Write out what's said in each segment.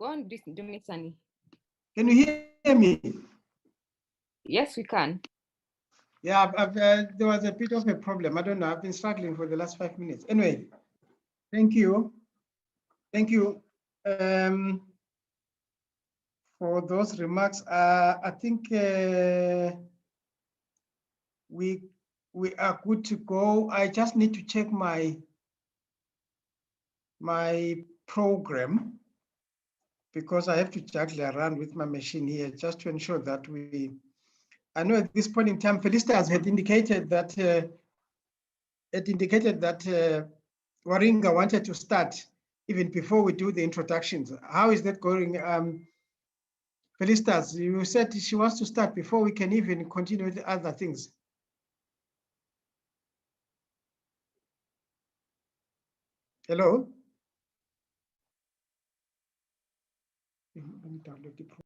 Go on, Dominic Sani. Can you hear me? Yes, we can. Yeah, there was a bit of a problem. I don't know. I've been struggling for the last 5 minutes. Anyway, thank you. Thank you for those remarks. I think we are good to go. I just need to check my program because I have to juggle around with my machine here just to ensure that I know at this point in time, Felicitas had indicated that Waringa wanted to start even before we do the introductions. How is that going? Felicitas, you said she wants to start before we can even continue with other things. Hello? Let me download the program.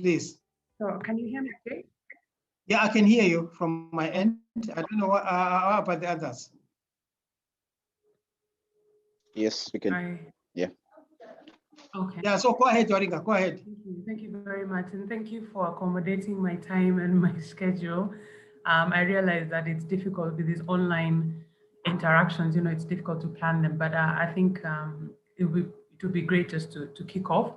Please. So can you hear me okay? Yeah, I can hear you from my end. I don't know how about the others. Yes, we can. Yeah. Okay. Yeah, so go ahead, Waringa, go ahead. Thank you very much. And thank you for accommodating my time and my schedule. I realize that it's difficult with these online interactions, it's difficult to plan them, but I think it would be great just to kick off.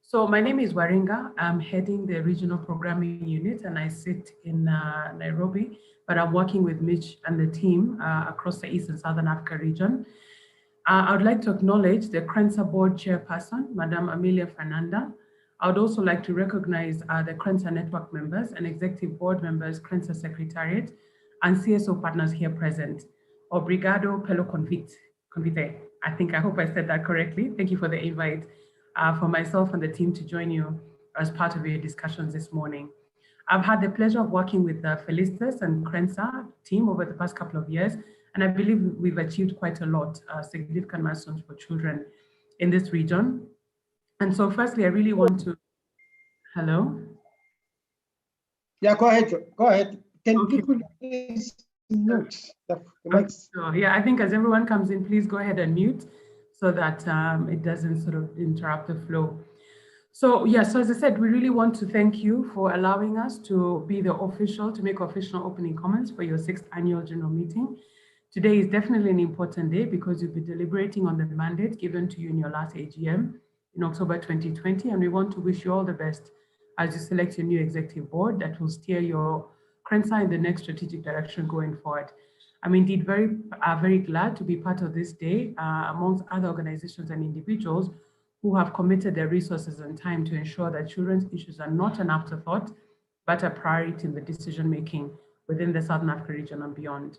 So my name is Waringa. I'm heading the regional programming unit and I sit in Nairobi, but I'm working with Mitch and the team across the East and Southern Africa region. I would like to acknowledge the Crnsa board chairperson, Madam Amelia Fernanda. I would also like to recognize the Crnsa network members and executive board members, Crnsa Secretariat, and CSO partners here present. Obrigado pelo convite. I hope I said that correctly. Thank you for the invite for myself and the team to join you as part of your discussions this morning. I've had the pleasure of working with the Felicitas and Crnsa team over the past couple of years, and I believe we've achieved quite a lot, significant milestones for children in this region. And so firstly, I really want to, hello? Yeah, go ahead, go ahead. Can Okay. people please mute the mics? So, yeah, I think as everyone comes in, please go ahead and mute so that it doesn't sort of interrupt the flow. So yes, so as I said, we really want to thank you for allowing us to be to make official opening comments for your 6th annual general meeting. Today is definitely an important day because you'll be deliberating on the mandate given to you in your last AGM in October 2020, and we want to wish you all the best as you select your new executive board that will steer your Crnsa in the next strategic direction going forward. I'm indeed very glad to be part of this day amongst other organizations and individuals who have committed their resources and time to ensure that children's issues are not an afterthought, but a priority in the decision-making within the Southern Africa region and beyond.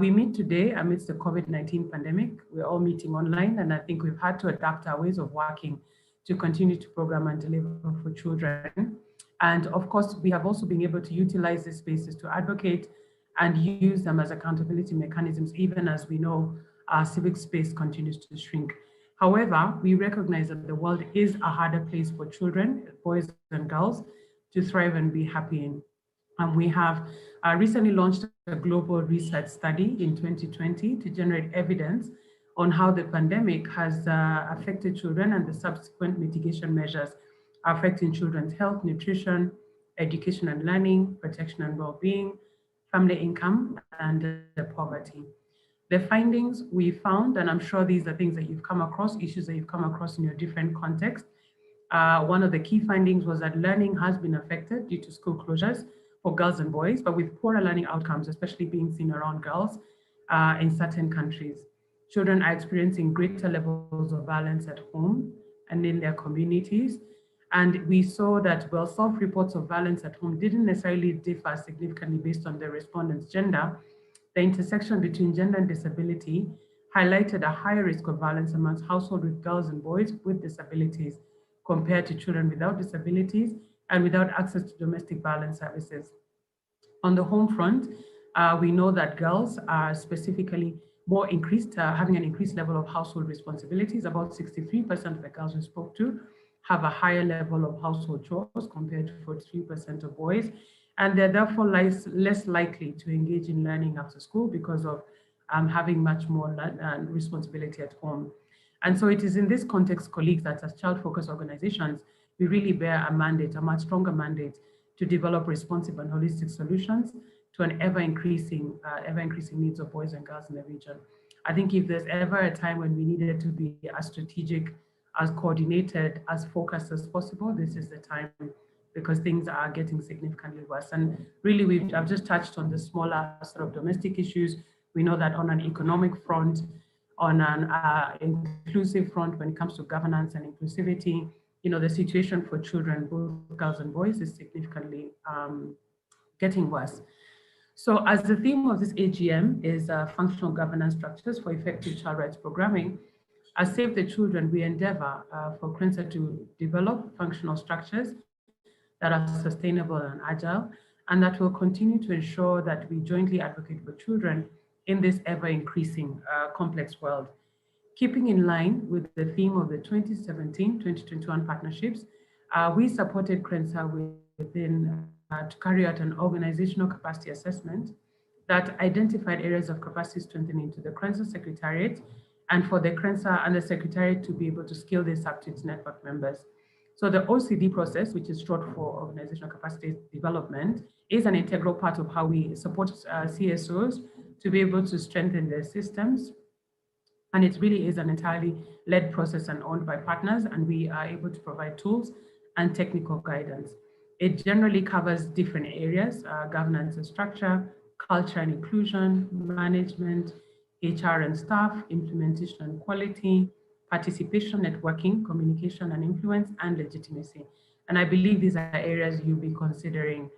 We meet today amidst the COVID-19 pandemic. We're all meeting online, and I think we've had to adapt our ways of working to continue to program and deliver for children. And of course, we have also been able to utilize these spaces to advocate and use them as accountability mechanisms, even as we know our civic space continues to shrink. However, we recognize that the world is a harder place for children, boys and girls, to thrive and be happy in. And we have recently launched a global research study in 2020 to generate evidence on how the pandemic has affected children and the subsequent mitigation measures affecting children's health, nutrition, education and learning, protection and well-being, family income, and poverty. The findings we found, and I'm sure these are things that you've come across, issues that you've come across in your different contexts. One of the key findings was that learning has been affected due to school closures for girls and boys, but with poorer learning outcomes, especially being seen around girls in certain countries. Children are experiencing greater levels of violence at home and in their communities. And we saw that, well, self-reports of violence at home didn't necessarily differ significantly based on the respondent's gender. The intersection between gender and disability highlighted a higher risk of violence amongst households with girls and boys with disabilities compared to children without disabilities and without access to domestic violence services. On the home front, we know that girls are specifically more increased, having an increased level of household responsibilities. About 63% of the girls we spoke to have a higher level of household chores compared to 43% of boys. And they're therefore less likely to engage in learning after school because of having much more responsibility at home. And so it is in this context, colleagues, that as child-focused organizations, we really bear a mandate, a much stronger mandate, to develop responsive and holistic solutions to an ever-increasing needs of boys and girls in the region. I think if there's ever a time when we needed to be as strategic, as coordinated, as focused as possible, this is the time, because things are getting significantly worse. And really, I've just touched on the smaller sort of domestic issues. We know that on an economic front, on an inclusive front, when it comes to governance and inclusivity, the situation for children, both girls and boys, is significantly getting worse. So as the theme of this AGM is functional governance structures for effective child rights programming, as Save the Children, we endeavor for Crnsa to develop functional structures that are sustainable and agile, and that will continue to ensure that we jointly advocate for children in this ever-increasing complex world. Keeping in line with the theme of the 2017-2021 partnerships, we supported Crnsa to carry out an organizational capacity assessment that identified areas of capacity strengthening to the Crnsa Secretariat, and for the Crnsa and the Secretariat to be able to scale this up to its network members. So the OCD process, which is short for Organizational Capacity Development, is an integral part of how we support CSOs to be able to strengthen their systems. And it really is an entirely led process and owned by partners, and we are able to provide tools and technical guidance. It generally covers different areas: governance and structure, culture and inclusion, management, HR and staff, implementation and quality, participation, networking, communication and influence, and legitimacy. And I believe these are areas you'll be considering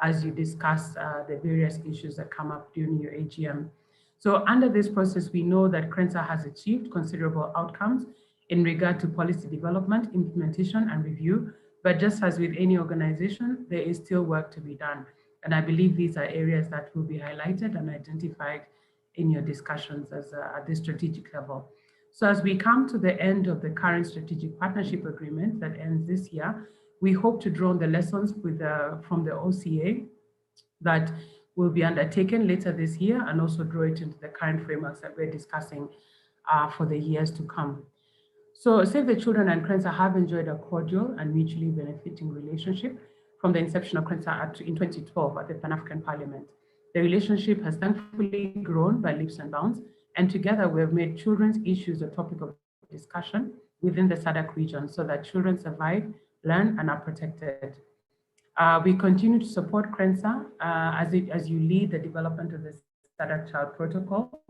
as you discuss the various issues that come up during your AGM. So under this process, we know that Crnsa has achieved considerable outcomes in regard to policy development, implementation, and review. But just as with any organization, there is still work to be done. And I believe these are areas that will be highlighted and identified in your discussions at the strategic level. So as we come to the end of the current strategic partnership agreement that ends this year, we hope to draw on the lessons from the OCA that will be undertaken later this year, and also draw it into the current frameworks that we're discussing for the years to come. So Save the Children and Crnsa have enjoyed a cordial and mutually benefiting relationship from the inception of Crnsa in 2012 at the Pan-African Parliament. The relationship has thankfully grown by leaps and bounds, and together we have made children's issues a topic of discussion within the SADC region so that children survive, learn, and are protected. We continue to support Crnsa as you lead the development of the SADC Child Protocol,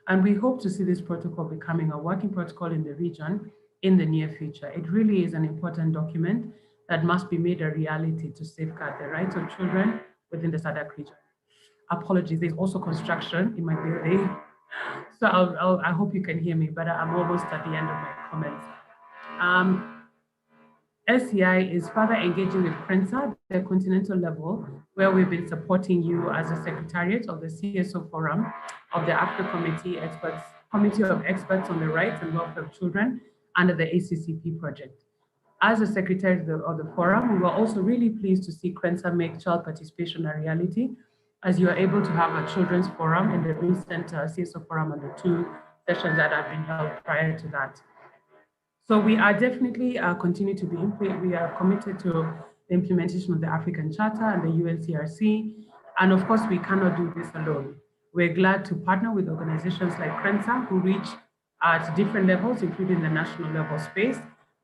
and we hope to see this protocol becoming a working protocol in the region in the near future. It really is an important document that must be made a reality to safeguard the rights of children within the SADC region. Apologies, there's also construction in my building. So I hope you can hear me, but I'm almost at the end of my comments. SCI is further engaging with Crnsa, the continental level, where we've been supporting you as a secretariat of the CSO Forum of the Africa Committee of Experts on the Rights and Welfare of Children under the ACCP project. As a secretary of the forum, we were also really pleased to see Crnsa make child participation a reality, as you are able to have a children's forum in the recent CSO Forum and the 2 sessions that have been held prior to that. So we are definitely continue to be, we are committed to the implementation of the African Charter and the UNCRC. And of course, we cannot do this alone. We're glad to partner with organizations like Crnsa, who reach at different levels, including the national level space,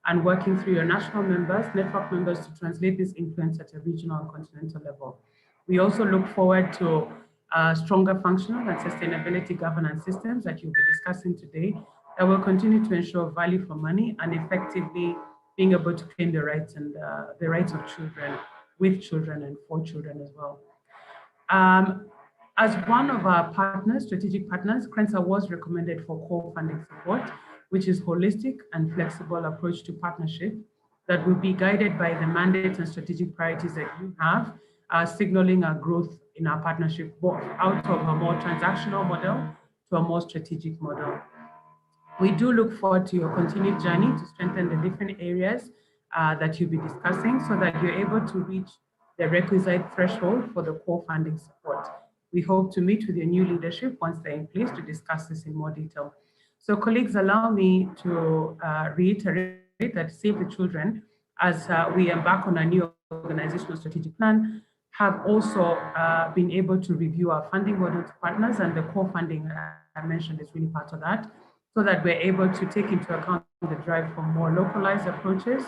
and working through your national members, network members, to translate this influence at a regional and continental level. We also look forward to stronger functional and sustainability governance systems that you'll be discussing today that will continue to ensure value for money and effectively being able to claim the rights and the rights of children, with children and for children as well. As one of our partners, strategic partners, Crnsa was recommended for core funding support, which is holistic and flexible approach to partnership that will be guided by the mandates and strategic priorities that you have, signaling our growth in our partnership out of a more transactional model to a more strategic model. We do look forward to your continued journey to strengthen the different areas that you'll be discussing so that you're able to reach the requisite threshold for the core funding support. We hope to meet with your new leadership once they're in place to discuss this in more detail. So colleagues, allow me to reiterate that Save the Children, as we embark on a new organizational strategic plan, have also been able to review our funding model to partners, and the core funding I mentioned is really part of that, so that we're able to take into account the drive for more localized approaches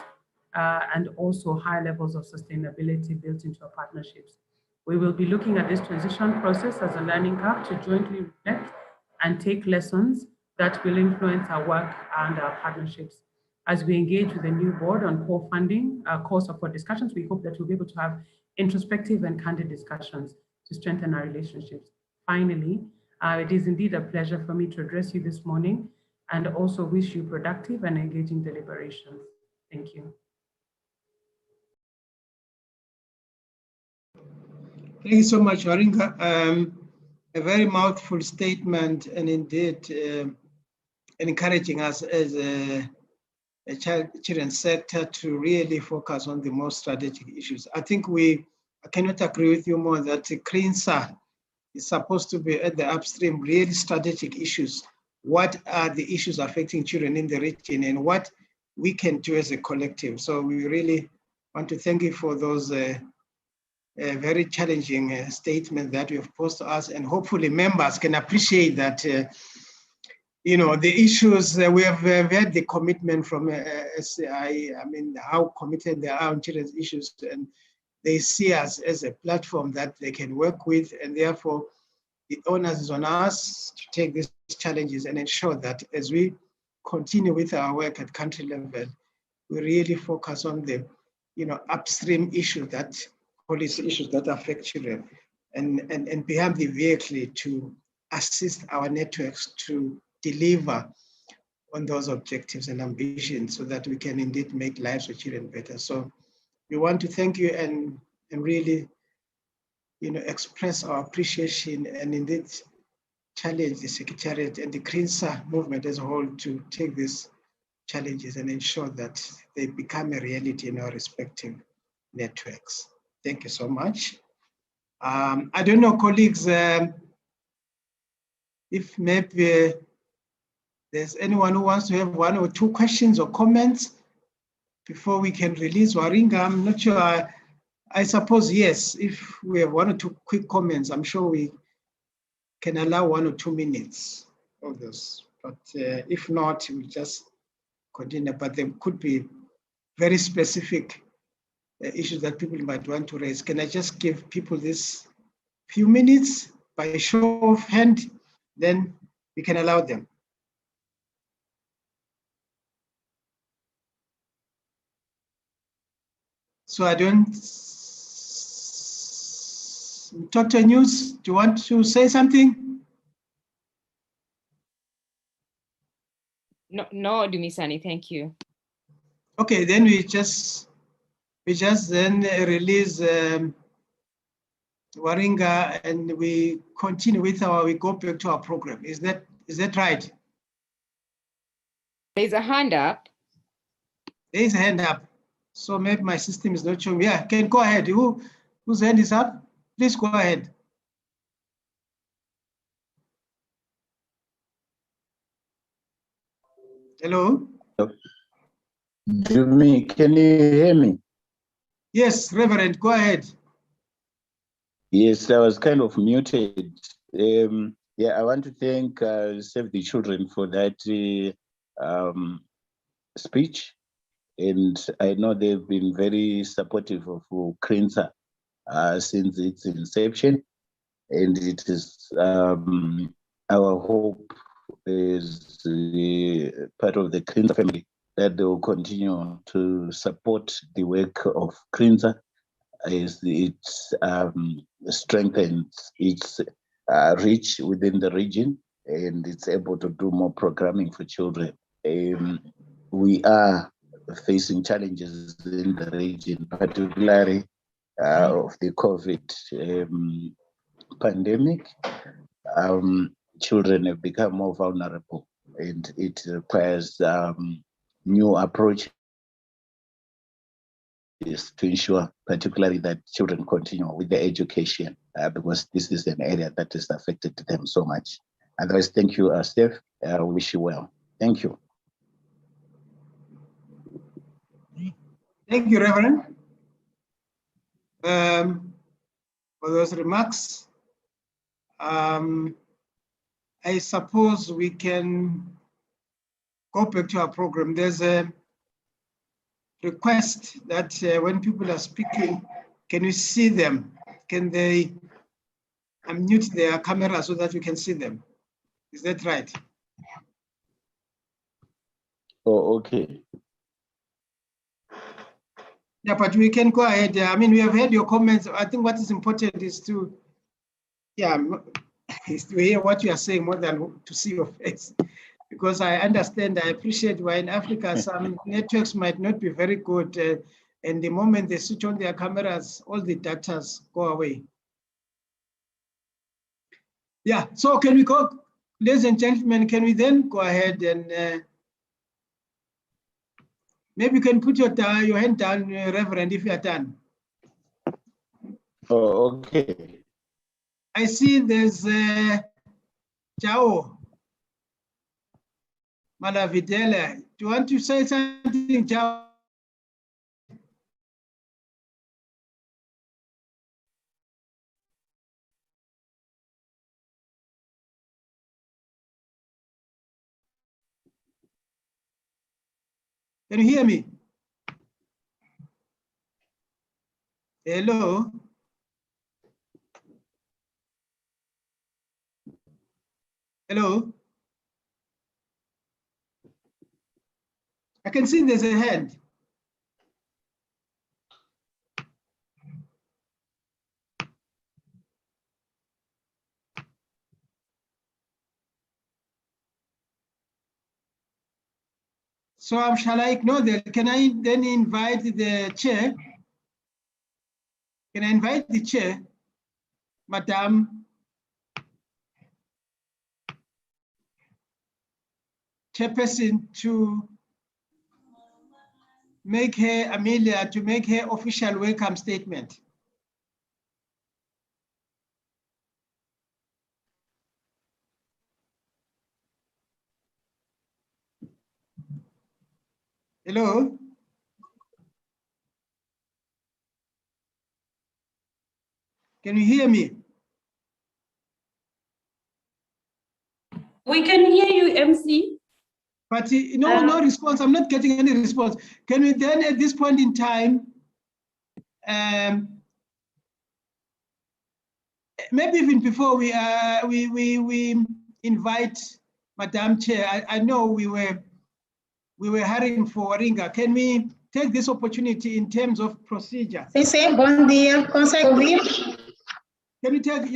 and also high levels of sustainability built into our partnerships. We will be looking at this transition process as a learning curve to jointly reflect and take lessons that will influence our work and our partnerships. As we engage with the new board on core funding, core support discussions, we hope that we'll be able to have introspective and candid discussions to strengthen our relationships. Finally, it is indeed a pleasure for me to address you this morning and also wish you productive and engaging deliberations. Thank you. Thank you so much, Waringa. A very mouthful statement, and indeed encouraging us as a children's sector to really focus on the most strategic issues. I think I cannot agree with you more that Crnsa is supposed to be at the upstream, really strategic issues. What are the issues affecting children in the region and what we can do as a collective? So we really want to thank you for those very challenging statements that you have posed to us, and hopefully members can appreciate that you know, the issues we have had the commitment from SCI, I mean, how committed they are on children's issues, and they see us as a platform that they can work with, and therefore the onus is on us to take these challenges and ensure that as we continue with our work at country level, we really focus on the, you know, upstream issues, that policy issues that affect children, and become the vehicle to assist our networks to deliver on those objectives and ambitions so that we can indeed make lives of children better. So we want to thank you and really, you know, express our appreciation and indeed challenge the Secretariat and the Crnsa movement as a whole to take these challenges and ensure that they become a reality in our respective networks. Thank you so much. I don't know, colleagues, if maybe there's anyone who wants to have 1 or 2 questions or comments before we can release Waringa. I'm not sure. I suppose, yes, if we have 1 or 2 quick comments, I'm sure we can allow 1 or 2 minutes of those. But if not, we'll just continue. But there could be very specific issues that people might want to raise. Can I just give people this few minutes by a show of hand? Then we can allow them. So I don't Dr. News, do you want to say something? No, Dumisani, thank you. Okay, then we just then release Waringa, and we continue with we go back to our program. Is that right? There's a hand up. There is a hand up. So maybe my system is not showing. Yeah, can go ahead. Whose hand is up? Please go ahead. Hello? Jimmy, can you hear me? Yes, Reverend, go ahead. Yes, I was kind of muted. Yeah, I want to thank Save the Children for that speech. And I know they've been very supportive of Crnsa since its inception. And it is our hope as part of the Crnsa family that they will continue to support the work of Crnsa as it strengthens its reach within the region, and it's able to do more programming for children. We are facing challenges in the region, particularly of the COVID pandemic. Children have become more vulnerable, and it requires new approaches to ensure particularly that children continue with their education, because this is an area that is affected to them so much. Otherwise, thank you, Steph. Wish you well. Thank you. Thank you, Reverend, for those remarks. I suppose we can go back to our program. There's a request that when people are speaking, can you see them? Can they unmute their camera so that we can see them? Is that right? Oh, okay. Yeah, but we can go ahead. I mean, we have heard your comments. I think what is important is to, is to hear what you are saying more than to see your face. Because I understand, I appreciate why in Africa, some networks might not be very good. And the moment they switch on their cameras, all the data go away. Yeah, so can we go, ladies and gentlemen, can we then go ahead and maybe you can put your hand down, Reverend, if you are done. Oh, okay. I see there's Jao Malavidela. Do you want to say something, Jao? Can you hear me? Hello? Hello? I can see there's a hand. So shall I ignore that? Can I then invite the chair? Can I invite the chair, Madam Chairperson, to make her, Amelia, to make her official welcome statement? Hello? Can you hear me? We can hear you, MC. But no response. I'm not getting any response. Can we then, at this point in time, maybe even before we invite Madam Chair, I know we were hurrying for Waringa. Can we take this opportunity in terms of procedure? Bom dia, consegue ouvir? Can we take,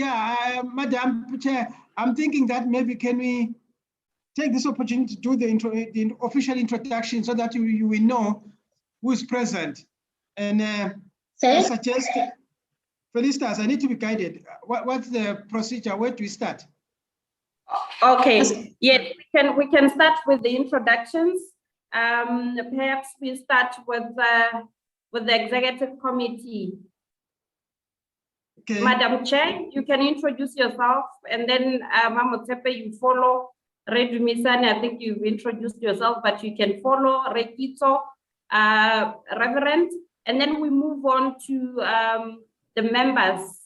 Madam Chair, I'm thinking that maybe can we take this opportunity to do the official introduction so that you will know who is present. And I suggest, Felicitas, I need to be guided. What's the procedure? Where do we start? Okay, yes, we can start with the introductions. Perhaps we start with the executive committee. Okay. Madam Chair, you can introduce yourself, and then Motsepe, you follow. Redumisani, I think you've introduced yourself, but you can follow Rekito, Reverend, and then we move on to the members.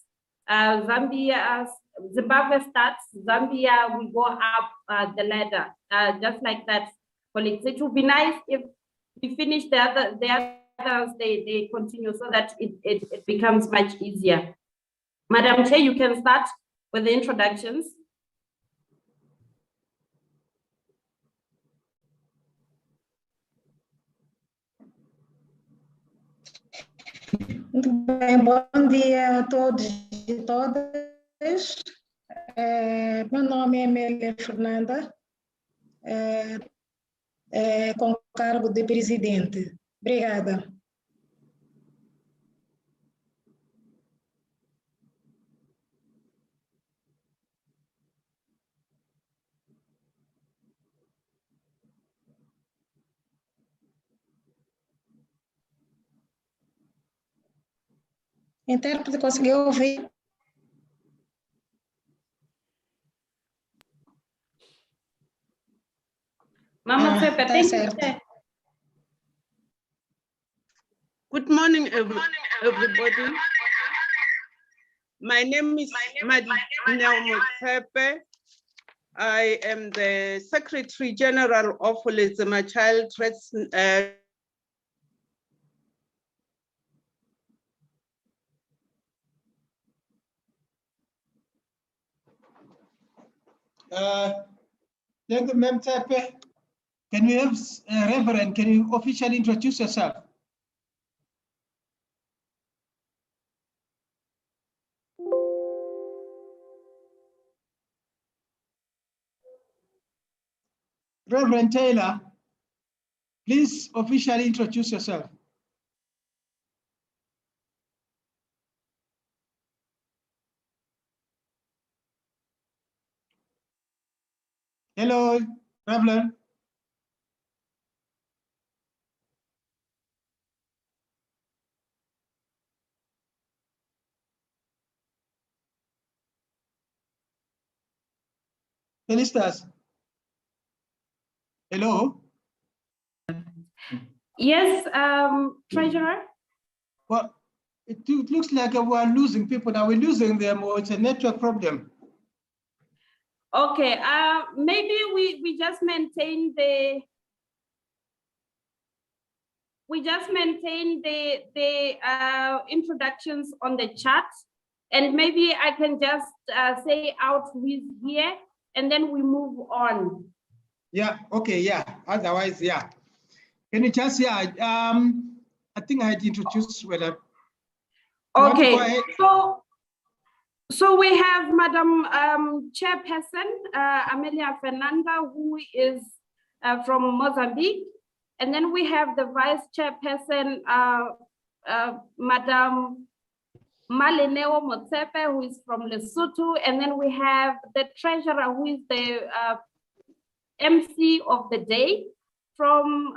Zambia, Zimbabwe starts, Zambia, we go up the ladder, just like that. Colleagues, it would be nice if we finish the others, they continue so that it becomes much easier. Madam Chair, you can start with the introductions. Muito bem, bom dia a todos e todas. Meu nome é Amélia Fernanda, com o cargo de presidente. Obrigada. Intérprete, conseguiu ouvir? Mama Pepe, thank you. Good morning, everybody. My name is Madina Pepe. I am the Secretary General of Lezema Child Rights. Thank you, Ma'am Tepe. Can we have Reverend, can you officially introduce yourself? Reverend Taylor, please officially introduce yourself. Hello, Reverend. Felicitas. Hello. Yes, Treasurer. Well, it looks like we are losing people. Are we losing them, or it's a network problem? Okay, maybe we just maintain the introductions on the chat, and maybe I can just say out who is here, and then we move on. Yeah. Okay. Yeah. Otherwise, yeah. Can you just I think I had introduced whether. Okay. So we have Madam Chairperson Amelia Fernanda, who is from Mozambique, and then we have the Vice Chairperson Madam Maleneo Motsepe, who is from Lesotho, and then we have the Treasurer, who is the MC of the day from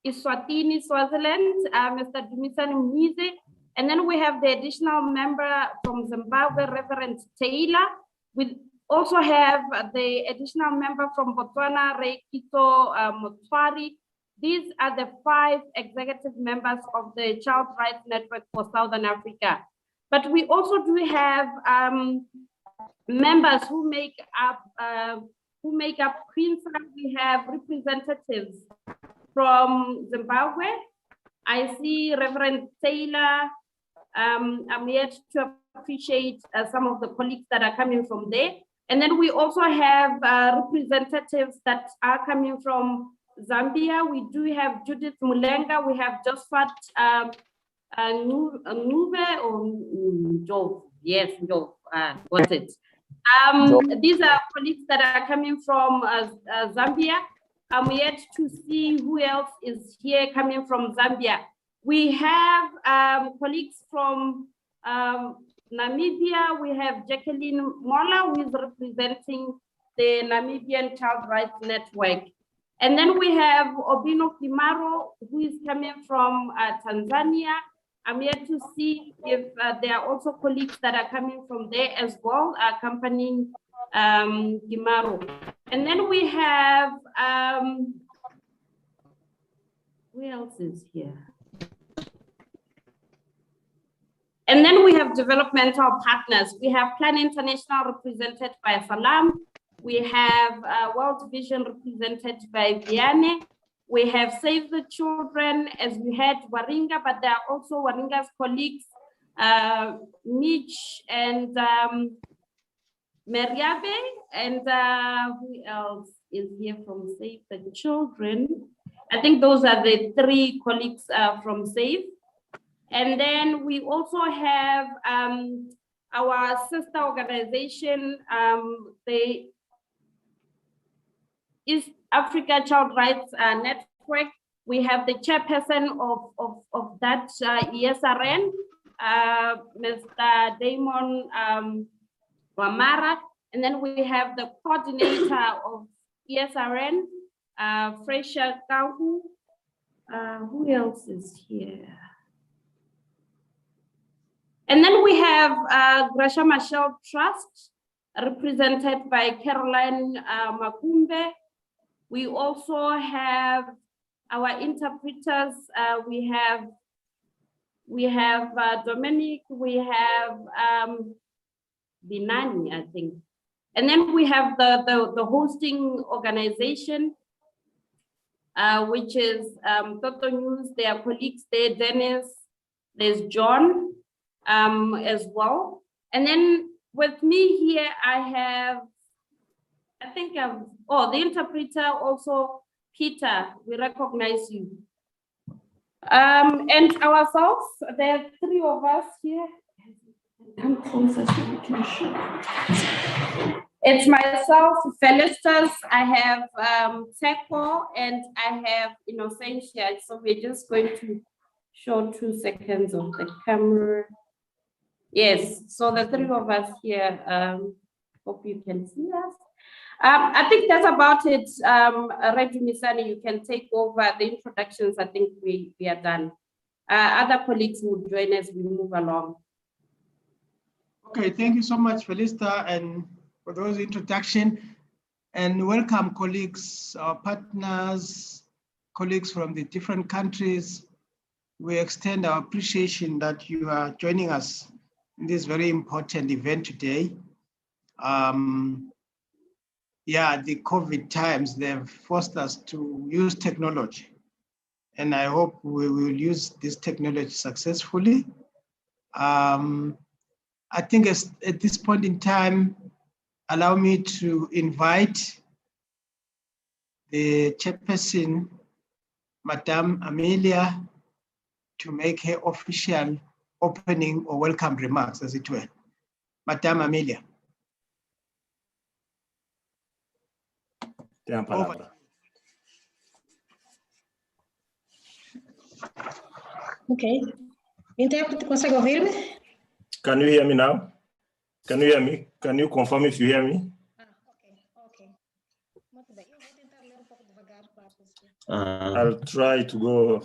Eswatini, Swaziland, Mr. Dumisani Mwize. And then we have the additional member from Zimbabwe, Reverend Taylor. We also have the additional member from Botswana, Rekito Motwari. These are the 5 executive members of the Child Rights Network for Southern Africa. But we also do have members who make up Crnsa. We have representatives from Zimbabwe. I see Reverend Taylor. I'm yet to appreciate some of the colleagues that are coming from there. And then we also have representatives that are coming from Zambia. We do have Judith Mulenga. We have Josephat Nuve or Joe. Yes, no, got it. These are colleagues that are coming from Zambia. I'm yet to see who else is here coming from Zambia. We have colleagues from Namibia. We have Jacqueline Mola, who is representing the Namibian Child Rights Network. And then we have Obino Kimaro, who is coming from Tanzania. I'm here to see if there are also colleagues that are coming from there as well, accompanying Kimaro. And then we have, who else is here? And then we have developmental partners. We have Plan International represented by Salam. We have World Vision represented by Vianney. We have Save the Children, as we had Waringa, but there are also Waringa's colleagues, Mitch and Meriabe, and who else is here from Save the Children? I think those are the three colleagues from Save. And then we also have our sister organization, the East Africa Child Rights Network. We have the chairperson of that ESRN, Mr. Damon Wamara. And then we have the coordinator of ESRN, Fresha Kahu. Who else is here? And then we have Gracia Marshall Trust, represented by Caroline Makumbe. We also have our interpreters. We have Dominic, we have Binani, I think. And then we have the hosting organization, which is Toto News, their colleagues there, Dennis, there's John as well. And then with me here, I have, I think the interpreter also, Peter, we recognize you. And ourselves, there are three of us here. Come closer so we can show. It's myself, Felicitas, I have Teko, and I have Innocentia. So we're just going to show 2 seconds of the camera. Yes, so the three of us here, hope you can see us. I think that's about it. Reggie Misani, you can take over the introductions. I think we are done. Other colleagues will join as we move along. Okay, thank you so much, Felista, and for those introduction. And welcome, colleagues, our partners, colleagues from the different countries. We extend our appreciation that you are joining us in this very important event today. The COVID times, they've forced us to use technology. And I hope we will use this technology successfully. I think at this point in time, allow me to invite the chairperson, Madame Amelia, to make her official opening or welcome remarks, as it were. Madame Amelia. Okay. Intérprete, consegue ouvir-me? Can you hear me now? Can you hear me? Can you confirm if you hear me? Okay. Muito bem. Eu vou tentar ler pouco devagar para conseguir. I'll try to go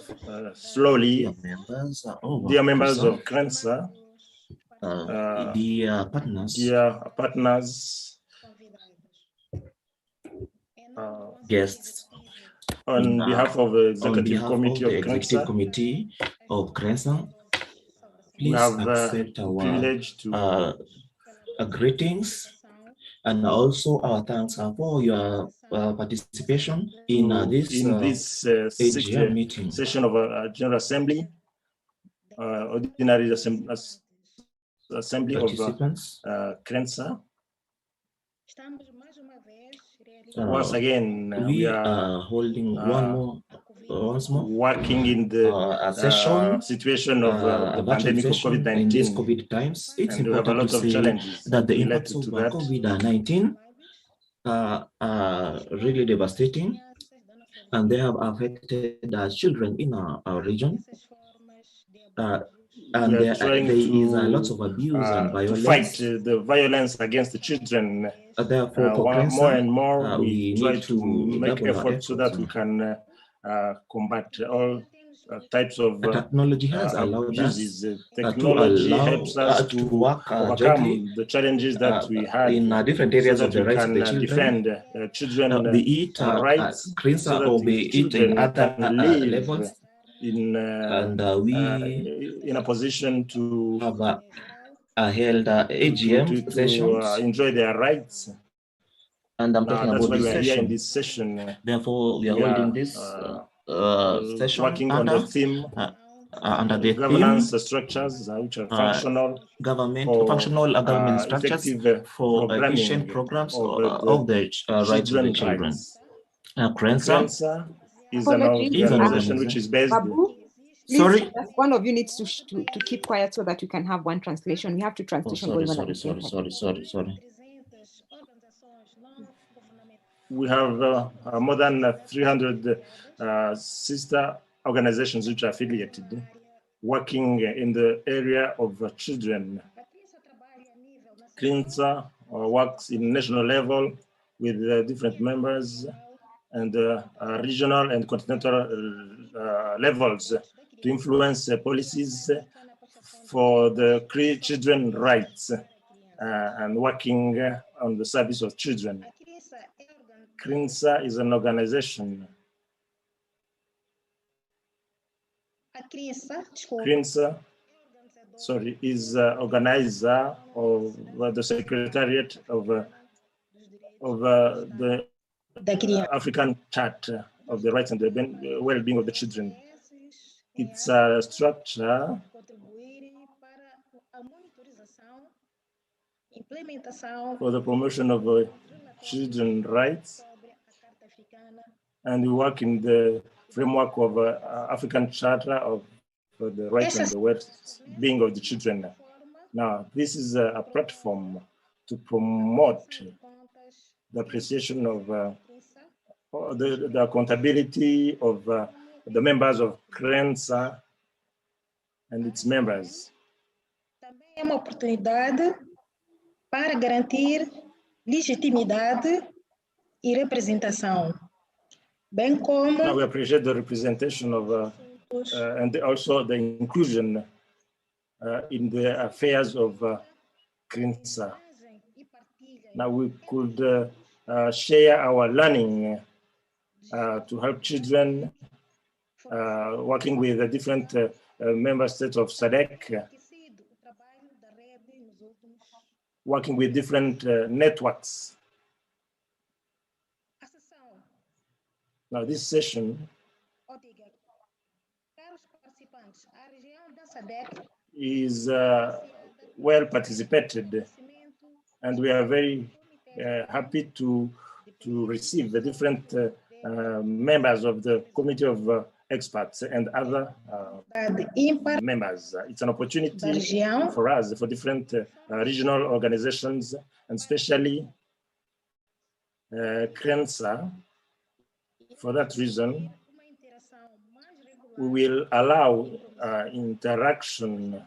slowly. Dear members of Crnsa, dear partners, guests, on behalf of the Executive Committee of Crnsa, we have accept our privilege to greetings and also our thanks for your participation in this sixth meeting session of our General Assembly, Ordinary Assembly of Crnsa. Once again, we are holding one more once more working in the session situation of the pandemic of COVID-19. In these COVID times, it's important to say that the impacts of COVID-19 are really devastating, and they have affected children in our region. And there is lots of abuse and violence. To fight the violence against the children. Therefore, for Crnsa, more and more, we try need to make efforts so that we can combat all types of technology has allowed abuses. us Technology helps us to work overcome the challenges that we had in different areas so of the rights of the children. Defend children be it rights, Crnsa so that or be it in other levels. In we in a position to have held AGM sessions enjoy their rights. And I'm talking about this session. Here in this session. Therefore, we are holding this session working on the theme under the governance theme, structures which are functional functional government structures for efficient programs of the rights of the children. Crnsa is an organization which is based. Babu, please, sorry, one of you needs to keep quiet so that you can have one translation. We have two translations going on. Sorry. We have more than 300 sister organizations which are affiliated, working in the area of children. Crnsa works in national level with different members and regional and continental levels to influence policies for the children rights and working on the service of children. Crnsa is an organization. Crnsa, sorry, is organizer of the Secretariat of the African Charter of the Rights and the Well-being of the Children. It's a structure for the promotion of children's rights, and we work in the framework of African Charter of the Rights and the Well-being of the Children. Now, this is a platform to promote the appreciation of the accountability of the members of Crnsa and its members. É uma oportunidade para garantir legitimidade e representação, bem como we appreciate the representation of and also the inclusion in the affairs of Crnsa. Now we could share our learning to help children, working with the different member states of SADC, working with different networks. Now this session is well participated, and we are very happy to receive the different members of the Committee of Experts and other members. It's an opportunity for us, for different regional organizations, and especially Crnsa. For that reason, we will allow interaction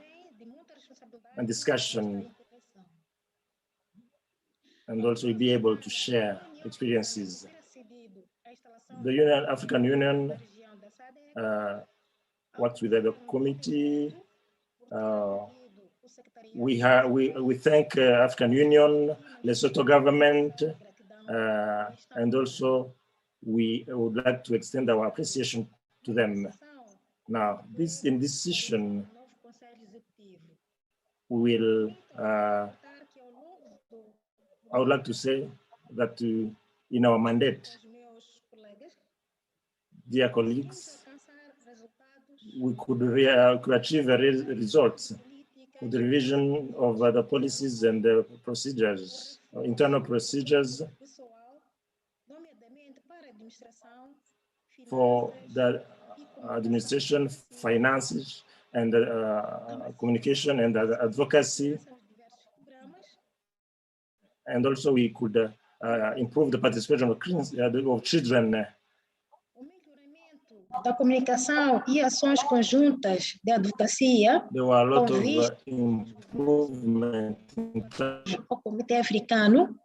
and discussion, and also be able to share experiences. The African Union works with the committee. We thank African Union, Lesotho government, and also we would like to extend our appreciation to them. Now, in this session, we will, I would like to say that in our mandate, dear colleagues, we could achieve results with the revision of the policies and the procedures, internal procedures, for the administration, finances, and communication and advocacy. And also we could improve the participation of children. Da comunicação e ações conjuntas de advocacia. There were a lot of improvement o Comitê Africano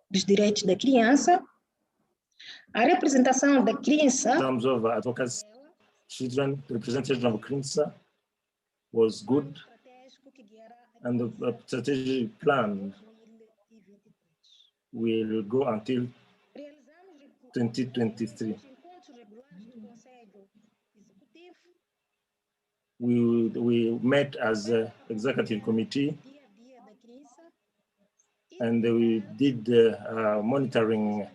dos Direitos da Criança. A representação da Crnsa. In terms of advocacy, children, the representation of Crnsa was good, and the strategic plan will go until 2023. We met as an executive committee, and we did monitoring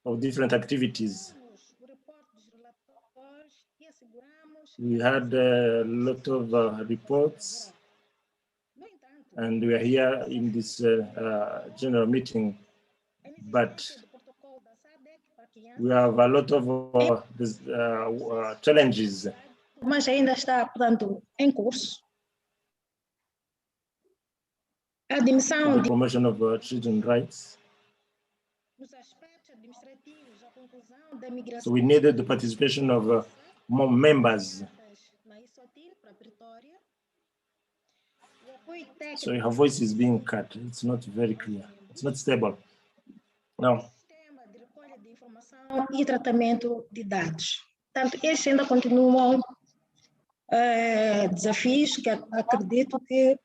of different activities. We had a lot of reports, and we are here in this general meeting, but we have a lot of challenges. Mas ainda está, portanto, em curso. A admissão the promotion of children's rights. So we needed the participation of more members. So her voice is being cut. It's not very clear. It's not stable. Now. E tratamento de dados. Portanto, estes ainda continuam desafios que acredito que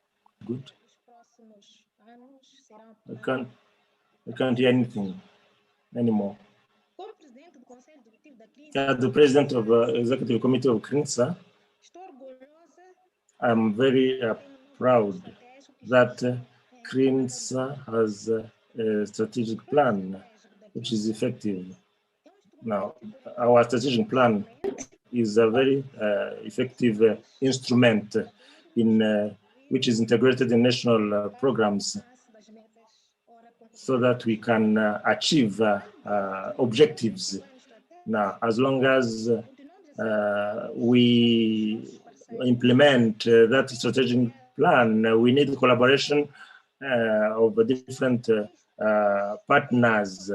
Good. I can't hear anything anymore. As the president of the executive committee of Crnsa, I'm very proud that Crnsa has a strategic plan which is effective. Now, our strategic plan is a very effective instrument in which is integrated in national programs so that we can achieve objectives. Now, as long as we implement that strategic plan, we need collaboration of different partners.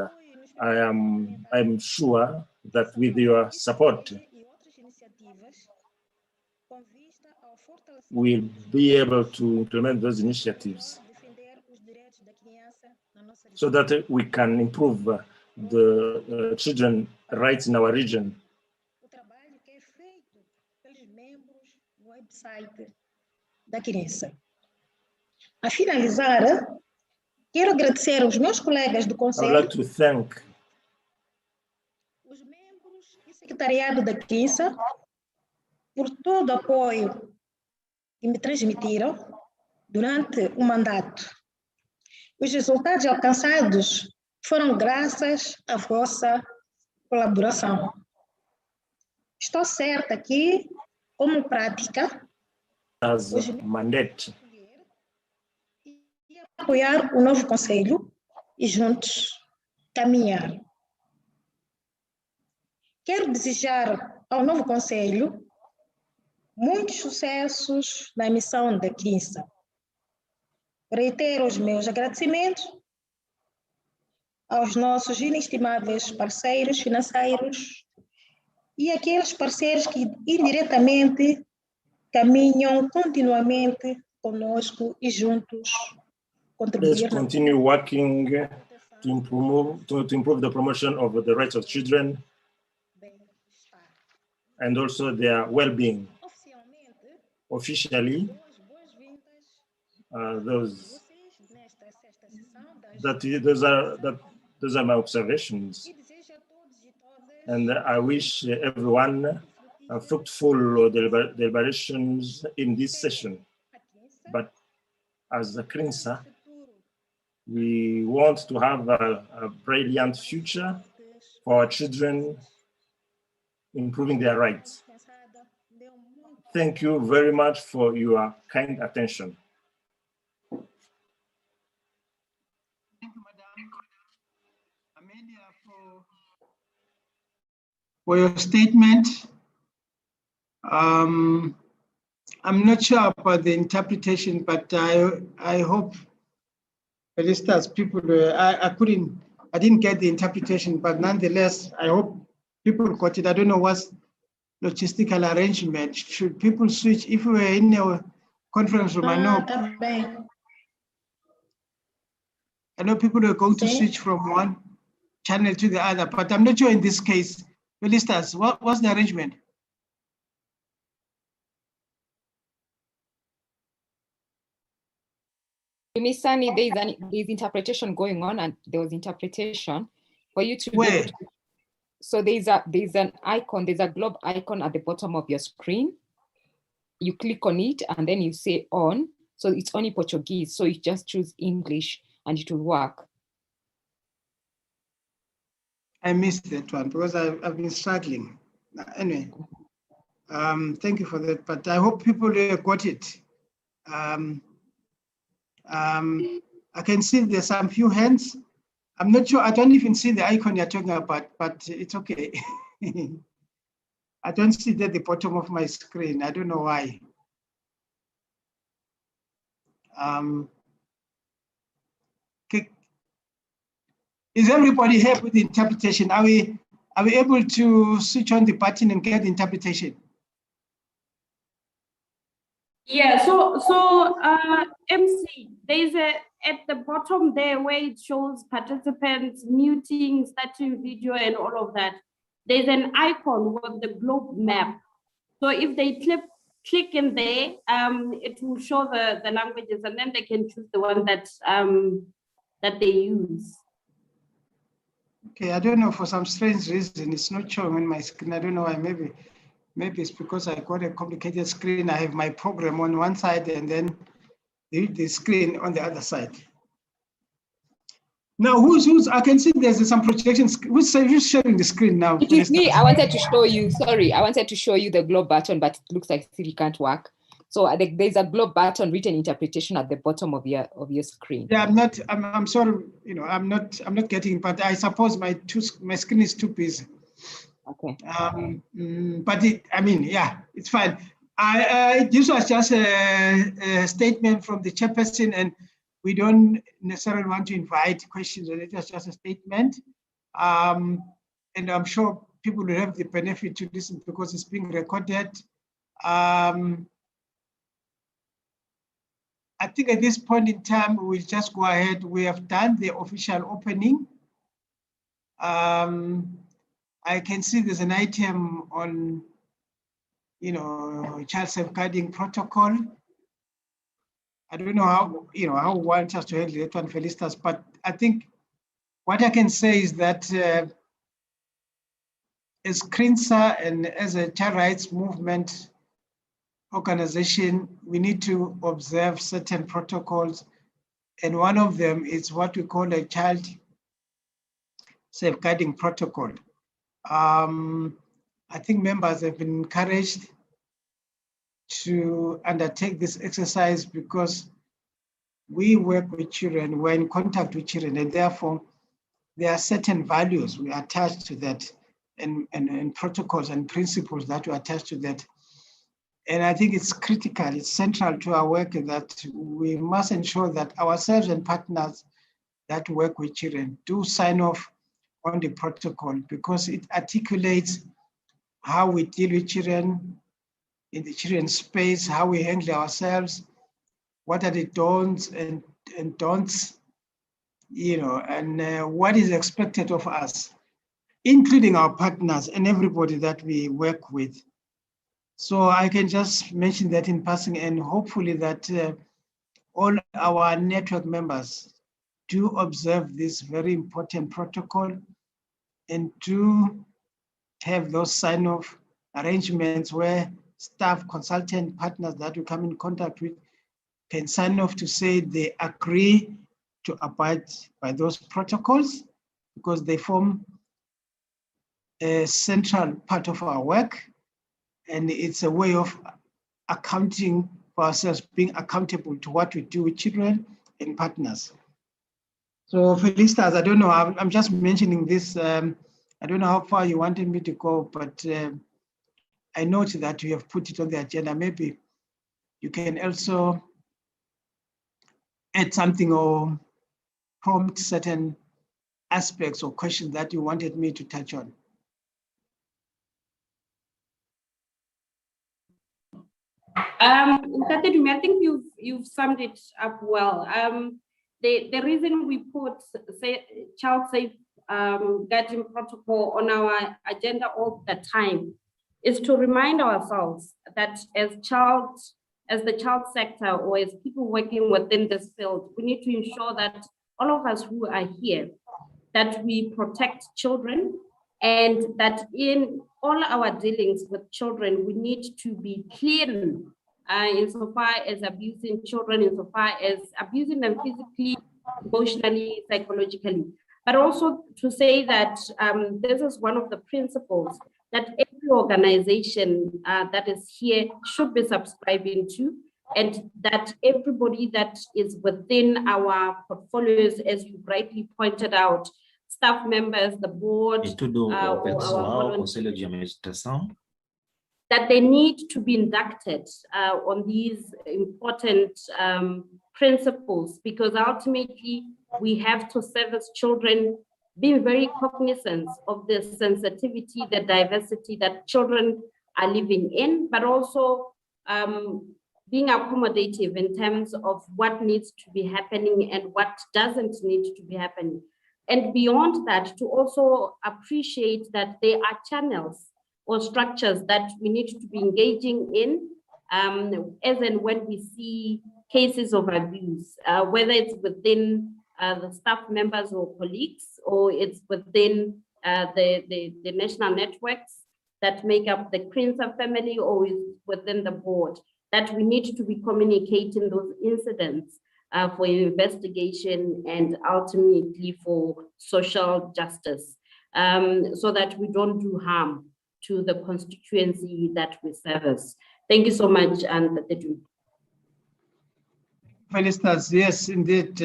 I'm sure that with your support, we'll be able to implement those initiatives so that we can improve the children's rights in our region. Da Crnsa. A finalizar, quero agradecer aos meus colegas do Conselho. I would like to thank os membros e secretariado da Crnsa por todo o apoio que me transmitiram durante o mandato. Os resultados alcançados foram graças à vossa colaboração. Estou certa que, como prática, as mandate e apoiar o novo Conselho e juntos caminhar. Quero desejar ao novo Conselho muitos sucessos na missão da Crnsa. Reitero os meus agradecimentos aos nossos inestimáveis parceiros financeiros e aqueles parceiros que indiretamente caminham continuamente conosco e juntos contribuir. Let's continue working to improve the promotion of the rights of children and also their well-being. Officially, those are my observations, and I wish everyone fruitful deliberations in this session. But as a Crnsa, we want to have a brilliant future for our children, improving their rights. Thank you very much for your kind attention. for your statement. I'm not sure about the interpretation, but I hope, at least as people, I didn't get the interpretation, but nonetheless, I hope people got it. I don't know what's logistical arrangement. Should people switch? If we were in a conference room, I know people are going to switch from one channel to the other, but I'm not sure in this case. Felicitas, what's the arrangement? Miss Sunny, there's interpretation going on, and there was interpretation for you to Where? do. So there's an icon, there's a globe icon at the bottom of your screen. You click on it and then you say on. So it's only Portuguese. So you just choose English and it will work. I missed that one because I've been struggling. Anyway, thank you for that. But I hope people got it. I can see there's some few hands. I'm not sure. I don't even see the icon you're talking about, but it's okay. I don't see it at the bottom of my screen. I don't know why. Okay. Is everybody here with the interpretation? Are we able to switch on the button and get the interpretation? Yeah, so MC, there's at the bottom there where it shows participants muting, starting video and all of that. There's an icon with the globe map. So if they click in there, it will show the languages, and then they can choose the one that they use. Okay, I don't know, for some strange reason, it's not showing on my screen. I don't know why. Maybe it's because I got a complicated screen. I have my program on one side and then the screen on the other side. Now, who's I can see there's some projections. Who's sharing the screen now? It is me. I wanted to show you, sorry, I wanted to show you the globe button, but it looks like it can't work. So there's a globe button, written interpretation at the bottom of your screen. Yeah, I'm sorry, I'm not getting it, but I suppose my screen is too busy. Okay. But yeah, it's fine. This was just a statement from the chairperson, and we don't necessarily want to invite questions. It was just a statement, and I'm sure people will have the benefit to listen because it's being recorded. I think at this point in time, we'll just go ahead. We have done the official opening. I can see there's an item on, child safeguarding protocol. I don't know how we want us to handle that one, Felicitas, but I think what I can say is that as Crnsa and as a child rights movement organization, we need to observe certain protocols. And one of them is what we call a child safeguarding protocol. I think members have been encouraged to undertake this exercise because we work with children, we're in contact with children, and therefore there are certain values we attach to that and protocols and principles that we attach to that. And I think it's critical, it's central to our work that we must ensure that ourselves and partners that work with children do sign off on the protocol because it articulates how we deal with children in the children's space, how we handle ourselves, what are the don'ts and don'ts, and what is expected of us, including our partners and everybody that we work with. So I can just mention that in passing, and hopefully that all our network members do observe this very important protocol and do have those sign-off arrangements where staff, consultant, partners that we come in contact with can sign off to say they agree to abide by those protocols because they form a central part of our work. And it's a way of accounting for ourselves, being accountable to what we do with children and partners. So Felicitas, I don't know, I'm just mentioning this I don't know how far you wanted me to go, but I note that you have put it on the agenda. Maybe you can also add something or prompt certain aspects or questions that you wanted me to touch on. I think you've summed it up well. The reason we put child safe guardian protocol on our agenda all the time is to remind ourselves that as the child sector or as people working within this field, we need to ensure that all of us who are here, that we protect children, and that in all our dealings with children, we need to be clean insofar as abusing children, insofar as abusing them physically, emotionally, psychologically. But also to say that this is one of the principles that every organization that is here should be subscribing to, and that everybody that is within our portfolios, as you rightly pointed out, staff members, the board, that they need to be inducted on these important principles, because ultimately we have to service children, being very cognizant of the sensitivity, the diversity that children are living in, but also being accommodative in terms of what needs to be happening and what doesn't need to be happening. And beyond that, to also appreciate that there are channels or structures that we need to be engaging in as and when we see cases of abuse, whether it's within the staff members or colleagues, or it's within the national networks that make up the Crnsa family, or is within the board, that we need to be communicating those incidents for investigation and ultimately for social justice, so that we don't do harm to the constituency that we service. Thank you so much, and Felicitas, yes, indeed.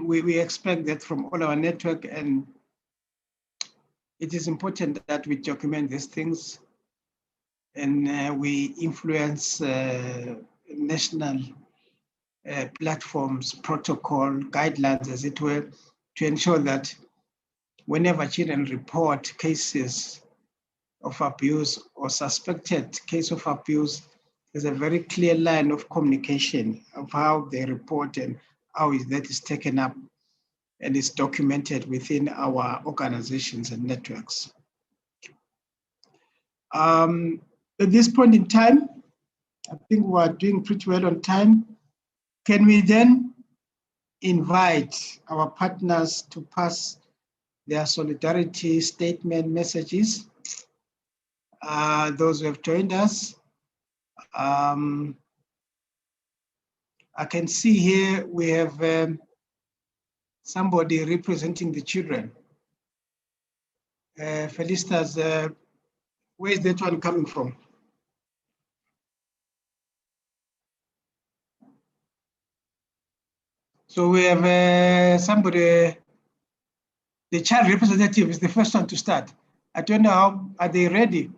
We expect that from all our network, and it is important that we document these things, and we influence national platforms, protocol, guidelines, as it were, to ensure that whenever children report cases of abuse or suspected case of abuse, there's a very clear line of communication of how they report and how that is taken up and is documented within our organizations and networks. At this point in time, I think we are doing pretty well on time. Can we then invite our partners to pass their solidarity statement messages? Those who have joined us. I can see here we have somebody representing the children. Felicitas, where is that one coming from? So we have somebody, the child representative is the first one to start. I don't know how, are they ready?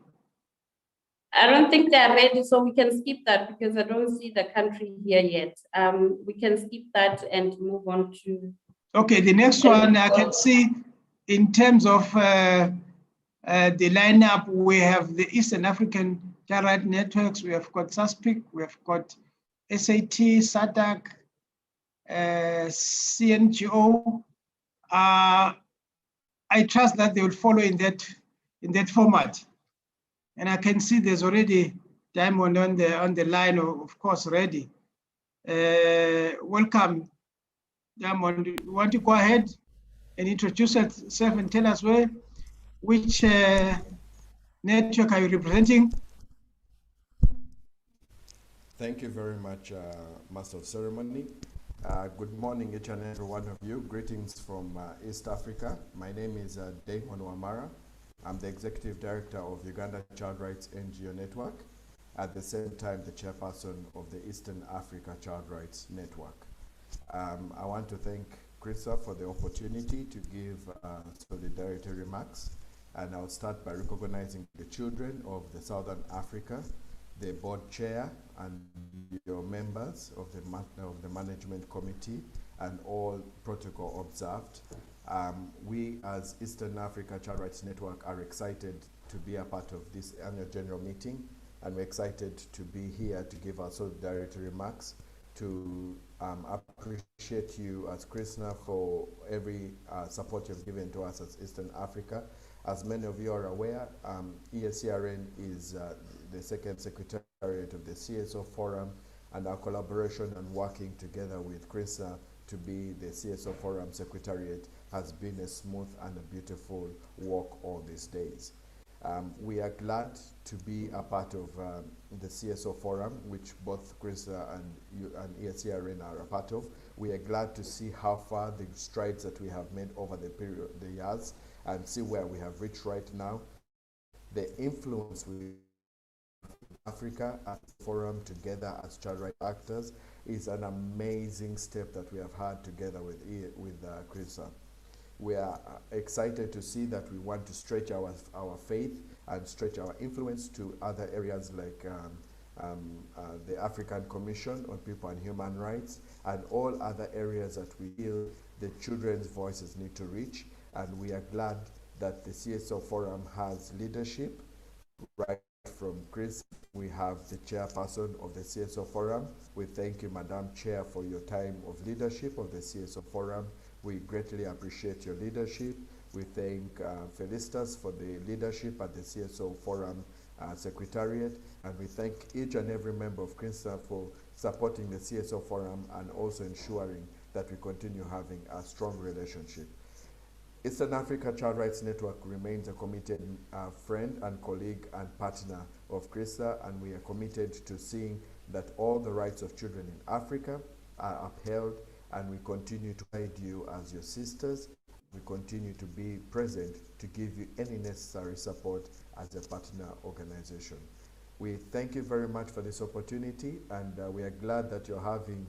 I don't think they're ready, so we can skip that because I don't see the country here yet. We can skip that and move on to... Okay, the next one I can see in terms of the lineup, we have the Eastern African Child Rights Networks, we have got SASPIC, we have got SAT, SADC, CNGO. I trust that they will follow in that format. And I can see there's already Diamond on the line, of course, ready. Welcome, Diamond. You want to go ahead and introduce yourself and tell us which network are you representing? Thank you very much, Master of Ceremony. Good morning, each and every one of you. Greetings from East Africa. My name is Damon Wamara. I'm the Executive Director of Uganda Child Rights NGO Network, at the same time the Chairperson of the Eastern Africa Child Rights Network. I want to thank Crnsa for the opportunity to give solidarity remarks. And I'll start by recognizing the children of the Southern Africa, the board chair and your members of the management committee, and all protocol observed. We as Eastern Africa Child Rights Network are excited to be a part of this annual general meeting, and we're excited to be here to give our solidarity remarks, to appreciate you as Crnsa for every support you've given to us as Eastern Africa. As many of you are aware, ESCRN is the second secretariat of the CSO Forum, and our collaboration and working together with Crnsa to be the CSO Forum Secretariat has been a smooth and a beautiful walk all these days. We are glad to be a part of the CSO Forum, which both Crnsa and ESCRN are a part of. We are glad to see how far the strides that we have made over the years, and see where we have reached right now. The influence with Africa as a forum together as child rights actors is an amazing step that we have had together with Crnsa. We are excited to see that we want to stretch our faith and stretch our influence to other areas like the African Commission on People and Human Rights, and all other areas that we feel the children's voices need to reach. And we are glad that the CSO Forum has leadership right from Crnsa. We have the chairperson of the CSO Forum. We thank you, Madam Chair, for your time of leadership of the CSO Forum. We greatly appreciate your leadership. We thank Felicitas for the leadership at the CSO Forum Secretariat, and we thank each and every member of Crnsa for supporting the CSO Forum and also ensuring that we continue having a strong relationship. Eastern Africa Child Rights Network remains a committed friend and colleague and partner of Crnsa, and we are committed to seeing that all the rights of children in Africa are upheld, and we continue to guide you as your sisters. We continue to be present to give you any necessary support as a partner organization. We thank you very much for this opportunity, and we are glad that you're having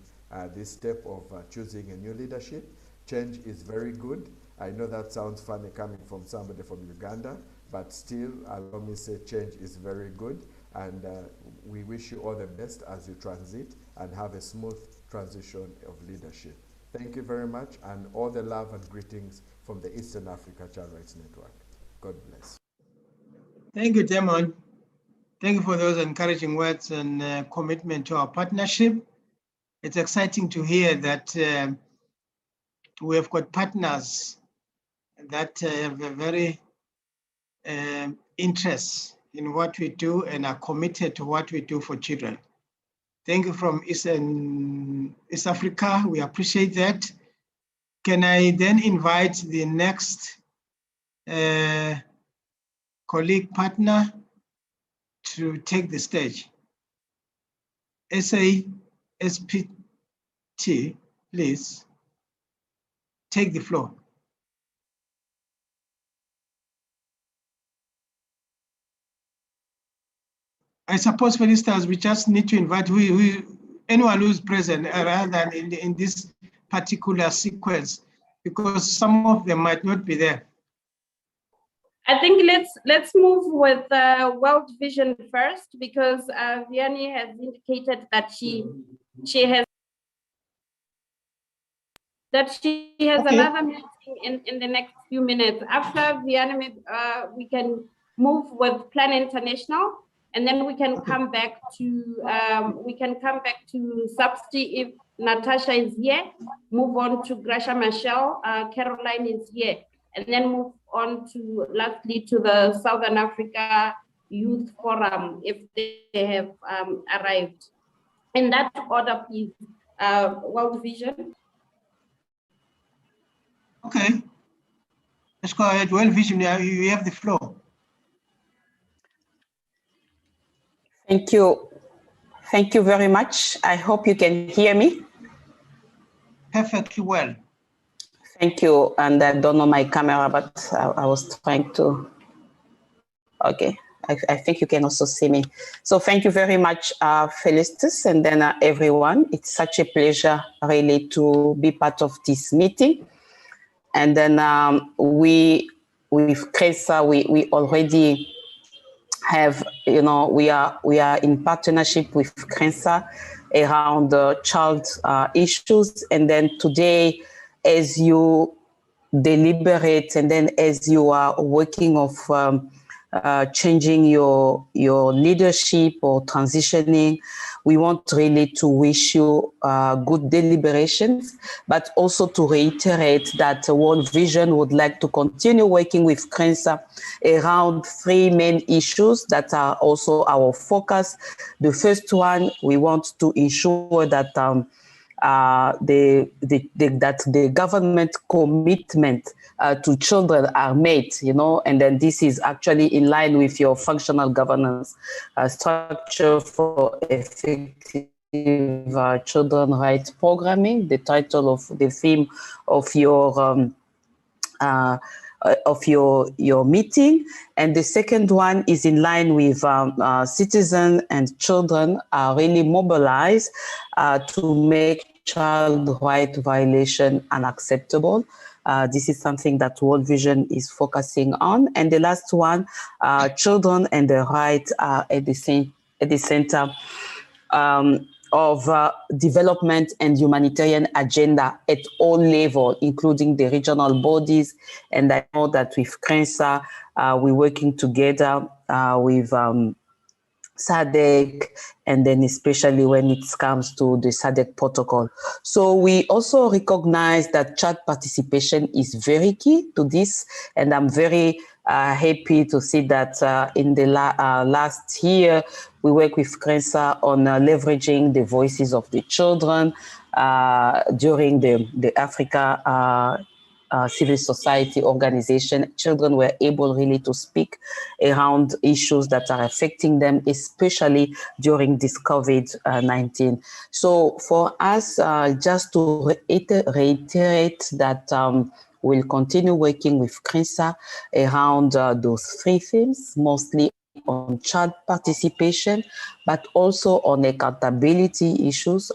this step of choosing a new leadership. Change is very good. I know that sounds funny coming from somebody from Uganda, but still, allow me to say change is very good, and we wish you all the best as you transit and have a smooth transition of leadership. Thank you very much, and all the love and greetings from the Eastern Africa Child Rights Network. God bless. Thank you, Damon. Thank you for those encouraging words and commitment to our partnership. It's exciting to hear that we have got partners that have a very interest in what we do and are committed to what we do for children. Thank you from East Africa. We appreciate that. Can I then invite the next colleague partner to take the stage? SPT, please take the floor. I suppose, for instance, we just need to invite anyone who is present rather than in this particular sequence, because some of them might not be there. I think let's move with World Vision first, because Vianney has indicated that she has okay, another meeting in the next few minutes. After Vianney, we can move with Plan International, and then we can come back to Substi if Natasha is here. Move on to Gracia Michelle. Caroline is here, and then move on to lastly to the Southern Africa Youth Forum if they have arrived. In that order, please. World Vision. Okay, let's go ahead. World Vision, you have the floor. Thank you. Thank you very much. I hope you can hear me. Perfectly well. Thank you. And I don't know my camera, but I was trying to. Okay. I think you can also see me. So thank you very much, Felicitas, and then everyone. It's such a pleasure really to be part of this meeting. And then with Crnsa, we already have, we are in partnership with Crnsa around child issues. And then today, as you deliberate and then as you are working of changing your leadership or transitioning, we want really to wish you good deliberations, but also to reiterate that World Vision would like to continue working with Crnsa around three main issues that are also our focus. The first one, we want to ensure that that the government commitment to children are made, and then this is actually in line with your functional governance structure for effective children rights programming, the title of the theme of your meeting. And the second one is in line with citizens and children are really mobilized to make child right violation unacceptable. This is something that World Vision is focusing on. And the last one, children and their rights are at the center of development and humanitarian agenda at all levels, including the regional bodies. And I know that with Crnsa, we're working together with SADC, and then especially when it comes to the SADC protocol. So we also recognize that child participation is very key to this, and I'm very happy to see that in the last year, we work with Crnsa on leveraging the voices of the children during the Africa civil society organization. Children were able really to speak around issues that are affecting them, especially during this COVID-19. So for us, just to reiterate that we'll continue working with Crnsa around those three themes, mostly on child participation, but also on accountability issues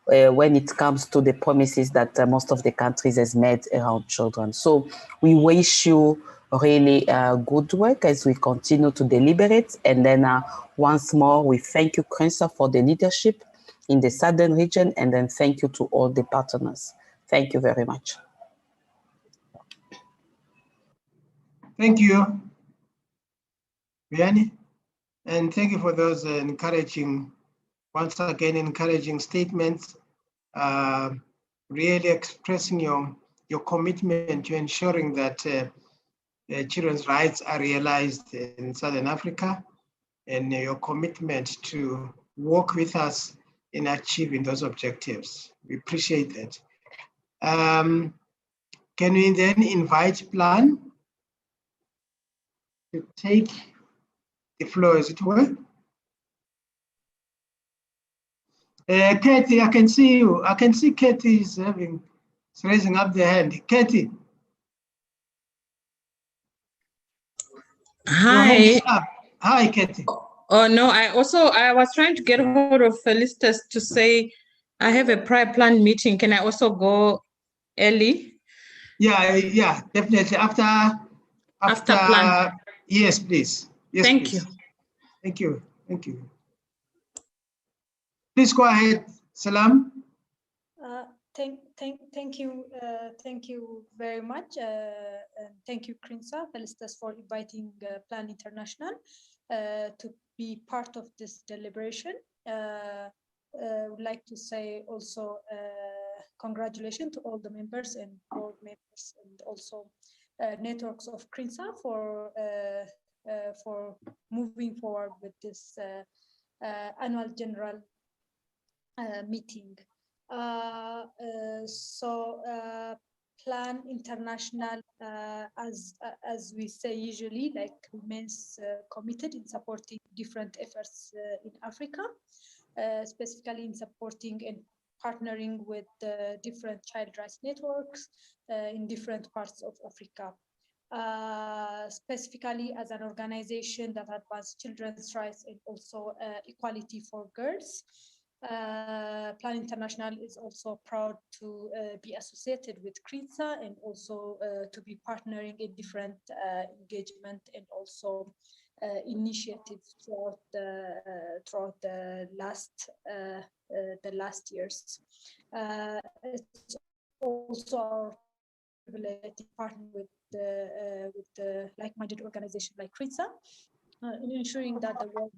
when it comes to the promises that most of the countries has made around children. So we wish you really good work as we continue to deliberate. And then once more, we thank you, Crnsa, for the leadership in the Southern region, and then thank you to all the partners. Thank you very much. Thank you, Vianney, and thank you for those once again, encouraging statements, really expressing your commitment to ensuring that children's rights are realized in Southern Africa, and your commitment to work with us in achieving those objectives. We appreciate that. Can we then invite Plan to take the floor, as it were? Katie, I can see you. I can see Katie is raising up the hand. Katie. Hi. Hi, Katie. Oh no, I was trying to get hold of Felicitas to say I have a prior planned meeting. Can I also go early? Yeah, definitely. After plan. Yes, please. Yes, Thank please. you. Thank you. Please go ahead, Salam. Thank you very much. And thank you, Crnsa, Felicitas, for inviting Plan International to be part of this deliberation. I would like to say also congratulations to all the members and board members, and also networks of Crnsa for moving forward with this annual general meeting. Plan International, as we say usually, remains committed in supporting different efforts in Africa, specifically in supporting and partnering with different child rights networks in different parts of Africa. specifically as an organization that advances children's rights and also equality for girls. Plan International is also proud to be associated with Crnsa and also to be partnering in different engagement and also initiatives throughout the last years. It's also our privilege to partner with the like-minded organization like Crnsa in ensuring that the world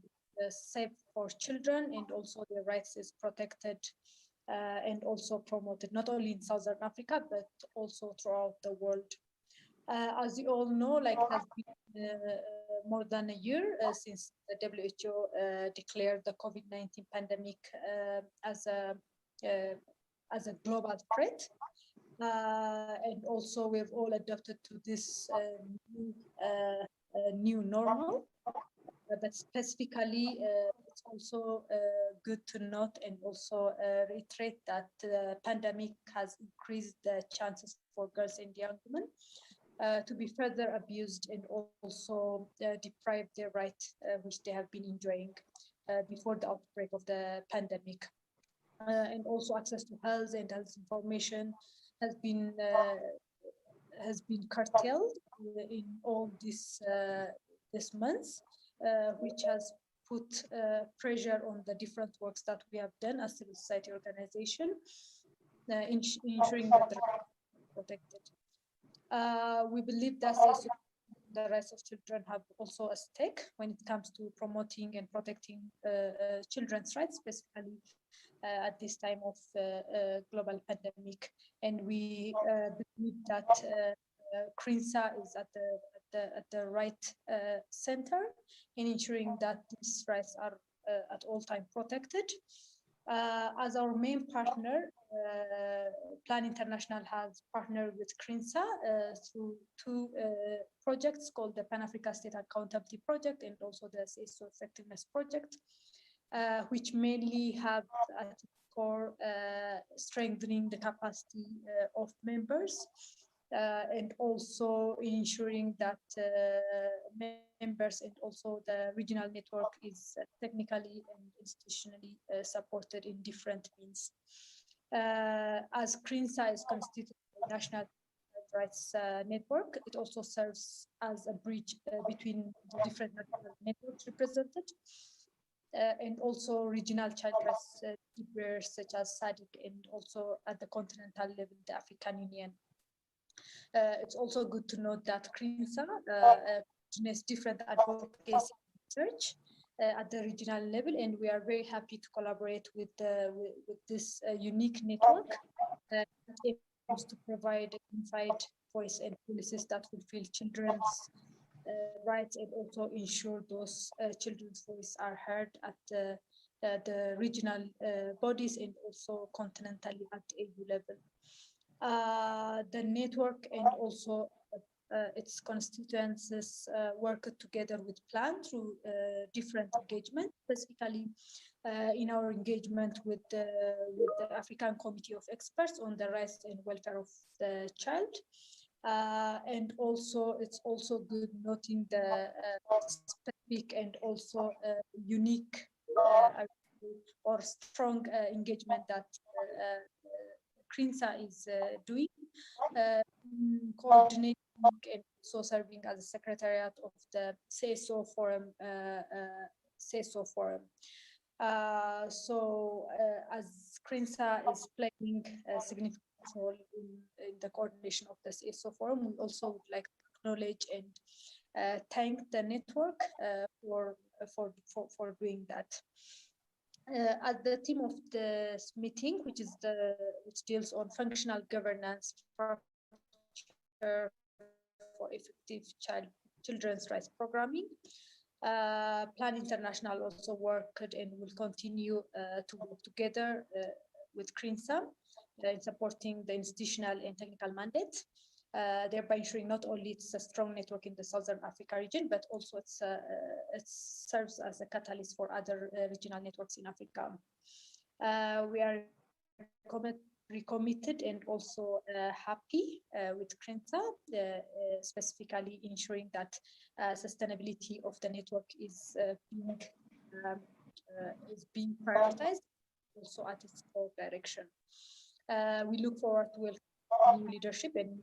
is safe for children and also their rights is protected and also promoted not only in Southern Africa but also throughout the world. As you all know, like it has been more than a year since the WHO declared the COVID-19 pandemic as a global threat. And also we've all adapted to this new normal. But specifically, it's also good to note and also reiterate that the pandemic has increased the chances for girls and young women to be further abused and also deprived their rights which they have been enjoying before the outbreak of the pandemic. And also access to health and health information has been curtailed in all this months, which has put pressure on the different works that we have done as civil society organization, ensuring that the rights are protected. We believe that the rights of children have also a stake when it comes to promoting and protecting children's rights, specifically at this time of global pandemic. And we believe that Crnsa is at the right center in ensuring that these rights are at all time protected. As our main partner, Plan International has partnered with Crnsa through two projects called the Pan-Africa State Accountability Project and also the CSO Effectiveness Project, which mainly have at core strengthening the capacity of members and also ensuring that members and also the regional network is technically and institutionally supported in different means. As Crnsa is constituted a national rights network, it also serves as a bridge between the different national networks represented and also regional child rights keepers such as SADC and also at the continental level, the African Union. It's also good to note that Crnsa coordinates different advocacy research at the regional level, and we are very happy to collaborate with this unique network that aims to provide a unified voice and policies that fulfill children's rights and also ensure those children's voices are heard at the regional bodies and also continentally at EU level. The network and also its constituencies work together with Plan through different engagements, specifically in our engagement with the African Committee of Experts on the Rights and Welfare of the Child. And also, it's also good noting the specific and also unique or strong engagement that Crnsa is doing, coordinating and also serving as a secretariat of the CSO Forum. As Crnsa is playing a significant role in the coordination of the CSO Forum, we also would like to acknowledge and thank the network for doing that. At the theme of this meeting, which deals on functional governance for effective children's rights programming, Plan International also worked and will continue to work together with Crnsa in supporting the institutional and technical mandates, thereby ensuring not only it's a strong network in the Southern Africa region, but also it serves as a catalyst for other regional networks in Africa. We are recommitted and also happy with Crnsa, specifically ensuring that sustainability of the network is being prioritized also at its core direction. We look forward to welcoming new leadership and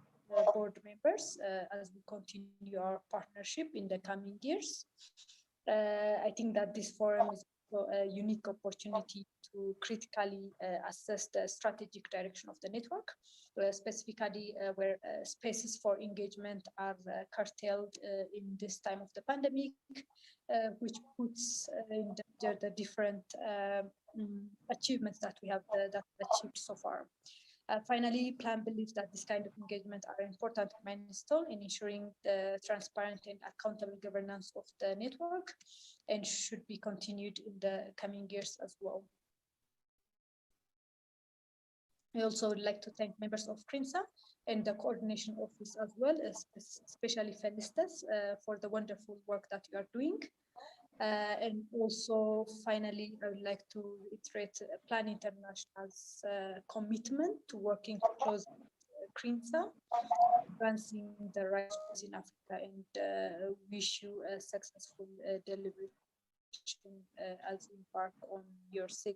board members as we continue our partnership in the coming years. I think that this forum is a unique opportunity to critically assess the strategic direction of the network, specifically where spaces for engagement are curtailed in this time of the pandemic, which puts in the different achievements that we have achieved so far. Finally, Plan believes that this kind of engagement are important milestone in ensuring the transparent and accountable governance of the network and should be continued in the coming years as well. I also would like to thank members of Crnsa and the coordination office as well, especially Felistas, for the wonderful work that you are doing. And also, finally, I would like to reiterate Plan International's commitment to working closely with Crnsa, advancing the rights in Africa, and wish you a successful deliberation as you embark on your 6th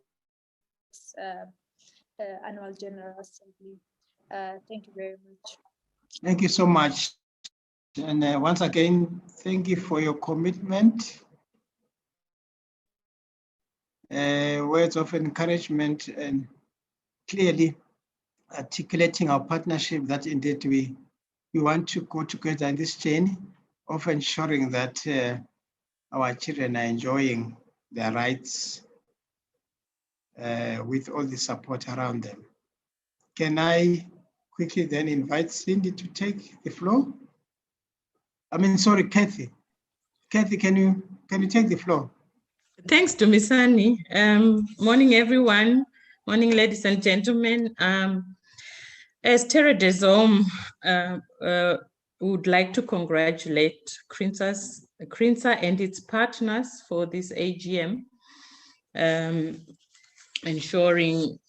Annual General Assembly. Thank you very much. Thank you so much. And once again, thank you for your commitment. Words of encouragement and clearly articulating our partnership that indeed we want to go together in this journey of ensuring that our children are enjoying their rights with all the support around them. Can I quickly then invite Cindy to take the floor? I mean, sorry, Kathy. Kathy, can you take the floor? Thanks, Dumisani. Morning, everyone. Morning, ladies and gentlemen. As Terra des Hommes, would like to congratulate Crnsa and its partners for this AGM, ensuring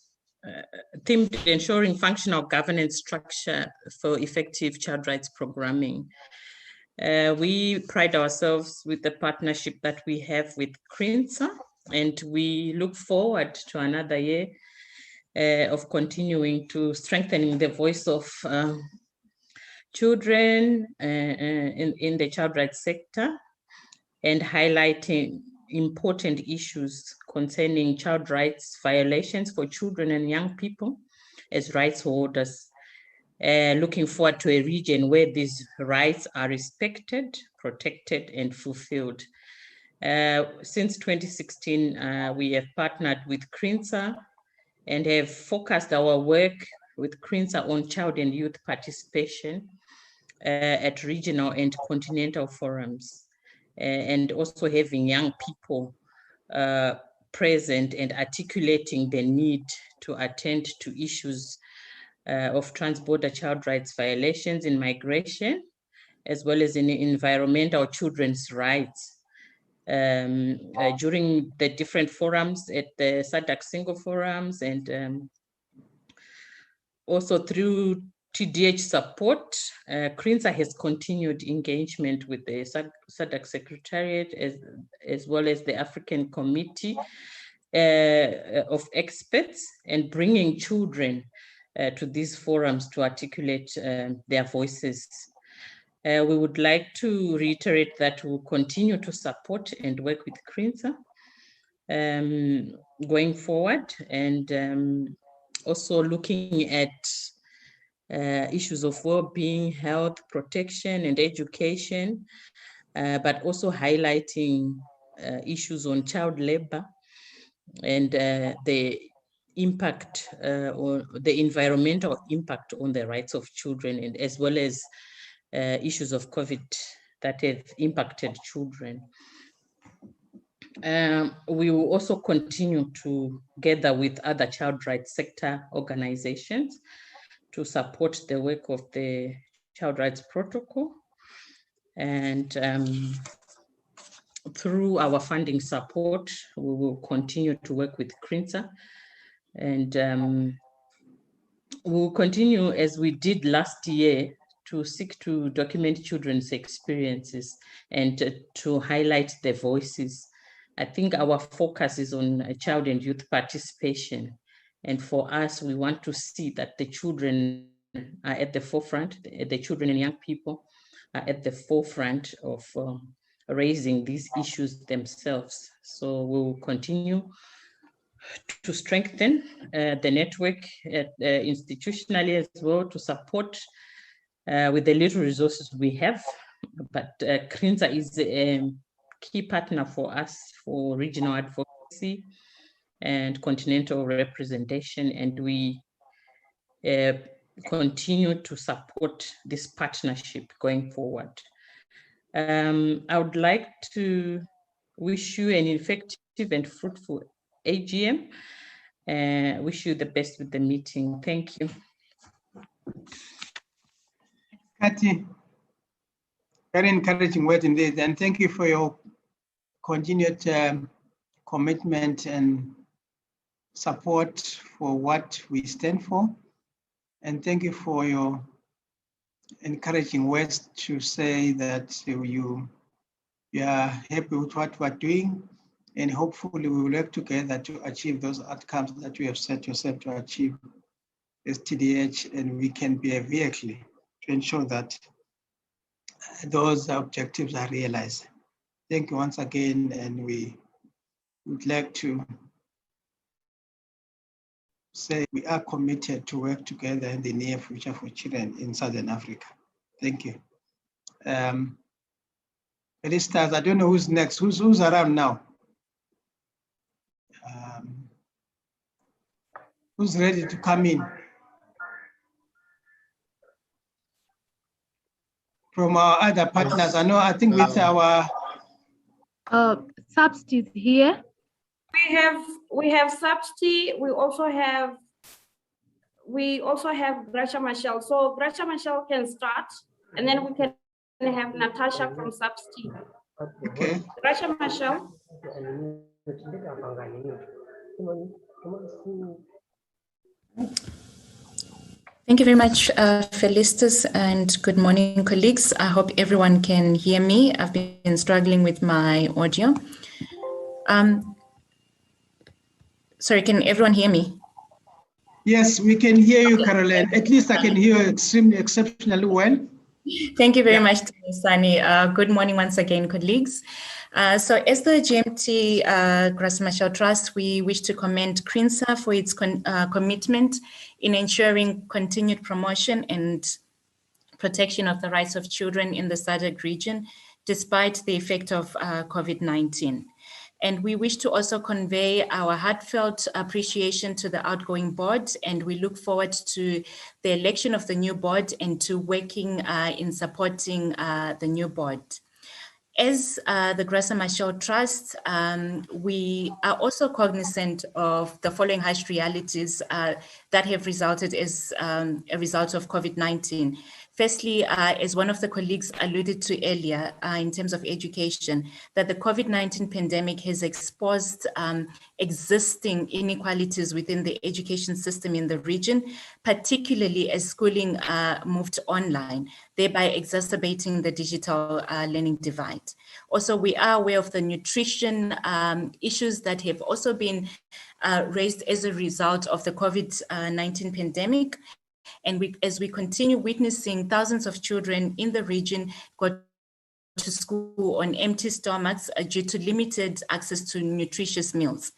functional governance structure for effective child rights programming. We pride ourselves with the partnership that we have with Crnsa, and we look forward to another year of continuing to strengthening the voice of children in the child rights sector and highlighting important issues concerning child rights violations for children and young people as rights holders. Looking forward to a region where these rights are respected, protected, and fulfilled. Since 2016, we have partnered with Crnsa and have focused our work with Crnsa on child and youth participation at regional and continental forums, and also having young people present and articulating the need to attend to issues of transborder child rights violations in migration, as well as in environmental children's rights. During the different forums at the SADC single forums and also through TDH support, Crnsa has continued engagement with the SADC Secretariat as well as the African Committee of Experts, and bringing children to these forums to articulate their voices. We would like to reiterate that we'll continue to support and work with Crnsa going forward, and also looking at issues of well-being, health, protection, and education, but also highlighting issues on child labor and the impact or the environmental impact on the rights of children, and as well as issues of COVID that have impacted children. We will also continue to gather with other child rights sector organizations to support the work of the Child Rights Protocol, and through our funding support, we will continue to work with Crnsa and we'll continue as we did last year to seek to document children's experiences and to highlight their voices. I think our focus is on child and youth participation. And for us, we want to see that the children are at the forefront, the children and young people are at the forefront of raising these issues themselves. So we'll continue to strengthen the network institutionally as well, to support with the little resources we have. But Crnsa is a key partner for us for regional advocacy and continental representation, and we continue to support this partnership going forward. I would like to wish you an effective and fruitful AGM. Wish you the best with the meeting. Thank you. Kathy, very encouraging word indeed, and thank you for your continued commitment and support for what we stand for. And thank you for your encouraging words to say that you are happy with what we're doing, and hopefully we will work together to achieve those outcomes that you have set yourself to achieve as TDH, and we can be a vehicle to ensure that those objectives are realized. Thank you once again, and we would like to say we are committed to work together in the near future for children in Southern Africa. Thank you. Felicitas, I don't know who's next. Who's around now? Who's ready to come in? From our other partners, I think with our substitute here. We have substitute. We also have Gracia Michelle. So Gracia Michelle can start, and then we can have Natasha from substitute. Okay. Gracia Michelle. Thank you very much, Felicitas, and good morning, colleagues. I hope everyone can hear me. I've been struggling with my audio. Sorry, can everyone hear me? Yes, we can hear you, Caroline. At least I can hear you exceptionally well. Thank you very much, Sunny. Good morning once again, colleagues. So as the GMT Crnsa Trust, we wish to commend Crnsa for its commitment in ensuring continued promotion and protection of the rights of children in the SADC region, despite the effect of COVID-19. And we wish to also convey our heartfelt appreciation to the outgoing board, and we look forward to the election of the new board and to working in supporting the new board. As the Crnsa Trust, we are also cognizant of the following harsh realities that have resulted as a result of COVID-19. Firstly, as one of the colleagues alluded to earlier in terms of education, that the COVID-19 pandemic has exposed existing inequalities within the education system in the region, particularly as schooling moved online, thereby exacerbating the digital learning divide. Also, we are aware of the nutrition issues that have also been raised as a result of the COVID-19 pandemic. And as we continue witnessing thousands of children in the region go to school on empty stomachs due to limited access to nutritious meals.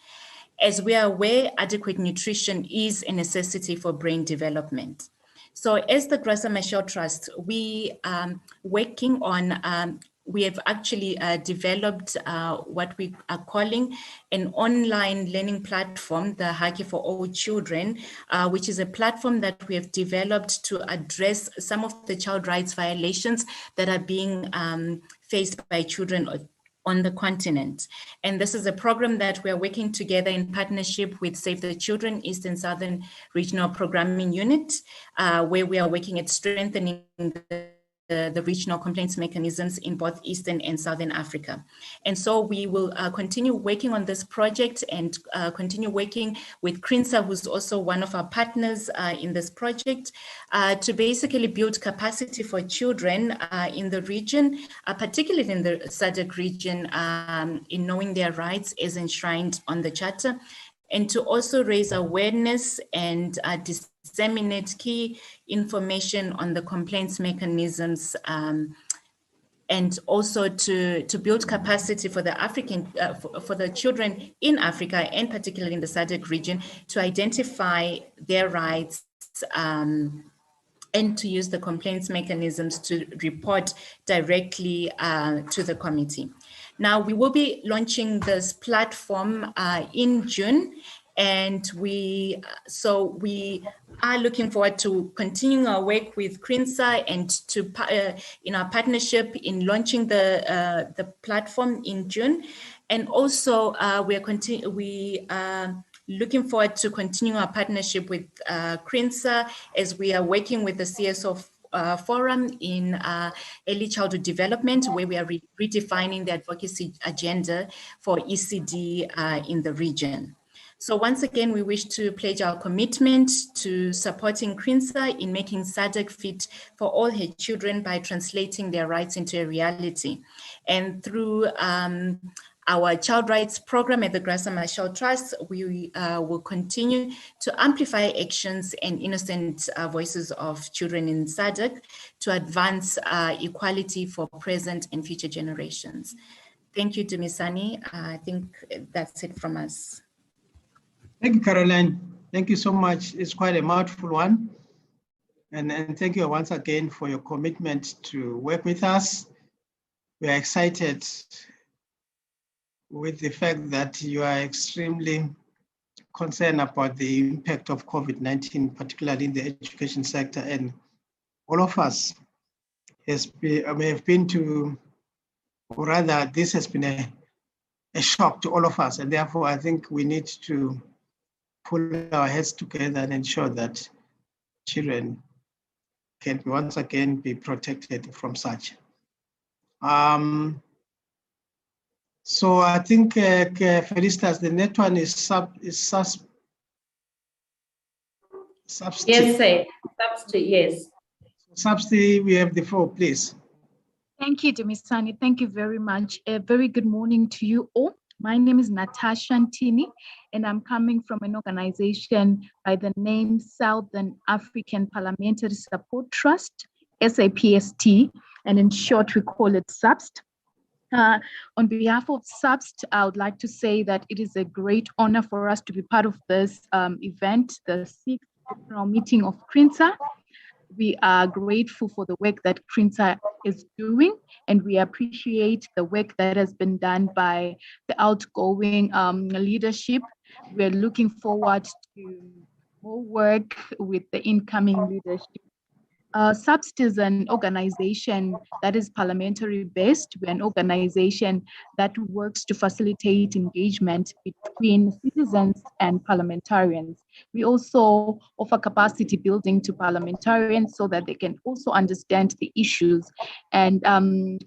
As we are aware, adequate nutrition is a necessity for brain development. So as the Crnsa Trust, we are working on we have actually developed what we are calling an online learning platform, the Haki for All Children, which is a platform that we have developed to address some of the child rights violations that are being faced by children on the continent. And this is a program that we're working together in partnership with Save the Children East and Southern Regional Programming Unit, where we are working at strengthening the the regional complaints mechanisms in both Eastern and Southern Africa. And so we will continue working on this project and continue working with Crnsa, who's also one of our partners in this project, to basically build capacity for children in the region, particularly in the SADC region, in knowing their rights as enshrined on the Charter, and to also raise awareness and disseminate key information on the complaints mechanisms, and also to build capacity for the African, for the children in Africa, and particularly in the SADC region, to identify their rights, and to use the complaints mechanisms to report directly to the committee. Now, we will be launching this platform in June, and we are looking forward to continuing our work with Crnsa and to in our partnership in launching the platform in June. And also we are looking forward to continuing our partnership with Crnsa as we are working with the CSO Forum in early childhood development, where we are redefining the advocacy agenda for ECD in the region. So once again, we wish to pledge our commitment to supporting Crnsa in making SADC fit for all her children by translating their rights into a reality. And through our child rights program at the Crnsa Marshall Trust, we will continue to amplify actions and innocent voices of children in SADC to advance equality for present and future generations. Thank you, Dumisani. I think that's it from us. Thank you, Caroline. Thank you so much. It's quite a mouthful one. And thank you once again for your commitment to work with us. We are excited with the fact that you are extremely concerned about the impact of COVID-19, particularly in the education sector. And all of us have been to, or rather, this has been a shock to all of us. And therefore, I think we need to pull our heads together and ensure that children can once again be protected from such. So I think, Felicitas, the next one is substitute. Yes, sir. Substitute, yes. Substitute, we have the floor, please. Thank you, Dumisani. Thank you very much. A very good morning to you all. My name is Natasha Ntini, and I'm coming from an organization by the name Southern African Parliamentary Support Trust, SAPST, and in short, we call it SAPST. On behalf of SAPST, I would like to say that it is a great honor for us to be part of this event, the 6th general meeting of Crnsa. We are grateful for the work that Crnsa is doing, and we appreciate the work that has been done by the outgoing leadership. We're looking forward to more work with the incoming leadership. SAPST is an organization that is parliamentary based. We're an organization that works to facilitate engagement between citizens and parliamentarians. We also offer capacity building to parliamentarians so that they can also understand the issues. And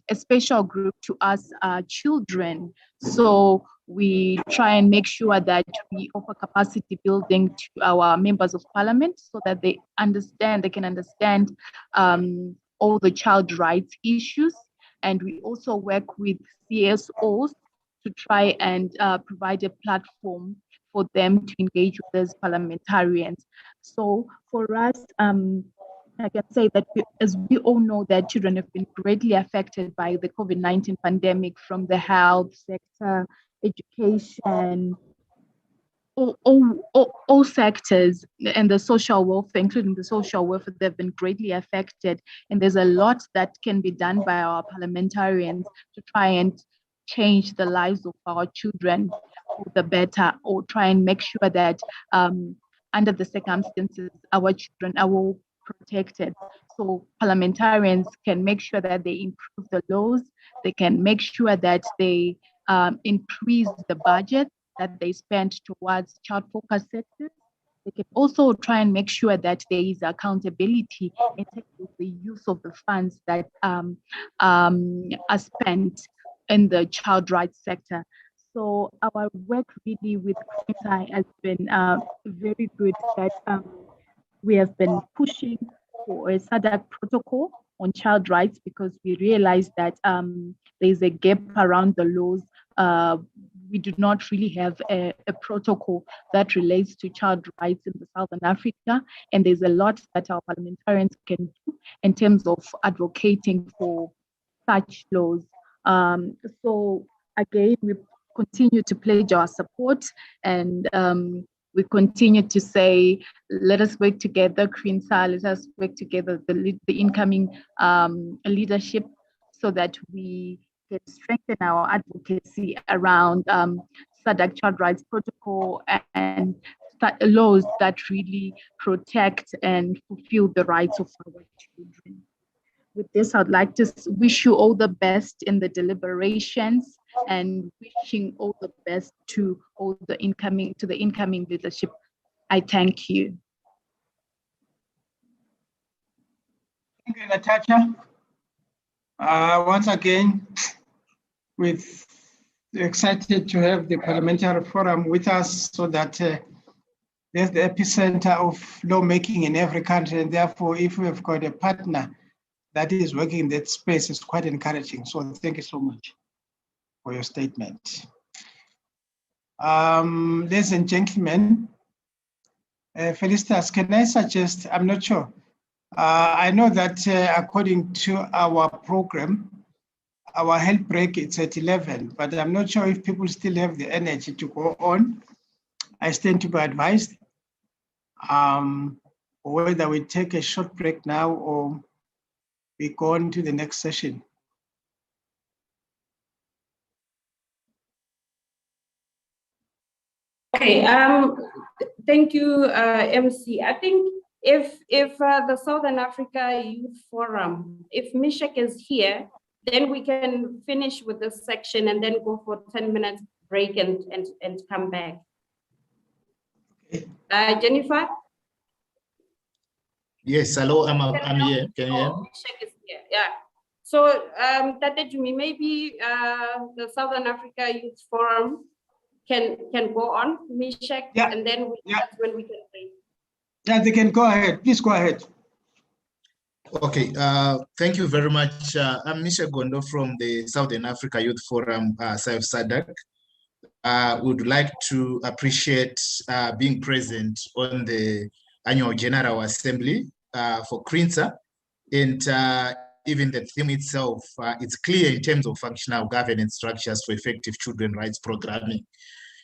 a special group to us are children. So we try and make sure that we offer capacity building to our members of parliament so that they can understand all the child rights issues. And we also work with CSOs to try and provide a platform for them to engage with us parliamentarians. So for us, I can say that as we all know that children have been greatly affected by the COVID-19 pandemic, from the health sector, education, all sectors, and the social welfare, including the social welfare, they've been greatly affected. And there's a lot that can be done by our parliamentarians to try and change the lives of our children for the better, or try and make sure that under the circumstances, our children are all protected. So parliamentarians can make sure that they improve the laws, they can make sure that they increase the budget that they spend towards child-focused sectors. they can also try and make sure that there is accountability in terms of the use of the funds that are spent in the child rights sector. So our work really with Crnsa has been very good. That we have been pushing for a SADC protocol on child rights because we realize that there's a gap around the laws. We do not really have a protocol that relates to child rights in the Southern Africa, and there's a lot that our parliamentarians can do in terms of advocating for such laws. So again, we continue to pledge our support, and we continue to say, let us work together, Crnsa, let us work together, the incoming leadership, so that we can strengthen our advocacy around SADC Child Rights Protocol and laws that really protect and fulfill the rights of our children. With this, I'd like to wish you all the best in the deliberations and wishing all the best to the incoming leadership. I thank you. Thank you, Natasha. Once again, we're excited to have the Parliamentary Forum with us so that there's the epicenter of lawmaking in every country, and therefore, if we've got a partner that is working in that space, it's quite encouraging. So thank you so much for your statement. Ladies and gentlemen, Felicitas, can I suggest, I'm not sure, I know that according to our program, our health break is at 11, but I'm not sure if people still have the energy to go on. I stand to be advised, whether we take a short break now or we go on to the next session. Okay, thank you, MC. I think if the Southern Africa Youth Forum, if Mishek is here, then we can finish with this section and then go for 10 minutes break and come back. Jennifer? Yes, hello, I'm here. Can you hear me? Mishek is here, yeah. So, Tate Jumi, maybe the Southern Africa Youth Forum can go on, Mishek, yeah. And then that's when we can break. Yeah, they can go ahead. Please go ahead. Okay, thank you very much. I'm Misha Gondo from the Southern Africa Youth Forum, SADC. Would like to appreciate being present on the annual General Assembly for Crnsa, and even the theme itself, it's clear in terms of functional governance structures for effective children rights programming.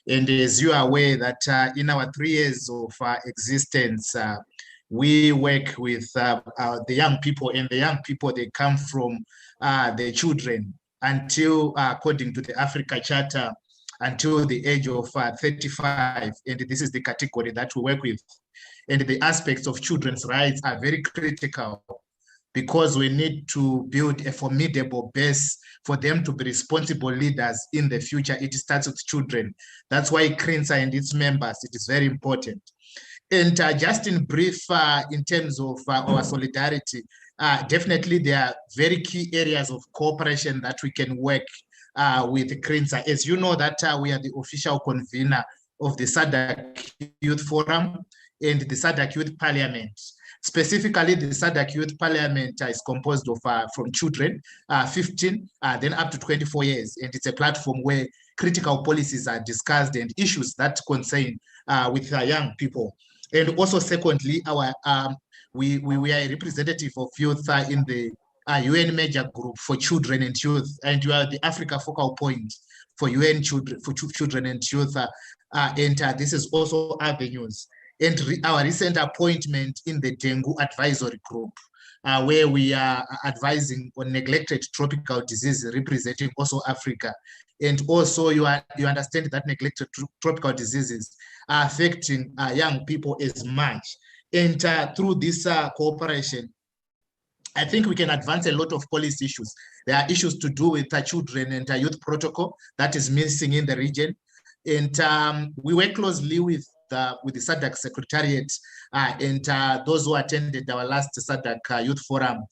And as you are aware that in our 3 years of existence, we work with the young people, and the young people, they come from the children until, according to the Africa Charter, until the age of 35. And this is the category that we work with. And the aspects of children's rights are very critical, because we need to build a formidable base for them to be responsible leaders in the future. It starts with children. That's why Crnsa and its members, it is very important. And just in brief, in terms of our solidarity, definitely there are very key areas of cooperation that we can work with Crnsa. As you know that we are the official convener of the SADC Youth Forum and the SADC Youth Parliament. Specifically, the SADC Youth Parliament is composed of from children, 15, then up to 24 years. And it's a platform where critical policies are discussed and issues that concern with young people. And also, secondly, our we are a representative of youth in the UN Major Group for Children and Youth, and you are the Africa focal point for UN children, for children and youth. And this is also avenues. And our recent appointment in the Dengue Advisory Group, where we are advising on neglected tropical diseases, representing also Africa. And also you understand that neglected tropical diseases are affecting young people as much. And through this cooperation, I think we can advance a lot of policy issues. There are issues to do with children and youth protocol that is missing in the region. And we work closely with the SADC Secretariat and those who attended our last SADC Youth Forum.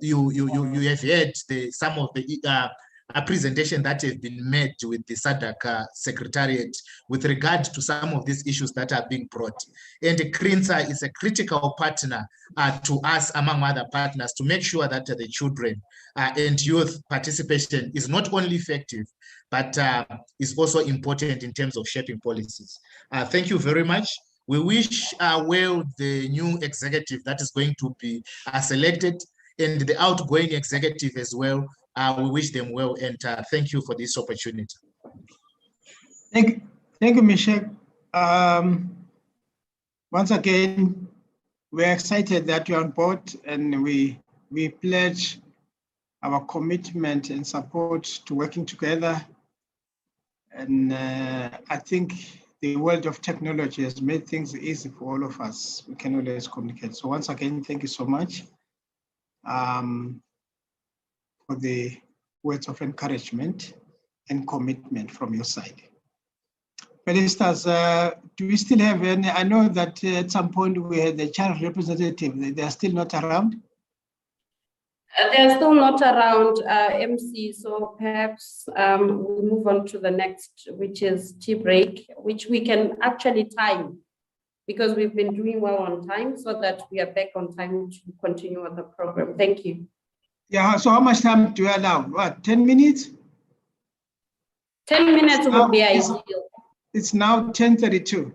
You have heard some of the a presentation that has been made with the SADC Secretariat with regard to some of these issues that are being brought. And Crnsa is a critical partner to us, among other partners, to make sure that the children and youth participation is not only effective, but is also important in terms of shaping policies. Thank you very much. We wish well the new executive that is going to be selected and the outgoing executive as well. We wish them well, and thank you for this opportunity. Thank you, Michelle. Once again, we're excited that you're on board, and we pledge our commitment and support to working together. And I think the world of technology has made things easy for all of us. We can always communicate. So once again, thank you so much for the words of encouragement and commitment from your side. Ministers, do we still have any? I know that at some point we had the child representative. They are still not around? They're still not around, MC, so perhaps we'll move on to the next, which is tea break, which we can actually time, because we've been doing well on time, so that we are back on time to continue with the program. Thank you. Yeah, so how much time do you allow? What, 10 minutes? 10 minutes would be ideal. It's now 10:32.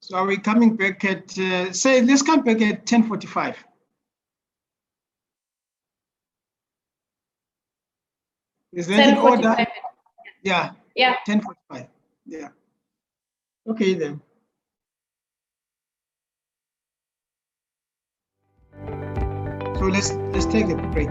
So are we coming back at, say, let's come back at 10:45. Is that in order? Yeah. Yeah. 10:45. Yeah. Okay then. So let's take a break.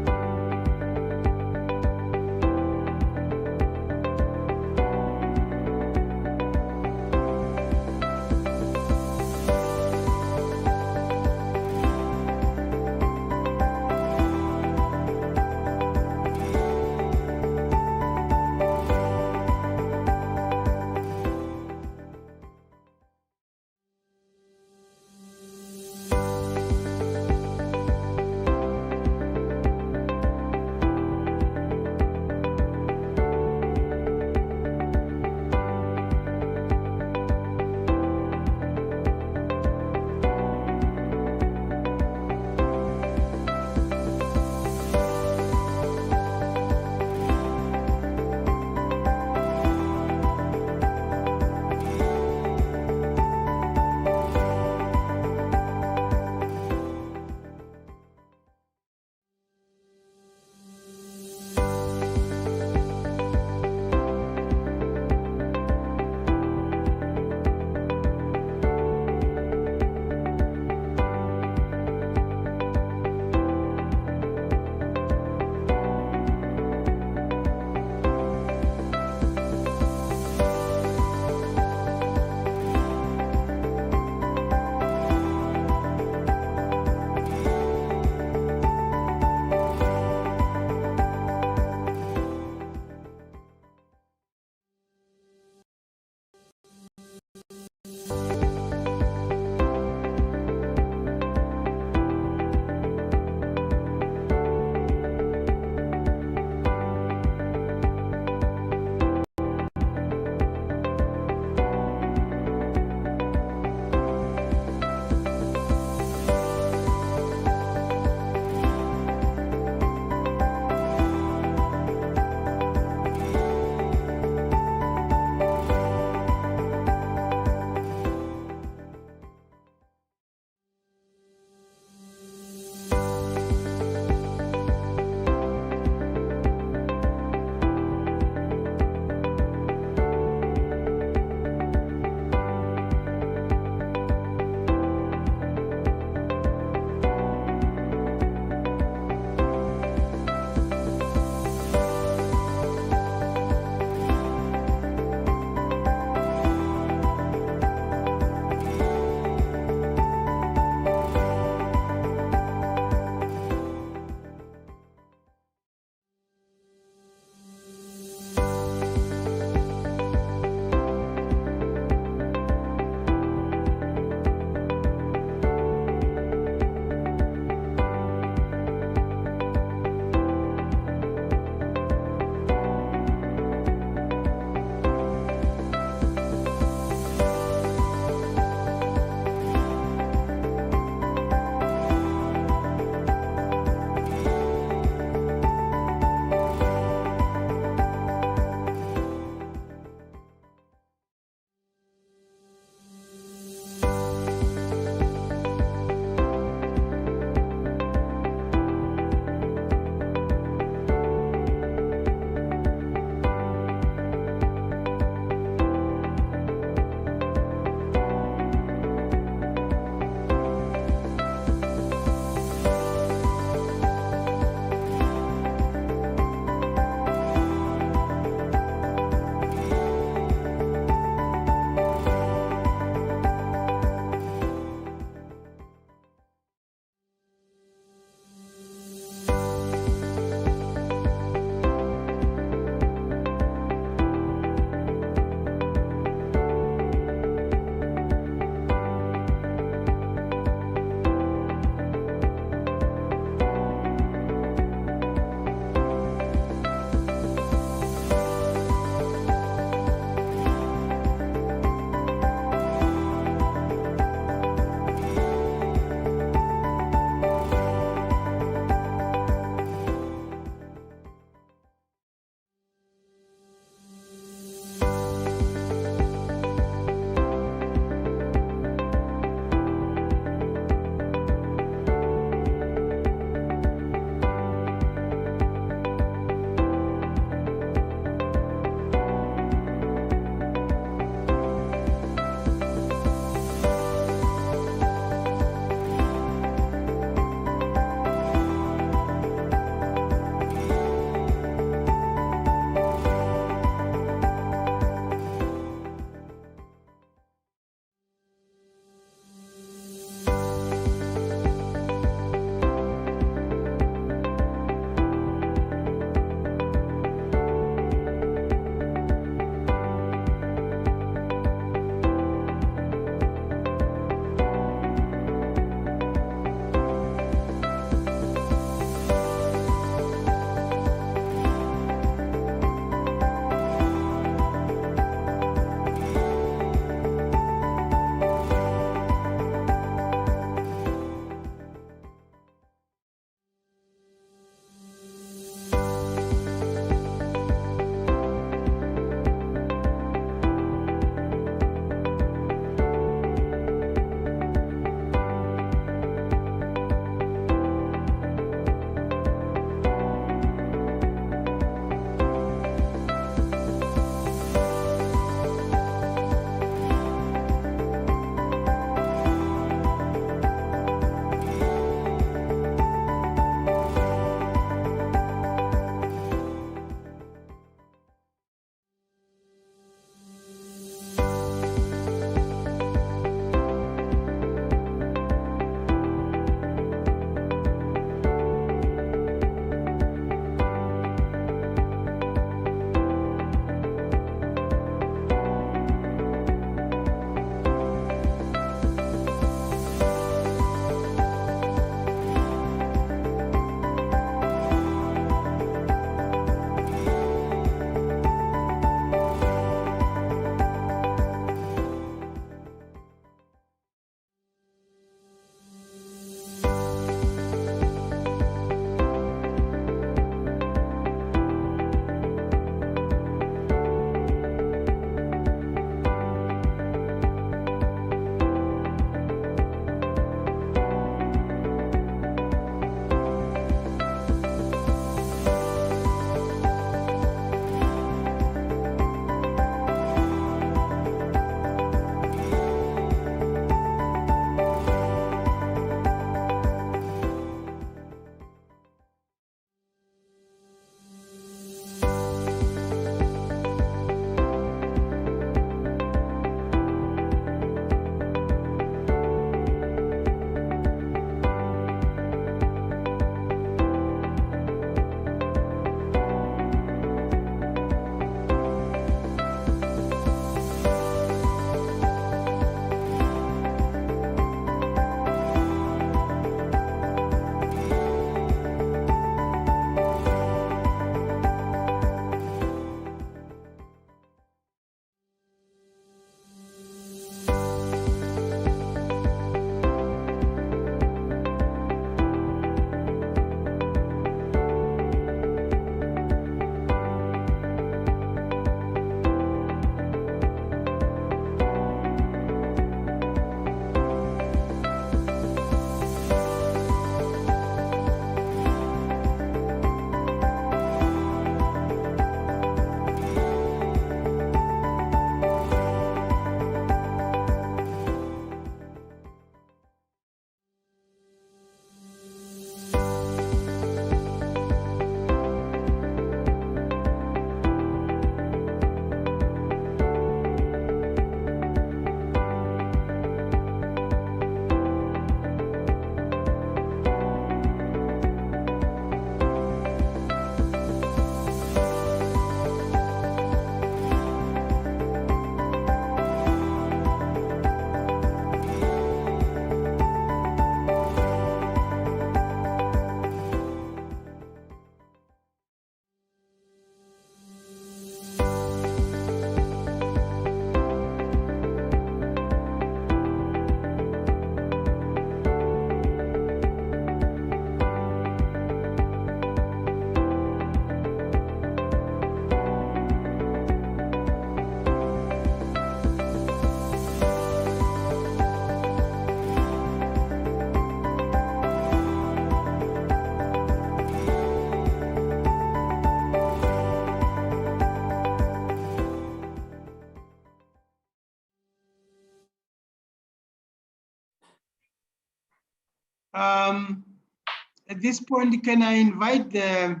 At this point, can I invite the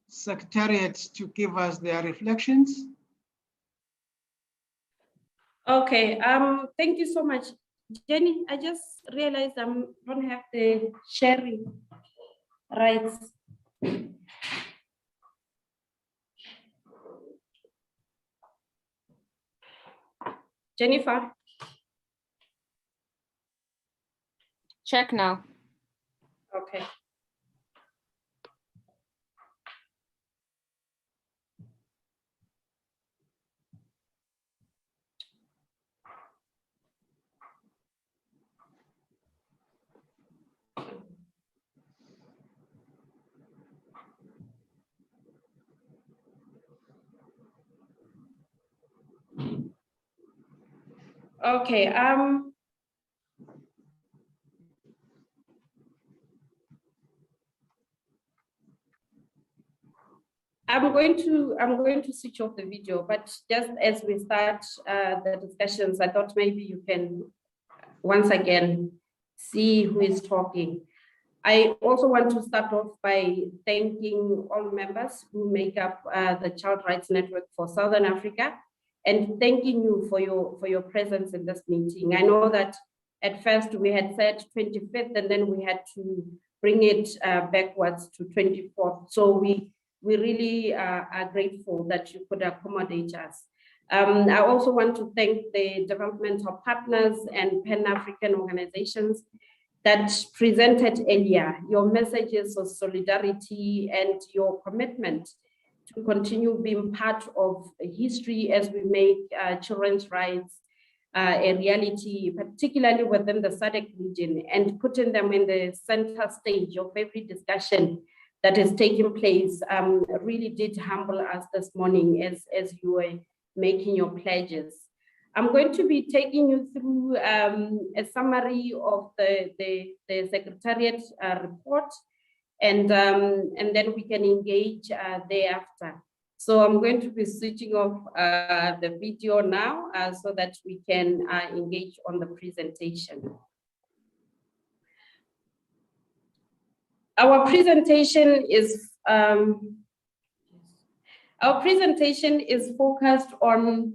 Secretariat to give us their reflections? Okay, thank you so much. Jenny, I just realized I don't have the sharing rights. Jennifer? Check now. Okay. Okay, I'm going to switch off the video, but just as we start the discussions, I thought maybe you can once again see who is talking. I also want to start off by thanking all members who make up the Child Rights Network for Southern Africa, and thanking you for your presence in this meeting. I know that at first we had said 25th, and then we had to bring it backwards to 24th. So we really are grateful that you could accommodate us. I also want to thank the developmental partners and Pan-African organizations that presented earlier, your messages of solidarity and your commitment to continue being part of history as we make children's rights a reality, particularly within the SADC region, and putting them in the center stage of every discussion that is taking place really did humble us this morning as you were making your pledges. I'm going to be taking you through a summary of the Secretariat report, and then we can engage thereafter. So I'm going to be switching off the video now so that we can engage on the presentation. Our presentation is focused on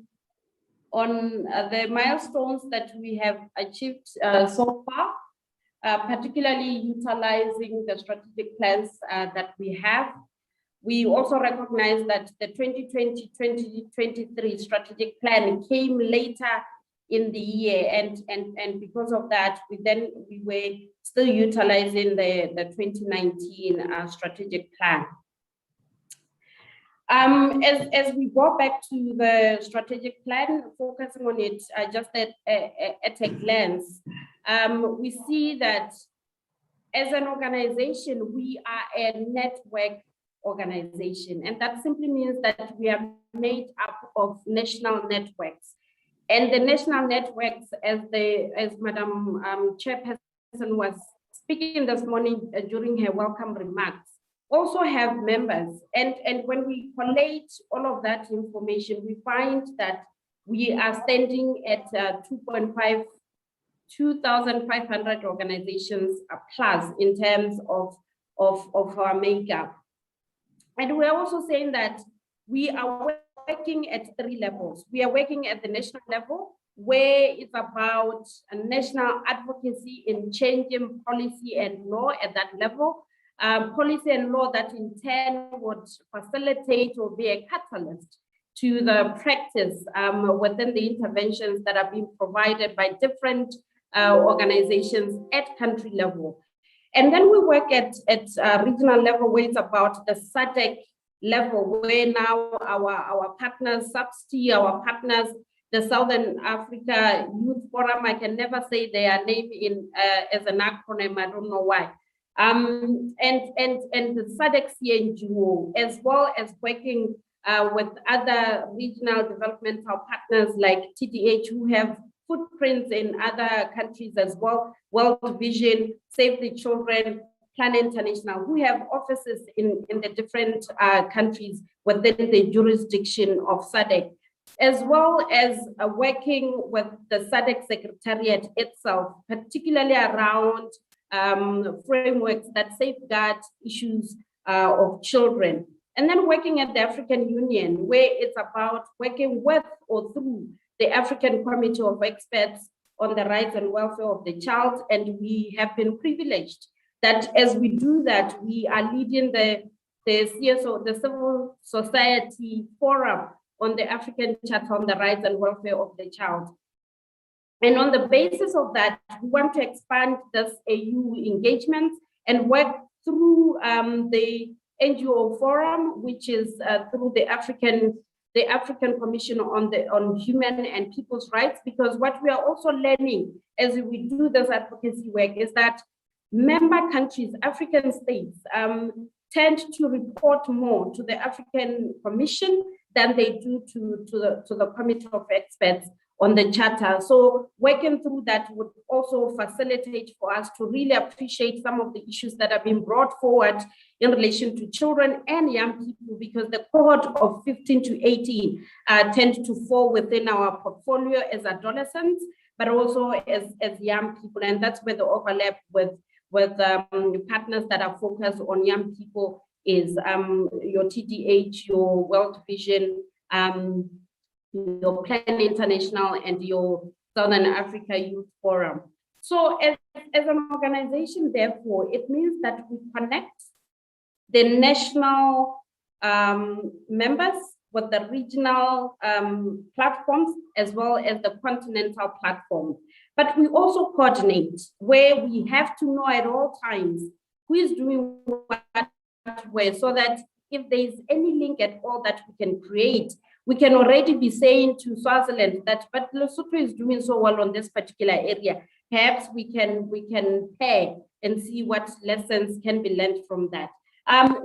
the milestones that we have achieved so far, particularly utilizing the strategic plans that we have. We also recognize that the 2020-2023 strategic plan came later in the year, and because of that, we were still utilizing the 2019 strategic plan. As we go back to the strategic plan, focusing on it just at a glance, we see that as an organization, we are a network organization, and that simply means that we are made up of national networks. And the national networks, as Madam Chairperson was speaking this morning during her welcome remarks, also have members. And when we collate all of that information, we find that we are standing at 2,500 organizations plus in terms of our makeup. And we're also saying that we are working at 3 levels. We are working at the national level, where it's about a national advocacy in changing policy and law at that level. Policy and law that in turn would facilitate or be a catalyst to the practice within the interventions that are being provided by different organizations at country level. And then we work at regional level, where it's about the SADC level, where now our partners, SABSTI, our partners, the Southern Africa Youth Forum, I can never say their name as an acronym, I don't know why. And the SADC CNGO, as well as working with other regional developmental partners like TDH, who have footprints in other countries as well, World Vision, Save the Children, Plan International, who have offices in the different countries within the jurisdiction of SADC, as well as working with the SADC Secretariat itself, particularly around frameworks that safeguard issues of children. And then working at the African Union, where it's about working with or through the African Committee of Experts on the Rights and Welfare of the Child. And we have been privileged that as we do that, we are leading the CSO, the Civil Society Forum on the African Charter on the Rights and Welfare of the Child. And on the basis of that, we want to expand this AU engagement and work through the NGO Forum, which is through the African Commission on Human and People's Rights, because what we are also learning as we do this advocacy work is that member countries, African states, tend to report more to the African Commission than they do to the Committee of Experts on the Charter. So working through that would also facilitate for us to really appreciate some of the issues that have been brought forward in relation to children and young people, because the cohort of 15 to 18 tend to fall within our portfolio as adolescents, but also as young people. And that's where the overlap with partners that are focused on young people is your TDH, your World Vision, your Plan International, and your Southern Africa Youth Forum. So as an organization, therefore, it means that we connect the national members with the regional platforms as well as the continental platform. But we also coordinate, where we have to know at all times who is doing what way, so that if there is any link at all that we can create, we can already be saying to Swaziland that, but Lesotho is doing so well on this particular area. Perhaps we can pair and see what lessons can be learned from that.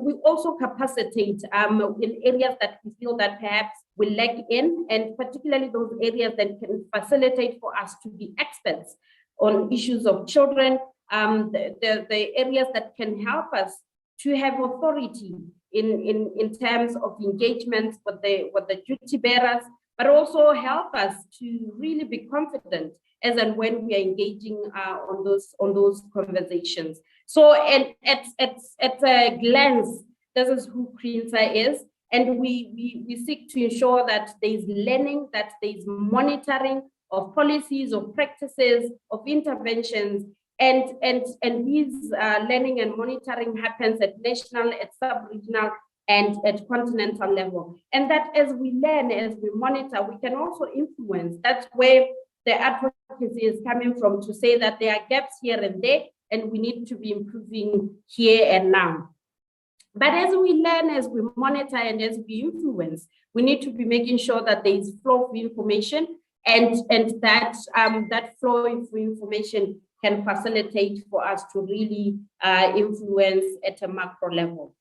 We also capacitate in areas that we feel that perhaps we lack in, and particularly those areas that can facilitate for us to be experts on issues of children, the areas that can help us to have authority in terms of engagement with the duty bearers, but also help us to really be confident as and when we are engaging on those conversations. So at a glance, this is who Crnsa is, and we seek to ensure that there is learning, that there is monitoring of policies, of practices, of interventions, and these learning and monitoring happens at national, at sub-regional, and at continental level. And that as we learn, as we monitor, we can also influence. That's where the advocacy is coming from, to say that there are gaps here and there, and we need to be improving here and now. But as we learn, as we monitor, and as we influence, we need to be making sure that there is flow of information, and that that flow of information can facilitate for us to really influence at a macro level.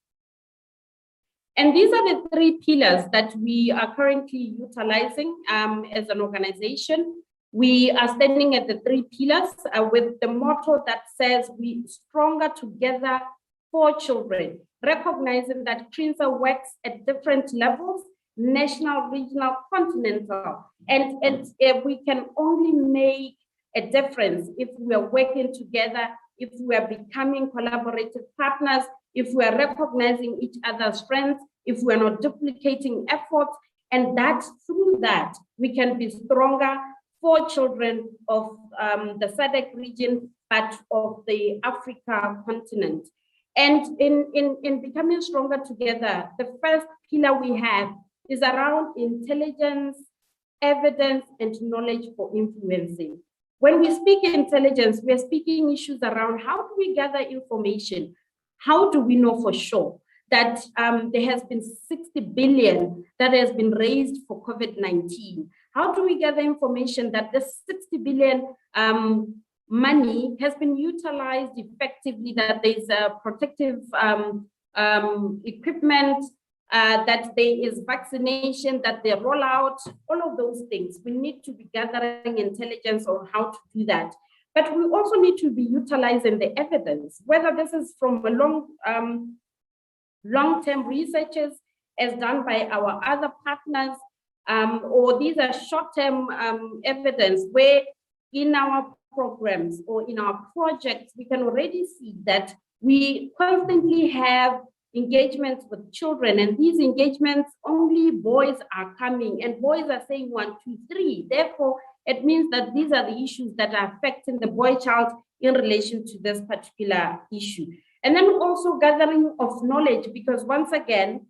And these are the three pillars that we are currently utilizing as an organization. We are standing at the three pillars with the motto that says, we stronger together for children, recognizing that Crnsa works at different levels, national, regional, continental, and we can only make a difference if we are working together, if we are becoming collaborative partners, if we are recognizing each other's strengths, if we are not duplicating efforts, and that through that we can be stronger for children of the SADC region, but of the Africa continent. And in becoming stronger together, the first pillar we have is around intelligence, evidence, and knowledge for influencing. When we speak intelligence, we are speaking issues around how do we gather information? How do we know for sure that there has been 60 billion that has been raised for COVID-19? How do we gather information that the 60 billion money has been utilized effectively, that there's protective equipment, that there is vaccination, that they roll out, all of those things. We need to be gathering intelligence on how to do that. But we also need to be utilizing the evidence, whether this is from a long-term researches as done by our other partners, or these are short-term evidence where in our programs or in our projects, we can already see that we constantly have engagements with children, and these engagements, only boys are coming, and boys are saying 1, 2, 3. Therefore, it means that these are the issues that are affecting the boy child in relation to this particular issue. And then also gathering of knowledge, because once again,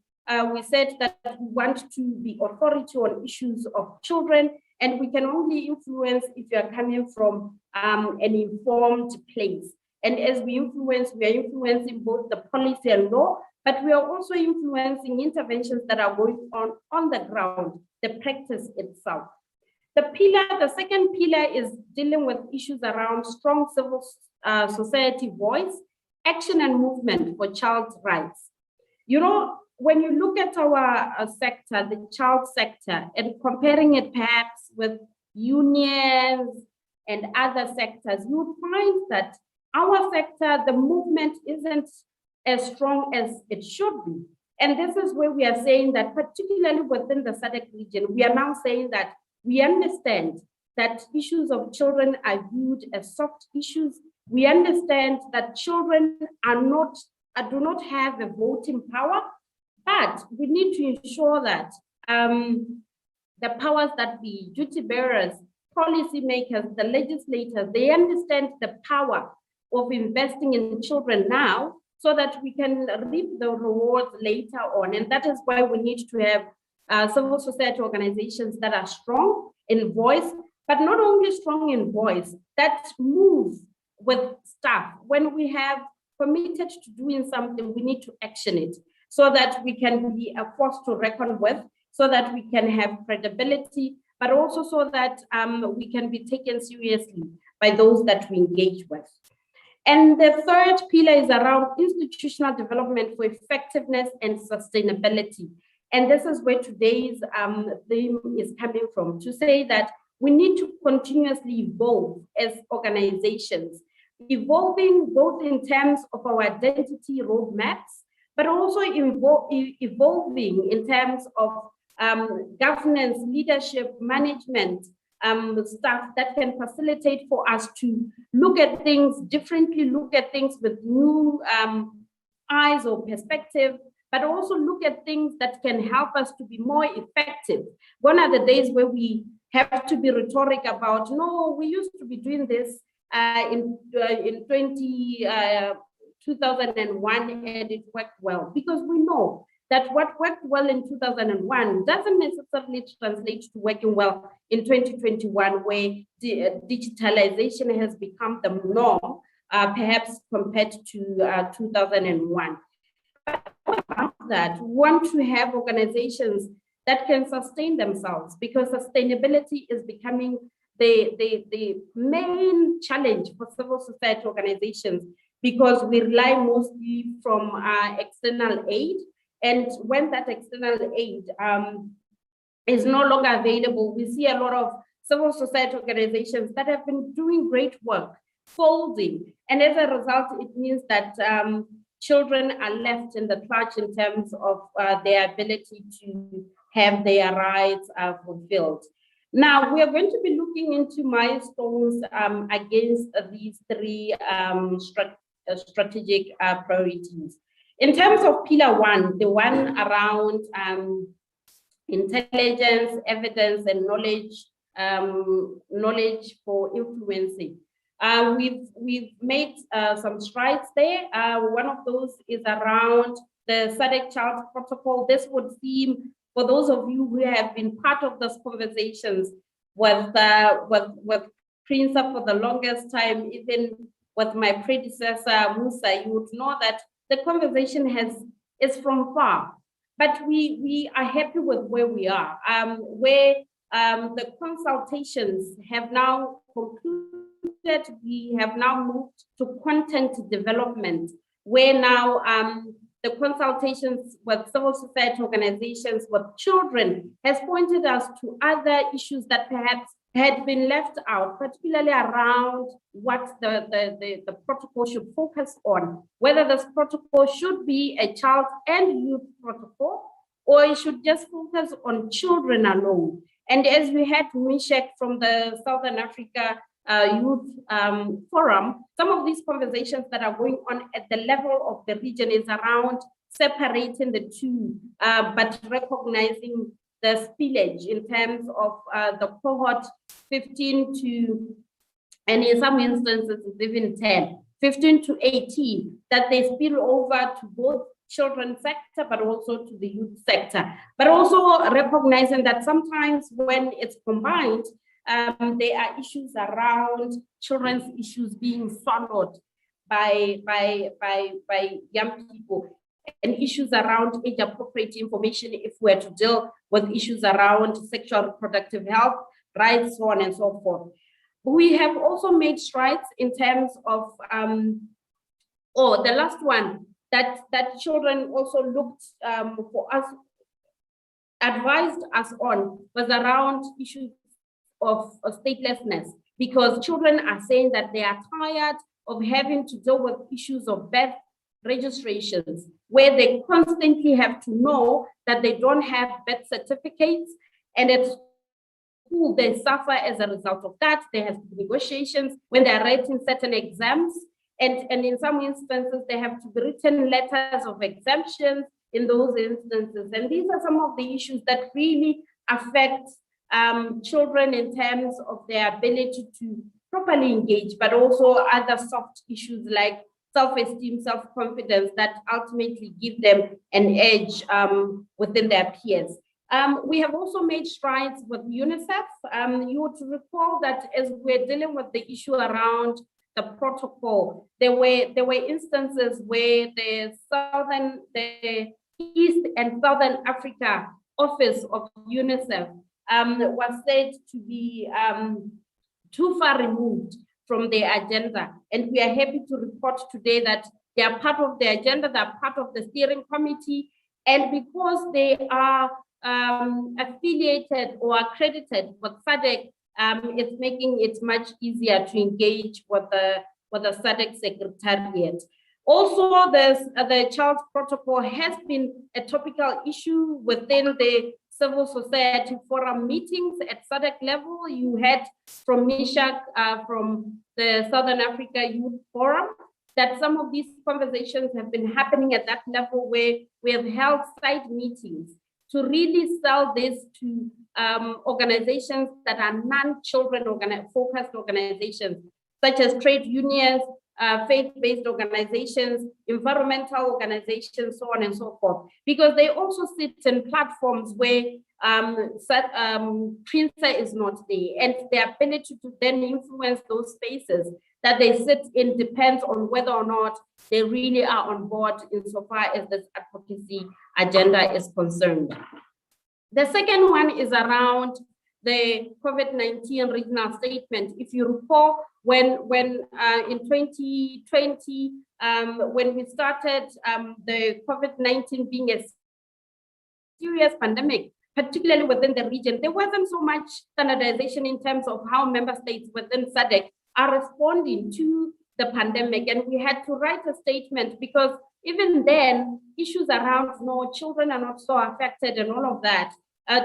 we said that we want to be authority on issues of children, and we can only influence if you are coming from an informed place. And as we influence, we are influencing both the policy and law, but we are also influencing interventions that are going on the ground, the practice itself. The second pillar is dealing with issues around strong civil society voice, action and movement for child rights. You know, when you look at our sector, the child sector, and comparing it perhaps with unions and other sectors, you would find that our sector, the movement isn't as strong as it should be. And this is where we are saying that, particularly within the SADC region, we are now saying that we understand that issues of children are viewed as soft issues. We understand that children do not have a voting power, but we need to ensure that the powers that be, duty bearers, policy makers, the legislators, they understand the power of investing in children now so that we can reap the rewards later on. And that is why we need to have civil society organizations that are strong in voice, but not only strong in voice, that move with staff. When we have committed to doing something, we need to action it so that we can be a force to reckon with, so that we can have credibility, but also so that we can be taken seriously by those that we engage with. And the third pillar is around institutional development for effectiveness and sustainability. And this is where today's theme is coming from, to say that we need to continuously evolve as organizations, evolving both in terms of our identity roadmaps, but also evolving in terms of governance, leadership, management, stuff that can facilitate for us to look at things differently, look at things with new eyes or perspective, but also look at things that can help us to be more effective. Gone are the days where we have to be rhetoric about, no, we used to be doing this in 2001 and it worked well, because we know that what worked well in 2001 doesn't necessarily translate to working well in 2021, where digitalization has become the norm, perhaps compared to 2001. But about that, we want to have organizations that can sustain themselves, because sustainability is becoming the main challenge for civil society organizations, because we rely mostly from external aid. And when that external aid is no longer available, we see a lot of civil society organizations that have been doing great work folding. And as a result, it means that children are left in the clutch in terms of their ability to have their rights fulfilled. Now, we are going to be looking into milestones against these three strategic priorities. In terms of pillar one, the one around intelligence, evidence, and knowledge for influencing, we've made some strides there. One of those is around the SADC Child Protocol. This would seem, for those of you who have been part of those conversations with Crnsa for the longest time, even with my predecessor, Musa, you would know that the conversation is from far, but we are happy with where we are, where the consultations have now concluded. We have now moved to content development, where now the consultations with civil society organizations, with children, has pointed us to other issues that perhaps had been left out, particularly around what the protocol should focus on, whether this protocol should be a child and youth protocol, or it should just focus on children alone. And as we had Mishek from the Southern Africa Youth Forum, some of these conversations that are going on at the level of the region is around separating the two, but recognizing the spillage in terms of the cohort 15 to, and in some instances it's even 10, 15 to 18, that they spill over to both children's sector, but also to the youth sector. But also recognizing that sometimes when it's combined, there are issues around children's issues being swallowed by young people, and issues around age-appropriate information if we're to deal with issues around sexual reproductive health, rights, so on and so forth. We have also made strides in terms of, the last one, that children also looked for us, advised us on, was around issues of statelessness, because children are saying that they are tired of having to deal with issues of birth registrations, where they constantly have to know that they don't have birth certificates, and at school they suffer as a result of that. There has to be negotiations when they are writing certain exams, and in some instances they have to be written letters of exemptions in those instances. And these are some of the issues that really affect children in terms of their ability to properly engage, but also other soft issues like self-esteem, self-confidence that ultimately give them an edge within their peers. We have also made strides with UNICEF. You would recall that as we're dealing with the issue around the protocol, there were instances where the East and Southern Africa office of UNICEF was said to be too far removed from their agenda. And we are happy to report today that they are part of the agenda, they are part of the steering committee, and because they are affiliated or accredited with SADC, it's making it much easier to engage with the SADC Secretariat. Also, the Child Protocol has been a topical issue within the civil society forum meetings at SADC level. You had from Mishak, from the Southern Africa Youth Forum, that some of these conversations have been happening at that level, where we have held side meetings to really sell this to organizations that are non-children focused organizations, such as trade unions, faith-based organizations, environmental organizations, so on and so forth, because they also sit in platforms where Crnsa is not there, and their ability to then influence those spaces that they sit in depends on whether or not they really are on board insofar as this advocacy agenda is concerned. The second one is around the COVID-19 regional statement. If you recall, when in 2020, when we started the COVID-19 being a serious pandemic, particularly within the region, there wasn't so much standardization in terms of how member states within SADC are responding to the pandemic. And we had to write a statement because even then, issues around children are not so affected and all of that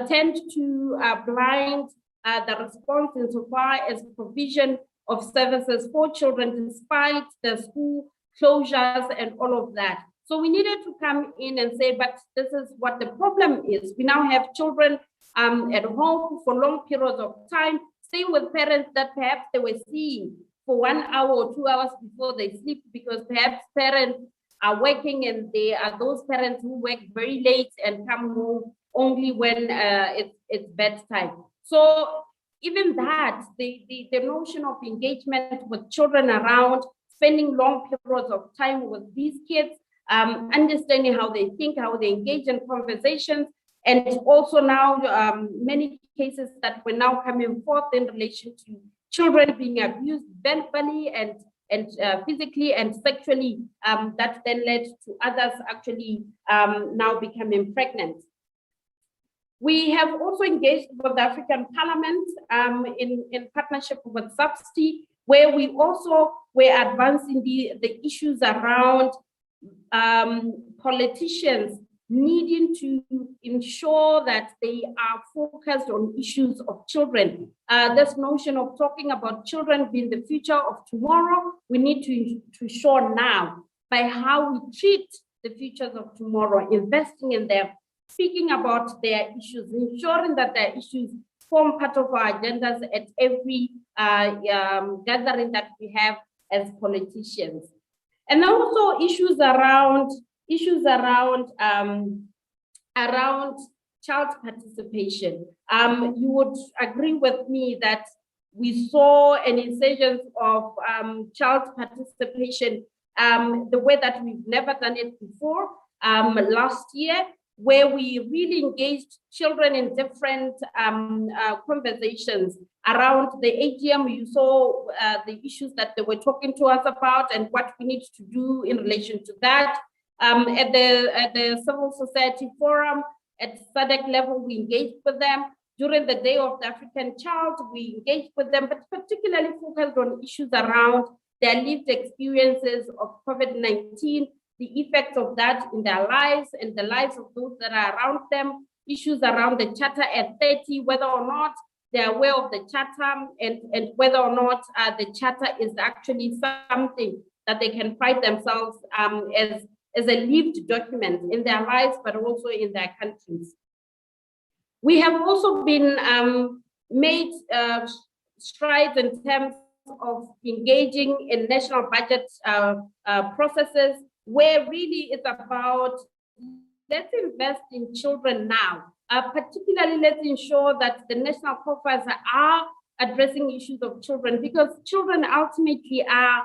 tend to blind the response insofar as provision of services for children despite the school closures and all of that. So we needed to come in and say, but this is what the problem is. We now have children at home for long periods of time, staying with parents that perhaps they were seeing for 1 hour or 2 hours before they sleep, because perhaps parents are working and they are those parents who work very late and come home only when it's bedtime. So even that, the notion of engagement with children around spending long periods of time with these kids, understanding how they think, how they engage in conversations, and also now many cases that were now coming forth in relation to children being abused verbally and physically and sexually, that then led to others actually now becoming pregnant. We have also engaged with the African Parliament in partnership with Subsidy, where we also were advancing the issues around politicians needing to ensure that they are focused on issues of children. This notion of talking about children being the future of tomorrow, we need to show now by how we treat the futures of tomorrow, investing in them, speaking about their issues, ensuring that their issues form part of our agendas at every gathering that we have as politicians. And also issues around child participation. You would agree with me that we saw an insurgence of child participation the way that we've never done it before last year, where we really engaged children in different conversations around the AGM. You saw the issues that they were talking to us about and what we need to do in relation to that. At the Civil Society Forum, at SADC level, we engaged with them. During the Day of the African Child, we engaged with them, but particularly focused on issues around their lived experiences of COVID-19, the effects of that in their lives and the lives of those that are around them, issues around the Charter at 30, whether or not they're aware of the Charter and whether or not the Charter is actually something that they can find themselves as a lived document in their lives, but also in their countries. We have also been made strides in terms of engaging in national budget processes, where really it's about, let's invest in children now. Particularly, let's ensure that the national coffers are addressing issues of children, because children ultimately are,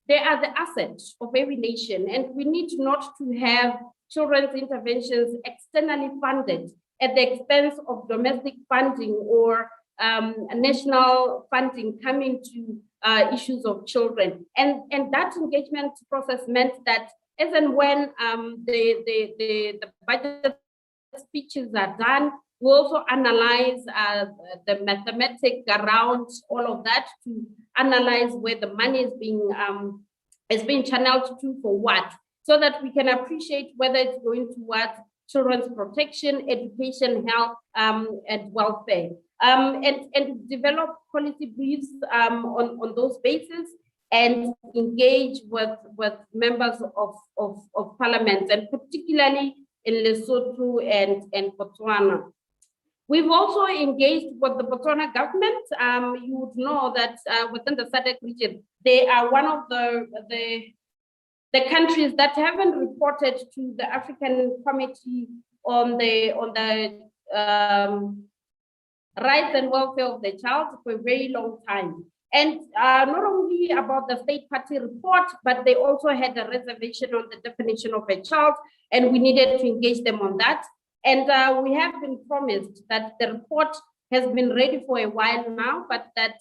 they are the asset of every nation, and we need not to have children's interventions externally funded at the expense of domestic funding or national funding coming to issues of children. And that engagement process meant that as and when the budget speeches are done, we also analyze the mathematics around all of that to analyze where the money is being channeled to for what, so that we can appreciate whether it's going towards children's protection, education, health, and welfare. And develop policy briefs on those bases, and engage with members of parliament, and particularly in Lesotho and Botswana. We've also engaged with the Botswana government. You would know that within the SADC region, they are one of the countries that haven't reported to the African Committee on the rights and welfare of the child for a very long time. And not only about the state party report, but they also had a reservation on the definition of a child, and we needed to engage them on that. And we have been promised that the report has been ready for a while now, but that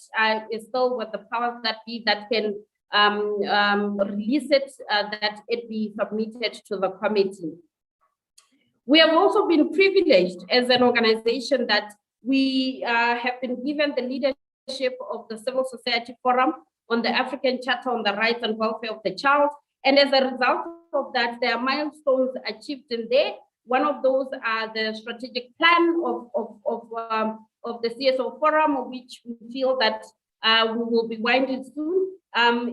is still with the powers that be that can release it, that it be submitted to the committee. We have also been privileged as an organization that we have been given the leadership of the Civil Society Forum on the African Charter on the Rights and Welfare of the Child. And as a result of that, there are milestones achieved in there. One of those are the strategic plan of the CSO Forum, which we feel that we will be winding soon,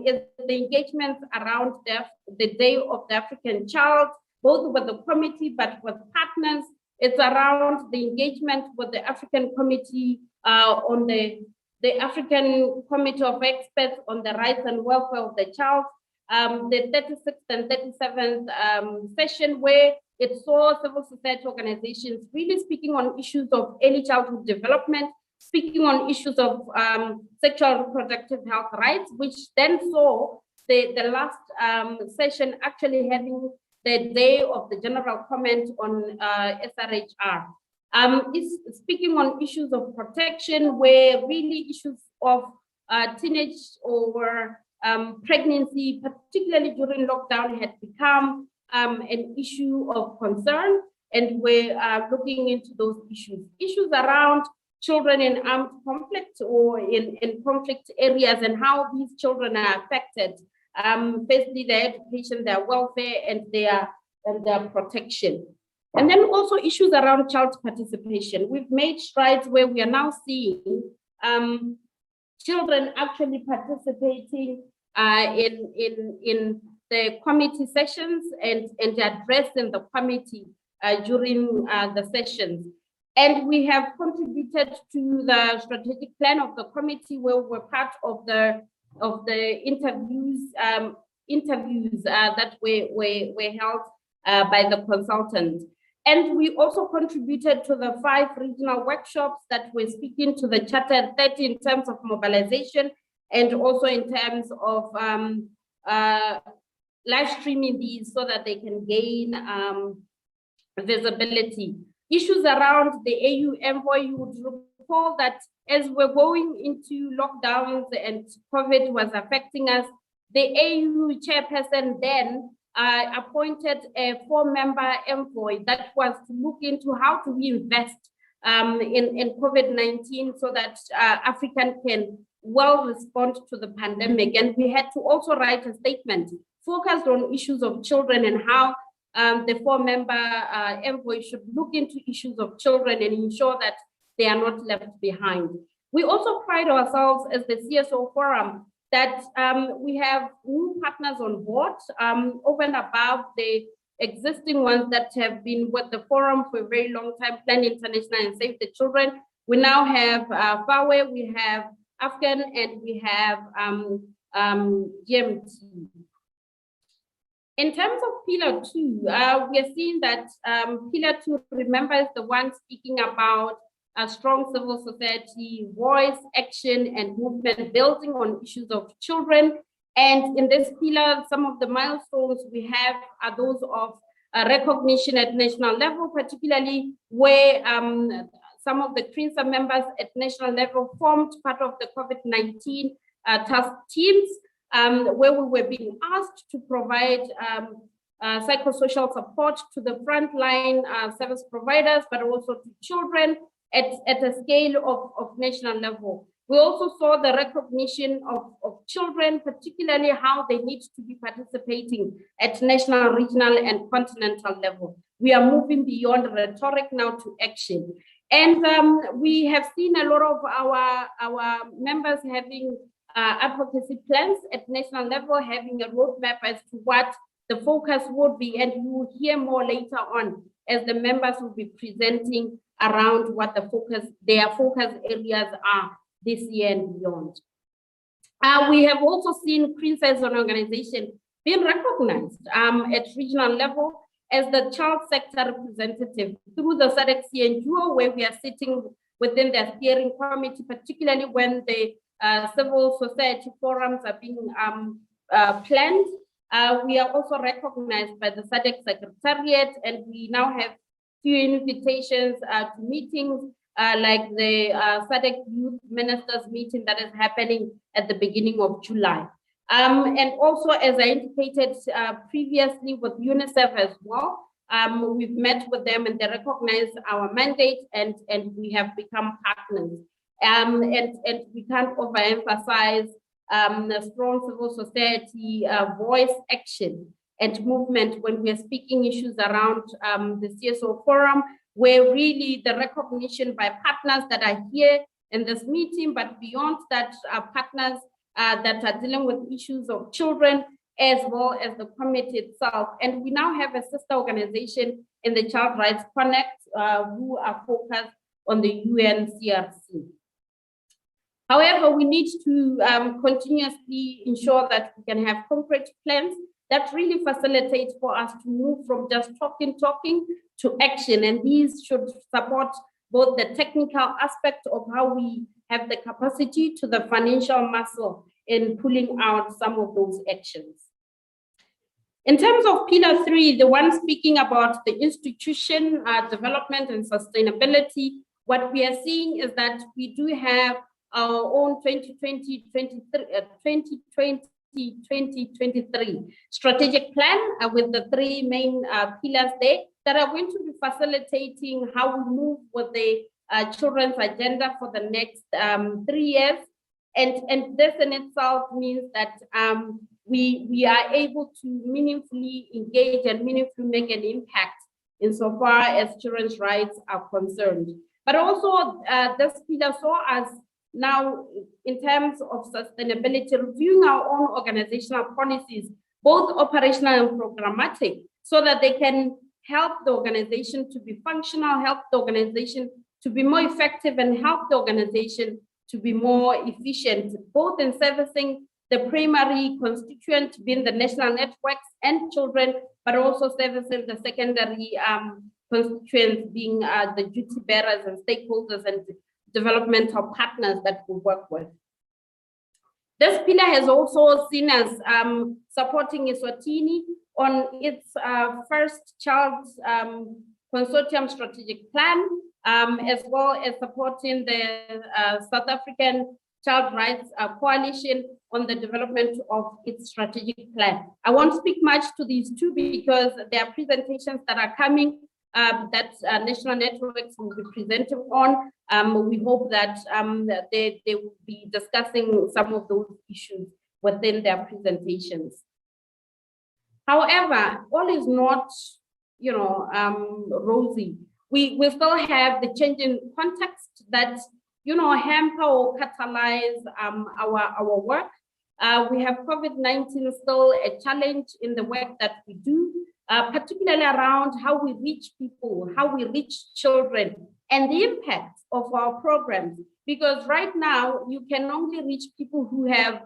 is the engagement around the Day of the African Child, both with the committee but with partners. It's around the engagement with the African Committee on the African Committee of Experts on the Rights and Welfare of the Child, the 36th and 37th session, where it saw civil society organizations really speaking on issues of early childhood development, speaking on issues of sexual and reproductive health rights, which then saw the last session actually having the day of the general comment on SRHR. It's speaking on issues of protection, where really issues of teenage or pregnancy, particularly during lockdown, had become an issue of concern, and we're looking into those issues. Issues around children in armed conflict or in conflict areas, and how these children are affected. Firstly, their education, their welfare, and their their protection. And then also issues around child participation. We've made strides where we are now seeing children actually participating in the committee sessions and addressing the committee during the sessions. And we have contributed to the strategic plan of the committee, where we're part of the interviews that were held by the consultants. And we also contributed to the 5 regional workshops that were speaking to the Charter at 30 in terms of mobilization, and also in terms of live streaming these so that they can gain visibility. Issues around the AU envoy, you would recall that as we're going into lockdowns and COVID was affecting us, the AU chairperson then appointed a 4-member envoy that was to look into how to invest in COVID-19 so that Africa can well respond to the pandemic. And we had to also write a statement focused on issues of children and how the 4-member envoy should look into issues of children and ensure that they are not left behind. We also pride ourselves as the CSO Forum that we have new partners on board over and above the existing ones that have been with the forum for a very long time, Plan International and Save the Children. We now have FAWE, we have Afghan, and we have GMT. In terms of Pillar 2, we are seeing that Pillar 2, remember, is the one speaking about a strong civil society voice, action, and movement building on issues of children. And in this pillar, some of the milestones we have are those of recognition at national level, particularly where some of the Crnsa members at national level formed part of the COVID-19 task teams, where we were being asked to provide psychosocial support to the frontline service providers, but also to children at a scale of national level. We also saw the recognition of children, particularly how they need to be participating at national, regional, and continental level. We are moving beyond rhetoric now to action. And we have seen a lot of our members having advocacy plans at national level, having a roadmap as to what the focus would be, and you will hear more later on as the members will be presenting around what their focus areas are this year and beyond. We have also seen Crnsa as an organization being recognized at regional level as the child sector representative through the SADC CNGO, where we are sitting within their steering committee, particularly when the civil society forums are being planned. We are also recognized by the SADC Secretariat, and we now have few invitations to meetings like the SADC Youth Ministers meeting that is happening at the beginning of July. And also, as I indicated previously with UNICEF as well, we've met with them and they recognize our mandate, and we have become partners. And we can't overemphasize the strong civil society voice, action, and movement when we are speaking issues around the CSO forum, where really the recognition by partners that are here in this meeting, but beyond that, partners that are dealing with issues of children, as well as the committee itself. And we now have a sister organization in the Child Rights Connect who are focused on the UNCRC. However, we need to continuously ensure that we can have concrete plans that really facilitate for us to move from just talking to action. And these should support both the technical aspect of how we have the capacity to the financial muscle in pulling out some of those actions. In terms of Pillar 3, the one speaking about the institution development and sustainability, what we are seeing is that we do have our own 2020-2023 strategic plan with the 3 main pillars there that are going to be facilitating how we move with the children's agenda for the next 3 years. And this in itself means that we are able to meaningfully engage and meaningfully make an impact insofar as children's rights are concerned. But also this pillar saw us now in terms of sustainability, reviewing our own organizational policies, both operational and programmatic, so that they can help the organization to be functional, help the organization to be more effective, and help the organization to be more efficient, both in servicing the primary constituent, being the national networks and children, but also servicing the secondary constituents, being the duty bearers and stakeholders and developmental partners that we work with. This pillar has also seen us supporting Eswatini on its first child consortium strategic plan, as well as supporting the South African Child Rights Coalition on the development of its strategic plan. I won't speak much to these two because there are presentations that are coming that national networks will be presenting on. We hope that they will be discussing some of those issues within their presentations. However, all is not, rosy. We still have the changing context that, hamper or catalyze our work. We have COVID-19 still a challenge in the work that we do, particularly around how we reach people, how we reach children, and the impact of our programs. Because right now, you can only reach people who have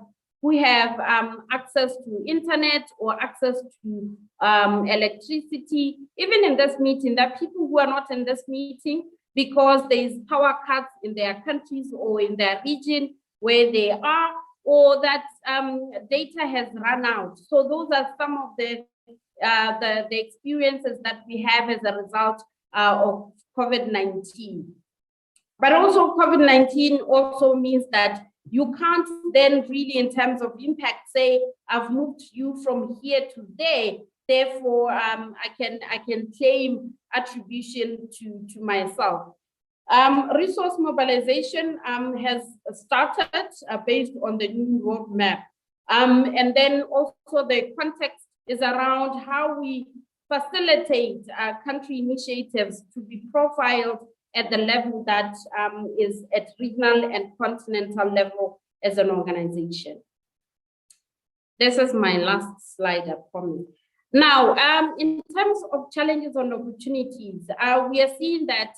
access to internet or access to electricity. Even in this meeting, there are people who are not in this meeting because there is power cuts in their countries or in their region where they are, or that data has run out. So those are some of the experiences that we have as a result of COVID-19. But also COVID-19 also means that you can't then really, in terms of impact, say, I've moved you from here to there, therefore I can claim attribution to myself. Resource mobilization has started based on the new roadmap. And then also the context is around how we facilitate country initiatives to be profiled at the level that is at regional and continental level as an organization. This is my last slide, I promise. Now, in terms of challenges and opportunities, we are seeing that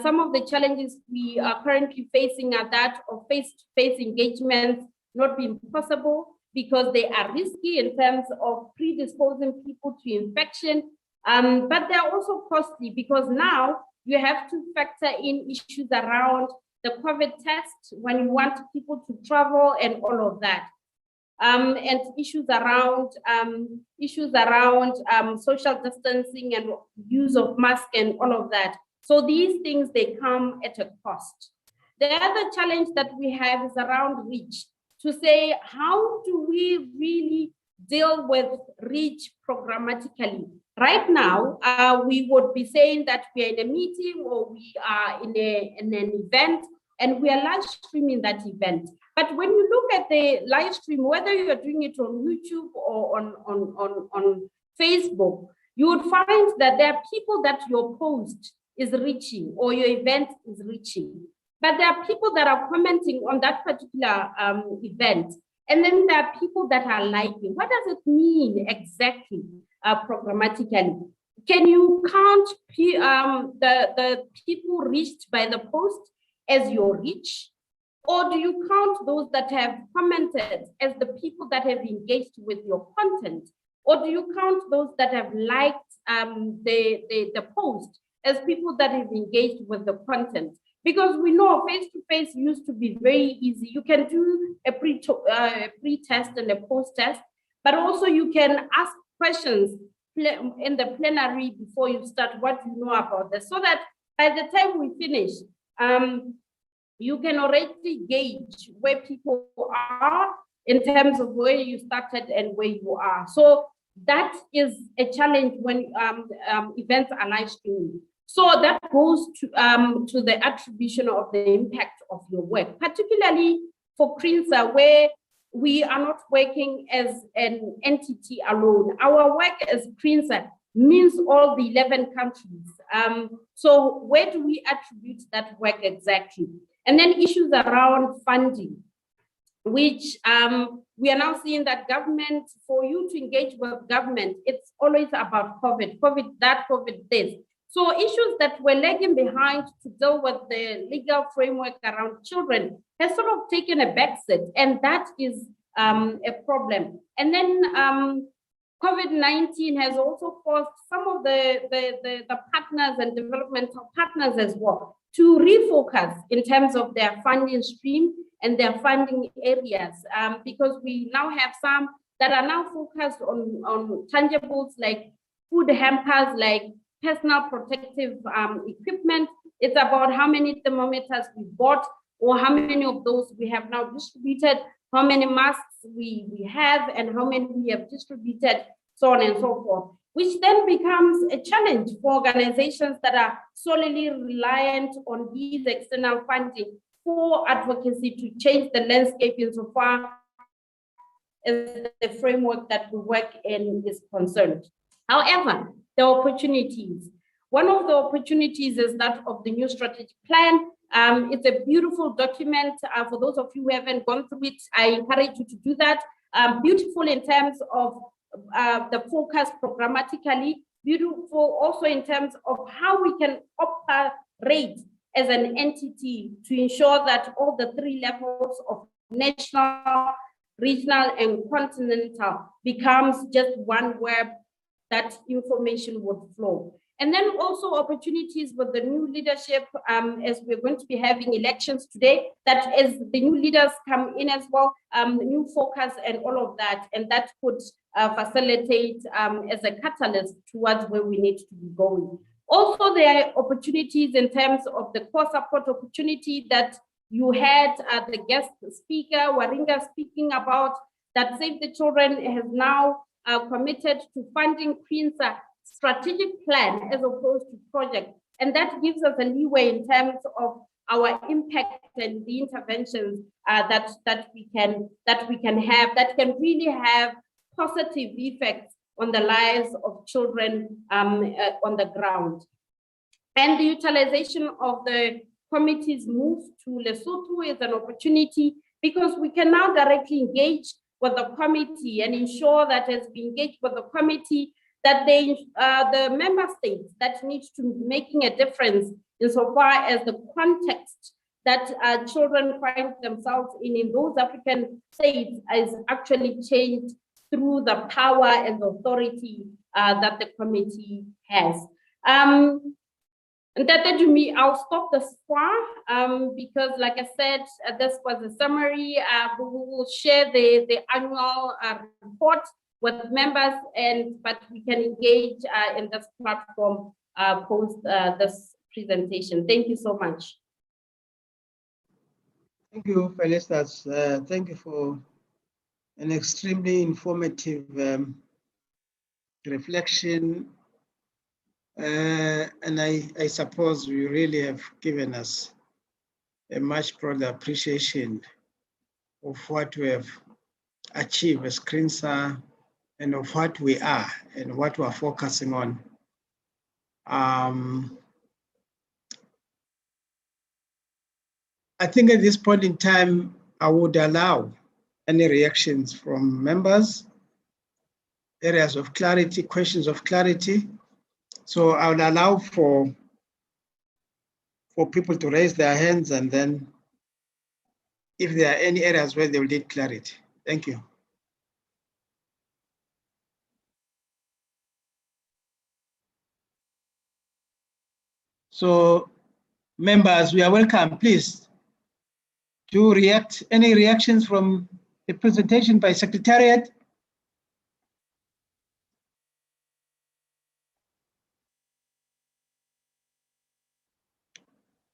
some of the challenges we are currently facing are that of face-to-face engagements not being possible because they are risky in terms of predisposing people to infection, but they're also costly because now you have to factor in issues around the COVID test when you want people to travel and all of that. And issues around social distancing and use of masks and all of that. So these things, they come at a cost. The other challenge that we have is around reach, to say, how do we really deal with reach programmatically? Right now, we would be saying that we are in a meeting or we are in an event and we are live streaming that event. But when you look at the live stream, whether you are doing it on YouTube or on Facebook, you would find that there are people that your post is reaching or your event is reaching. But there are people that are commenting on that particular event. And then there are people that are liking. What does it mean exactly programmatically? Can you count the people reached by the post as your reach? Or do you count those that have commented as the people that have engaged with your content? Or do you count those that have liked the post as people that have engaged with the content? Because we know face-to-face used to be very easy. You can do a pre-test and a post-test, but also you can ask questions in the plenary before you start what you know about this, so that by the time we finish, you can already gauge where people are in terms of where you started and where you are. So that is a challenge when events are live streaming. So that goes to the attribution of the impact of your work, particularly for Crnsa, where we are not working as an entity alone. Our work as Crnsa means all the 11 countries. So where do we attribute that work exactly? And then issues around funding, which we are now seeing that government, for you to engage with government, it's always about COVID that, COVID this. So issues that were lagging behind to deal with the legal framework around children has sort of taken a backseat, and that is a problem. And then COVID-19 has also forced some of the partners and developmental partners as well to refocus in terms of their funding stream and their funding areas, because we now have some that are now focused on tangibles like food hampers, like personal protective equipment. It's about how many thermometers we bought, or how many of those we have now distributed, how many masks we have, and how many we have distributed, so on and so forth, which then becomes a challenge for organizations that are solely reliant on these external funding for advocacy to change the landscape insofar as the framework that we work in is concerned. However, the opportunities. One of the opportunities is that of the new strategic plan. It's a beautiful document. For those of you who haven't gone through it, I encourage you to do that. Beautiful in terms of the focus programmatically, beautiful also in terms of how we can operate as an entity to ensure that all the 3 levels of national, regional, and continental becomes just one web that information would flow. And then also opportunities with the new leadership, as we're going to be having elections today, that as the new leaders come in as well, new focus and all of that, and that could facilitate as a catalyst towards where we need to be going. Also, there are opportunities in terms of the core support opportunity that you had the guest speaker, Waringa, speaking about, that Save the Children has now committed to funding Crnsa strategic plan as opposed to project. And that gives us a leeway in terms of our impact and the interventions that we can have, that can really have positive effects on the lives of children on the ground. And the utilization of the committee's move to Lesotho is an opportunity, because we can now directly engage with the committee and ensure that as we engage with the committee, that the member states that need to be making a difference insofar as the context that children find themselves in those African states is actually changed through the power and authority that the committee has. And that to me, I'll stop this far because, like I said, this was a summary. We will share the annual report with members, but we can engage in this platform post this presentation. Thank you so much. Thank you, Felicitas. Thank you for an extremely informative reflection. And I suppose you really have given us a much broader appreciation of what we have achieved as Crnsa and of what we are and what we're focusing on. I think at this point in time, I would allow any reactions from members, areas of clarity, questions of clarity. So I would allow for people to raise their hands, and then if there are any areas where they will need clarity. Thank you. So members, we are welcome, please, to react. Any reactions from the presentation by Secretariat?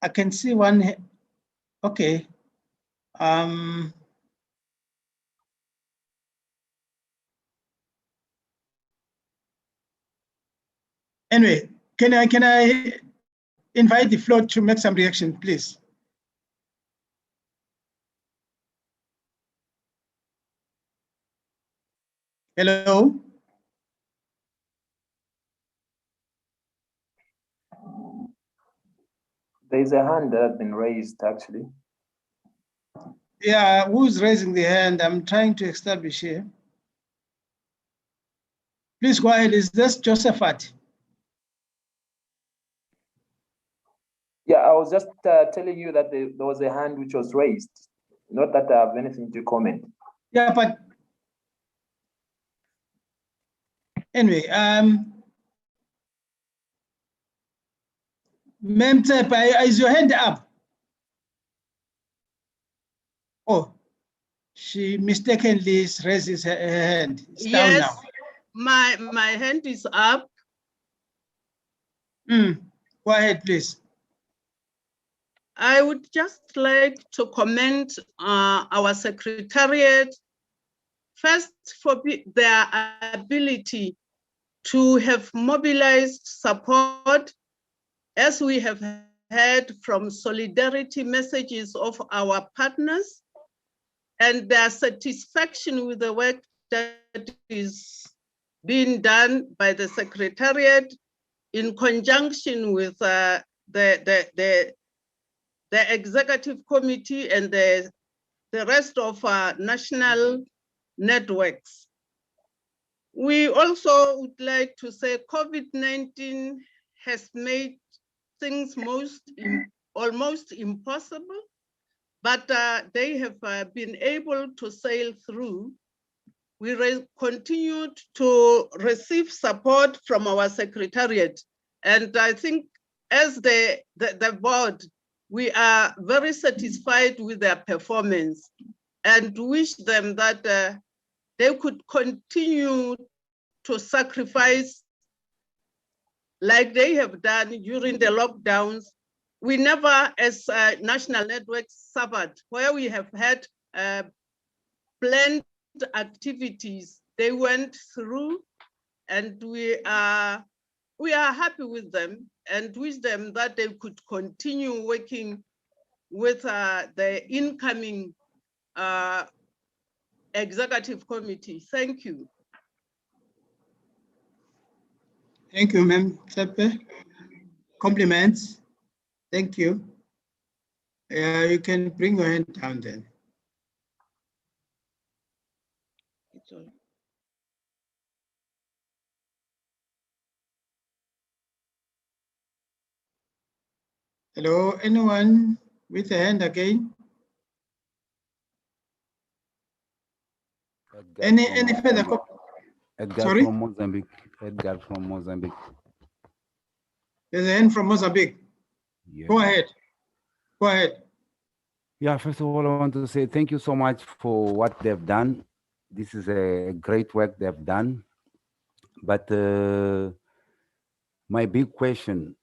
I can see one. Okay. Anyway, can I invite the floor to make some reaction, please? Hello? There's a hand that has been raised, actually. Yeah, who's raising the hand? I'm trying to establish here. Please go ahead. Is this Josephat? Yeah, I was just telling you that there was a hand which was raised. Not that I have anything to comment. Yeah, but anyway, Ma'am Tsepa, is your hand up? Oh, she mistakenly raises her hand. It's down Yes, now. my hand is up. Go ahead, please. I would just like to commend our secretariat first for their ability to have mobilized support, as we have heard from solidarity messages of our partners, and their satisfaction with the work that is being done by the secretariat in conjunction with the executive committee and the rest of our national networks. We also would like to say COVID-19 has made things almost impossible, but they have been able to sail through. We continued to receive support from our secretariat, and I think as the board, we are very satisfied with their performance and wish them that they could continue to sacrifice like they have done during the lockdowns. We never, as national networks, suffered where we have had planned activities. They went through, and we are happy with them and wish them that they could continue working with the incoming executive committee. Thank you. Thank you, Ma'am Tsepe. Compliments. Thank you. You can bring your hand down then. Hello, anyone with a hand again? Any further? Edgar Sorry? from Mozambique. Edgar from Mozambique. There's a hand from Mozambique. Yeah. Go ahead. Go ahead. Yeah, first of all, I want to say thank you so much for what they've done. This is a great work they've done. But my big question,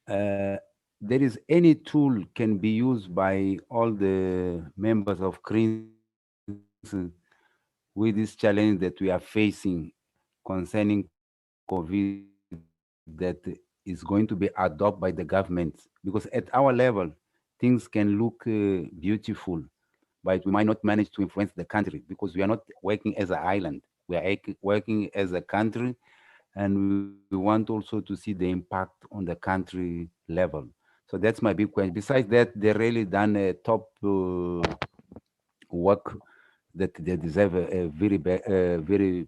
there is any tool can be used by all the members of Crnsa with this challenge that we are facing concerning COVID that is going to be adopted by the government? Because at our level, things can look beautiful, but we might not manage to influence the country because we are not working as an island. We are working as a country, and we want also to see the impact on the country level. So that's my big question. Besides that, they really done a top work that they deserve a very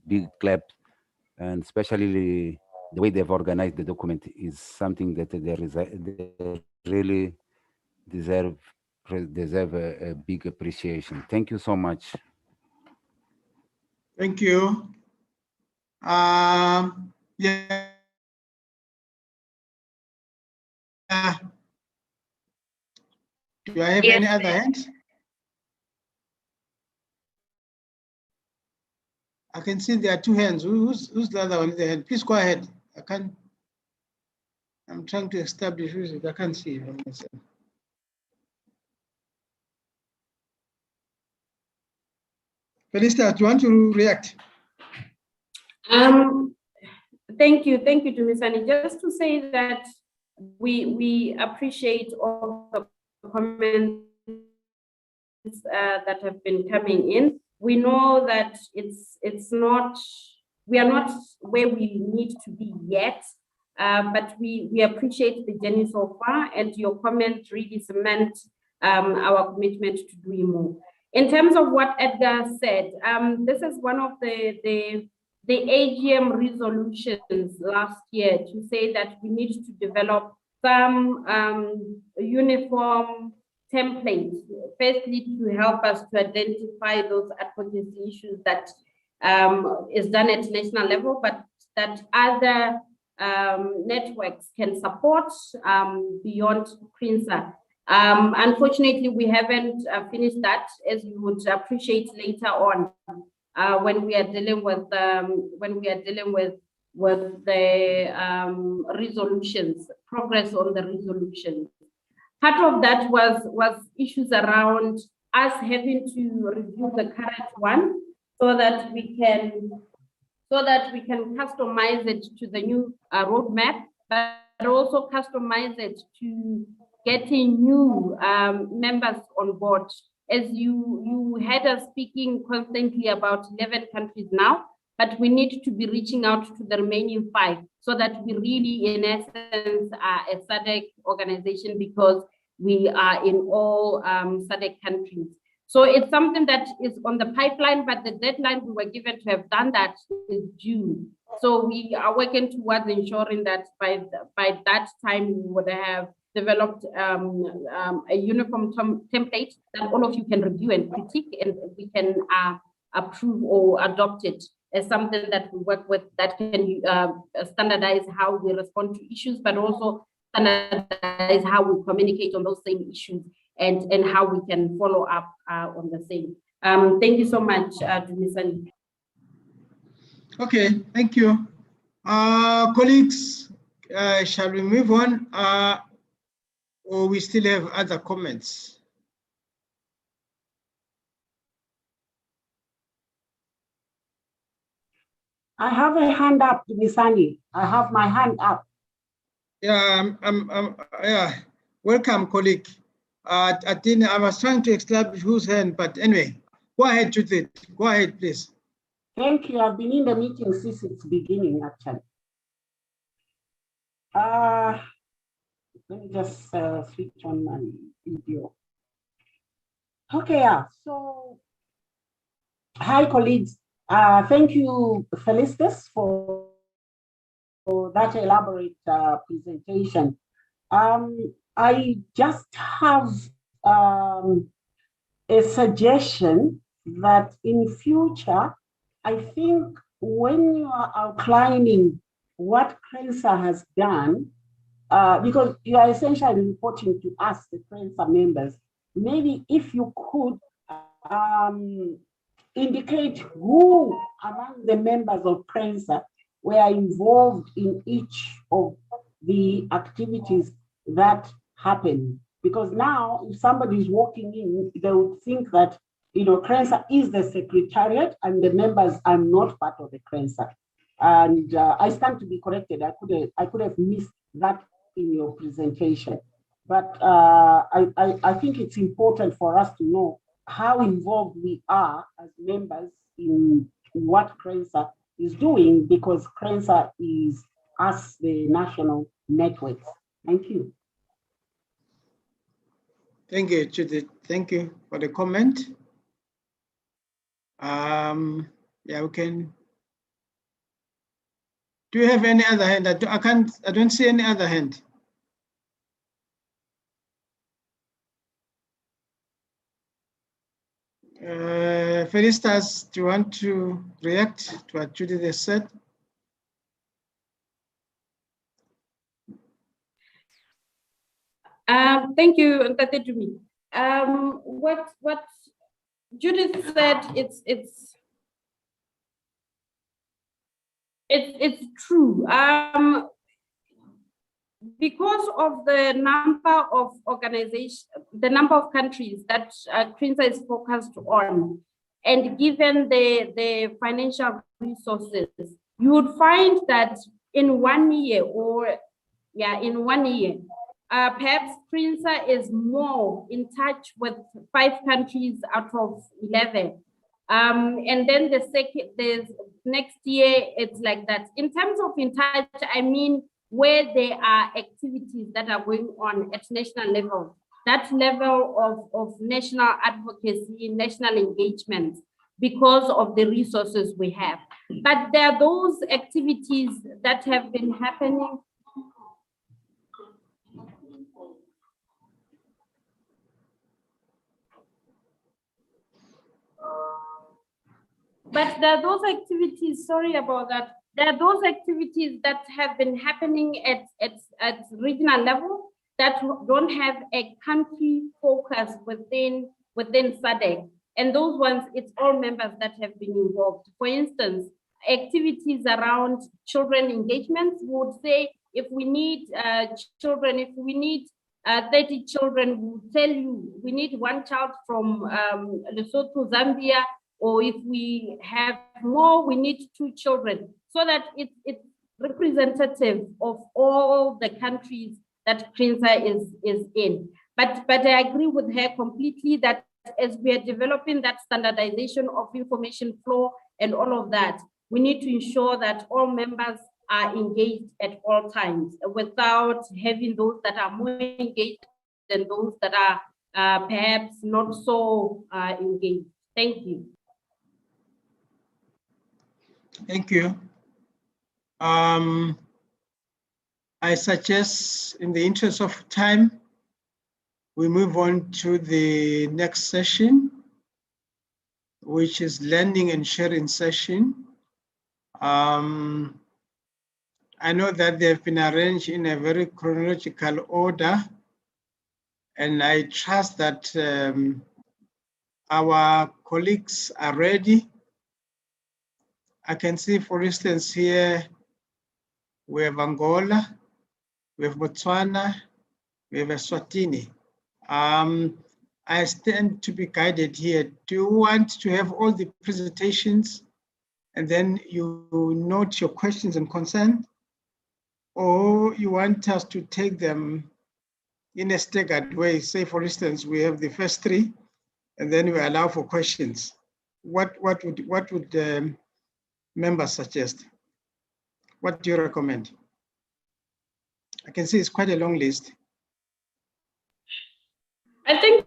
big clap, and especially the way they've organized the document is something that they really deserve a big appreciation. Thank you so much. Thank you. Yeah. Do I have any other hands? I can see there are two hands. Who's the other one? The hand. Please go ahead. I'm trying to establish who is it. I can't see it myself. Felista, do you want to react? Thank you, Dumisani. Just to say that we appreciate all the comments that have been coming in. We know that we are not where we need to be yet, but we appreciate the journey so far, and your comment really cement our commitment to doing more. In terms of what Edgar said, this is one of the AGM resolutions last year to say that we need to develop some uniform templates, firstly to help us to identify those advocacy issues that is done at national level, but that other networks can support beyond Crnsa. Unfortunately, we haven't finished that, as you would appreciate later on when we are dealing with the resolutions, progress on the resolutions. Part of that was issues around us having to review the current one so that we can customize it to the new roadmap, but also customize it to getting new members on board. As you had us speaking constantly about 11 countries now, but we need to be reaching out to the remaining 5 so that we really, in essence, are a SADC organization because we are in all SADC countries. So it's something that is on the pipeline, but the deadline we were given to have done that is June. So we are working towards ensuring that by that time we would have developed a uniform template that all of you can review and critique, and we can approve or adopt it as something that we work with that can standardize how we respond to issues, but also standardize how we communicate on those same issues and how we can follow up on the same. Thank you so much, Dumisani. Okay, thank you. Colleagues, shall we move on? Or we still have other comments? I have a hand up, Dumisani. I have my hand up. Yeah, yeah. Welcome, colleague. I was trying to establish whose hand, but anyway, go ahead, Judith. Go ahead, please. Thank you. I've been in the meeting since its beginning, actually. Let me just switch on my video. Okay, yeah. So, hi, colleagues. Thank you, Felicitas, for that elaborate presentation. I just have a suggestion that in future, I think when you are outlining what Crnsa has done, because you are essentially reporting to us, the Crnsa members, maybe if you could indicate who among the members of Crnsa were involved in each of the activities that happened. Because now, if somebody is walking in, they would think that, you know, Crnsa is the secretariat and the members are not part of the Crnsa. And I stand to be corrected. I could have missed that in your presentation. But I think it's important for us to know how involved we are as members in what Crnsa is doing, because Crnsa is us, the national network. Thank you. Thank you, Judith. Thank you for the comment. Yeah, we can. Do you have any other hand? I don't see any other hand. Felicitas, do you want to react to what Judith has said? Thank you, Ntate Dumi. What Judith said, it's true. Because of the number of organizations, the number of countries that Crnsa is focused on, and given the financial resources, you would find that in 1 year, perhaps Crnsa is more in touch with 5 countries out of 11. And then the next year, it's like that. In terms of in touch, I mean where there are activities that are going on at national level, that level of national advocacy, national engagement, because of the resources we have. But there are those activities that have been happening. But there are those activities, sorry about that, there are those activities that have been happening at regional level that don't have a country focus within SADC. And those ones, it's all members that have been involved. For instance, activities around children engagement would say, if we need children, if we need 30 children, we'll tell you, we need 1 child from Lesotho, Zambia, or if we have more, we need 2 children, so that it's representative of all the countries that Crnsa is in. But I agree with her completely that as we are developing that standardization of information flow and all of that, we need to ensure that all members are engaged at all times without having those that are more engaged than those that are perhaps not so engaged. Thank you. Thank you. I suggest, in the interest of time, we move on to the next session, which is learning and sharing session. I know that they've been arranged in a very chronological order, and I trust that our colleagues are ready. I can see, for instance, here we have Angola, we have Botswana, we have Eswatini. I stand to be guided here. Do you want to have all the presentations and then you note your questions and concerns? Or you want us to take them in a staggered way? Say, for instance, we have the first 3 and then we allow for questions. What would members suggest? What do you recommend? I can see it's quite a long list. I think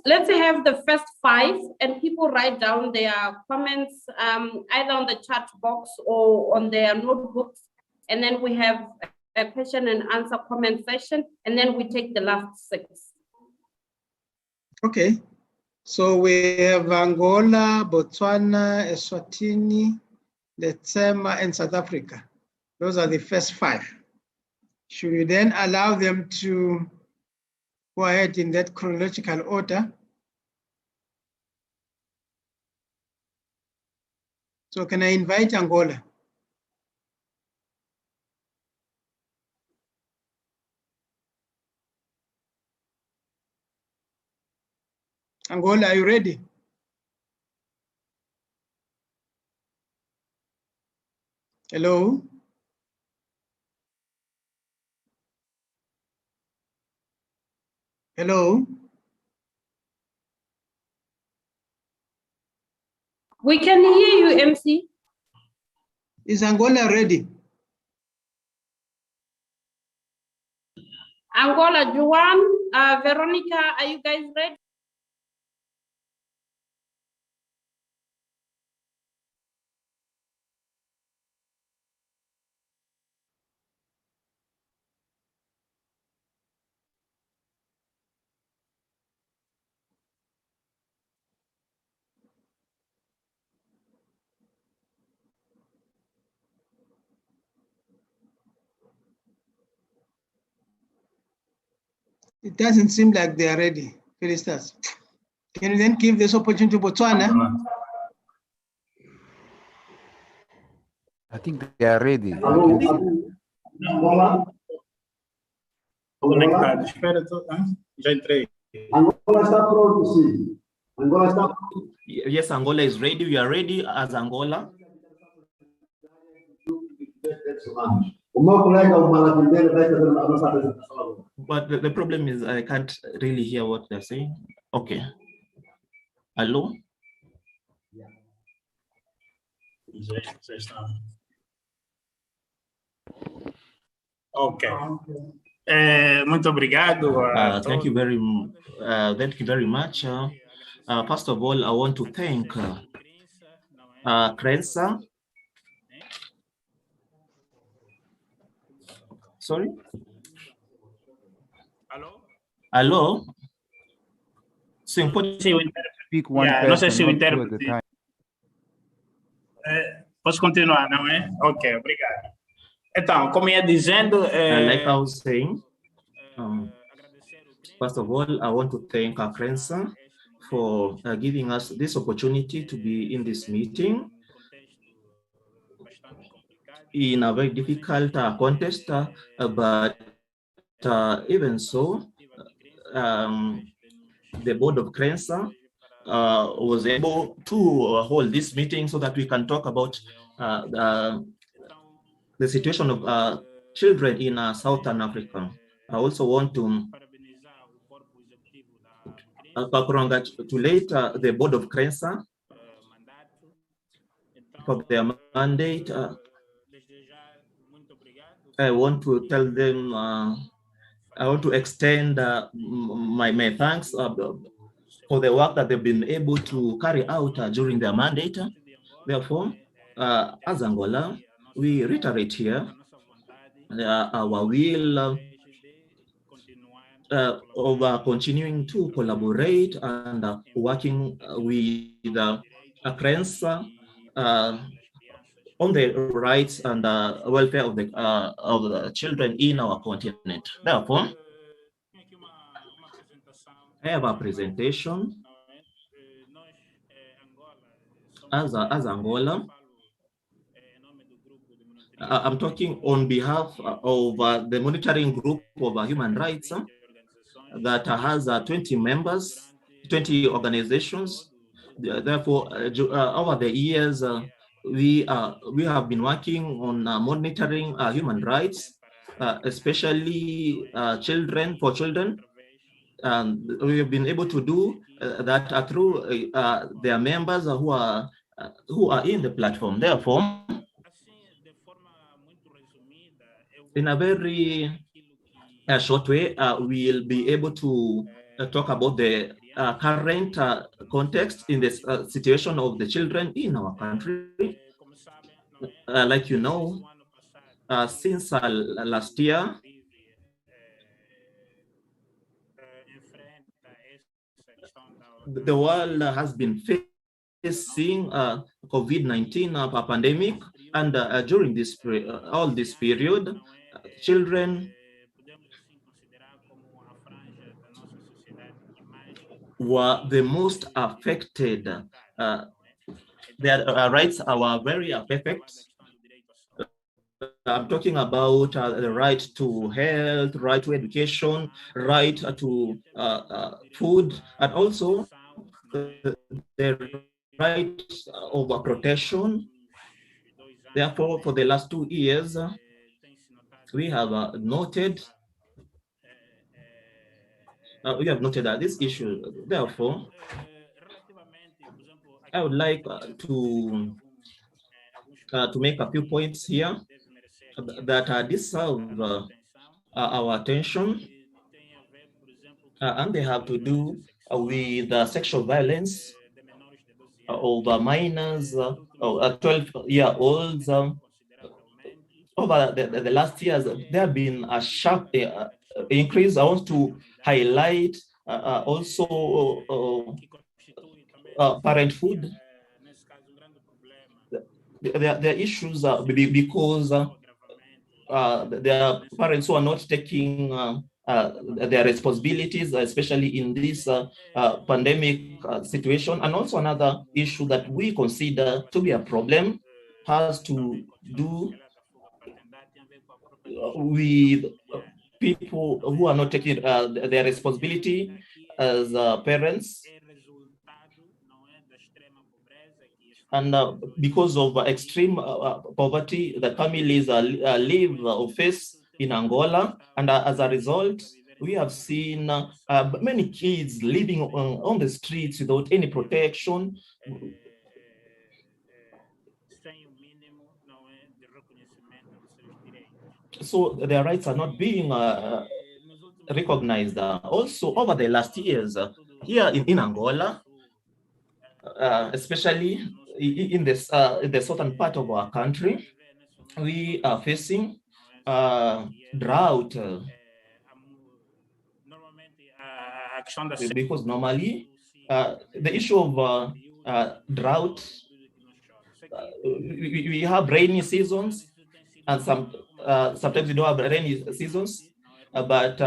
let's have the first 5 and people write down their comments either on the chat box or on their notebooks, and then we have a question and answer comment session, and then we take the last 6. Okay, so we have Angola, Botswana, Eswatini, Letsema, and South Africa. Those are the first 5. Should we then allow them to go ahead in that chronological order? So can I invite Angola? Angola, are you ready? Hello? Hello? We can hear you, MC. Is Angola ready? Angola, Juan, Veronica, are you guys ready? It doesn't seem like they are ready. Felicitas, can you then give this opportunity to Botswana? I think they are ready. Já entrei. Angola está pronto, sim. Angola está. Yes, Angola is ready. We are ready as Angola. But the problem is I can't really hear what they're saying. Okay. Hello? Ok. Muito obrigado. Thank you very much. First of all, I want to thank Crnsa. Sorry? Hello? Sim, pode speak one não sei person, se o not two at the intérprete. time. Posso continuar, não é? Ok, obrigado. Então, como ia dizendo, like I was saying, first of all, I want to thank Crnsa for giving us this opportunity to be in this meeting in a very difficult context, but even so, the board of Crnsa was able to hold this meeting so that we can talk about the situation of children in Southern Africa. I also want to congratulate the board of Crnsa for their mandate. I want to tell them, I want to extend my thanks for the work that they've been able to carry out during their mandate. Therefore, as Angola, we reiterate here our will of continuing to collaborate and working with Crnsa on the rights and welfare of the children in our continent. Therefore, I have a presentation as Angola. I'm talking on behalf of the monitoring group of human rights that has 20 members, 20 organizations. Therefore, over the years, we have been working on monitoring human rights, especially for children. And we have been able to do that through their members who are in the platform. Therefore, in a very short way, we'll be able to talk about the current context in this situation of the children in our country. Like you know, since last year, the world has been facing COVID-19 pandemic, and during this all this period, children were the most affected. Their rights were very affected. I'm talking about the right to health, right to education, right to food, and also the right of protection. Therefore, for the last 2 years, we have noted this issue. Therefore, I would like to make a few points here that deserve our attention, and they have to do with sexual violence over minors, 12-year-olds. Over the last years, there have been a sharp increase. I want to highlight also parenthood. There are issues because there are parents who are not taking their responsibilities, especially in this pandemic situation. And also another issue that we consider to be a problem has to do with people who are not taking their responsibility as parents. And because of extreme poverty, the families live or face in Angola. And as a result, we have seen many kids living on the streets without any protection. So their rights are not being recognized. Also, over the last years, here in Angola, especially in the southern part of our country, we are facing drought. Because normally, the issue of drought, we have rainy seasons, and sometimes we don't have rainy seasons, but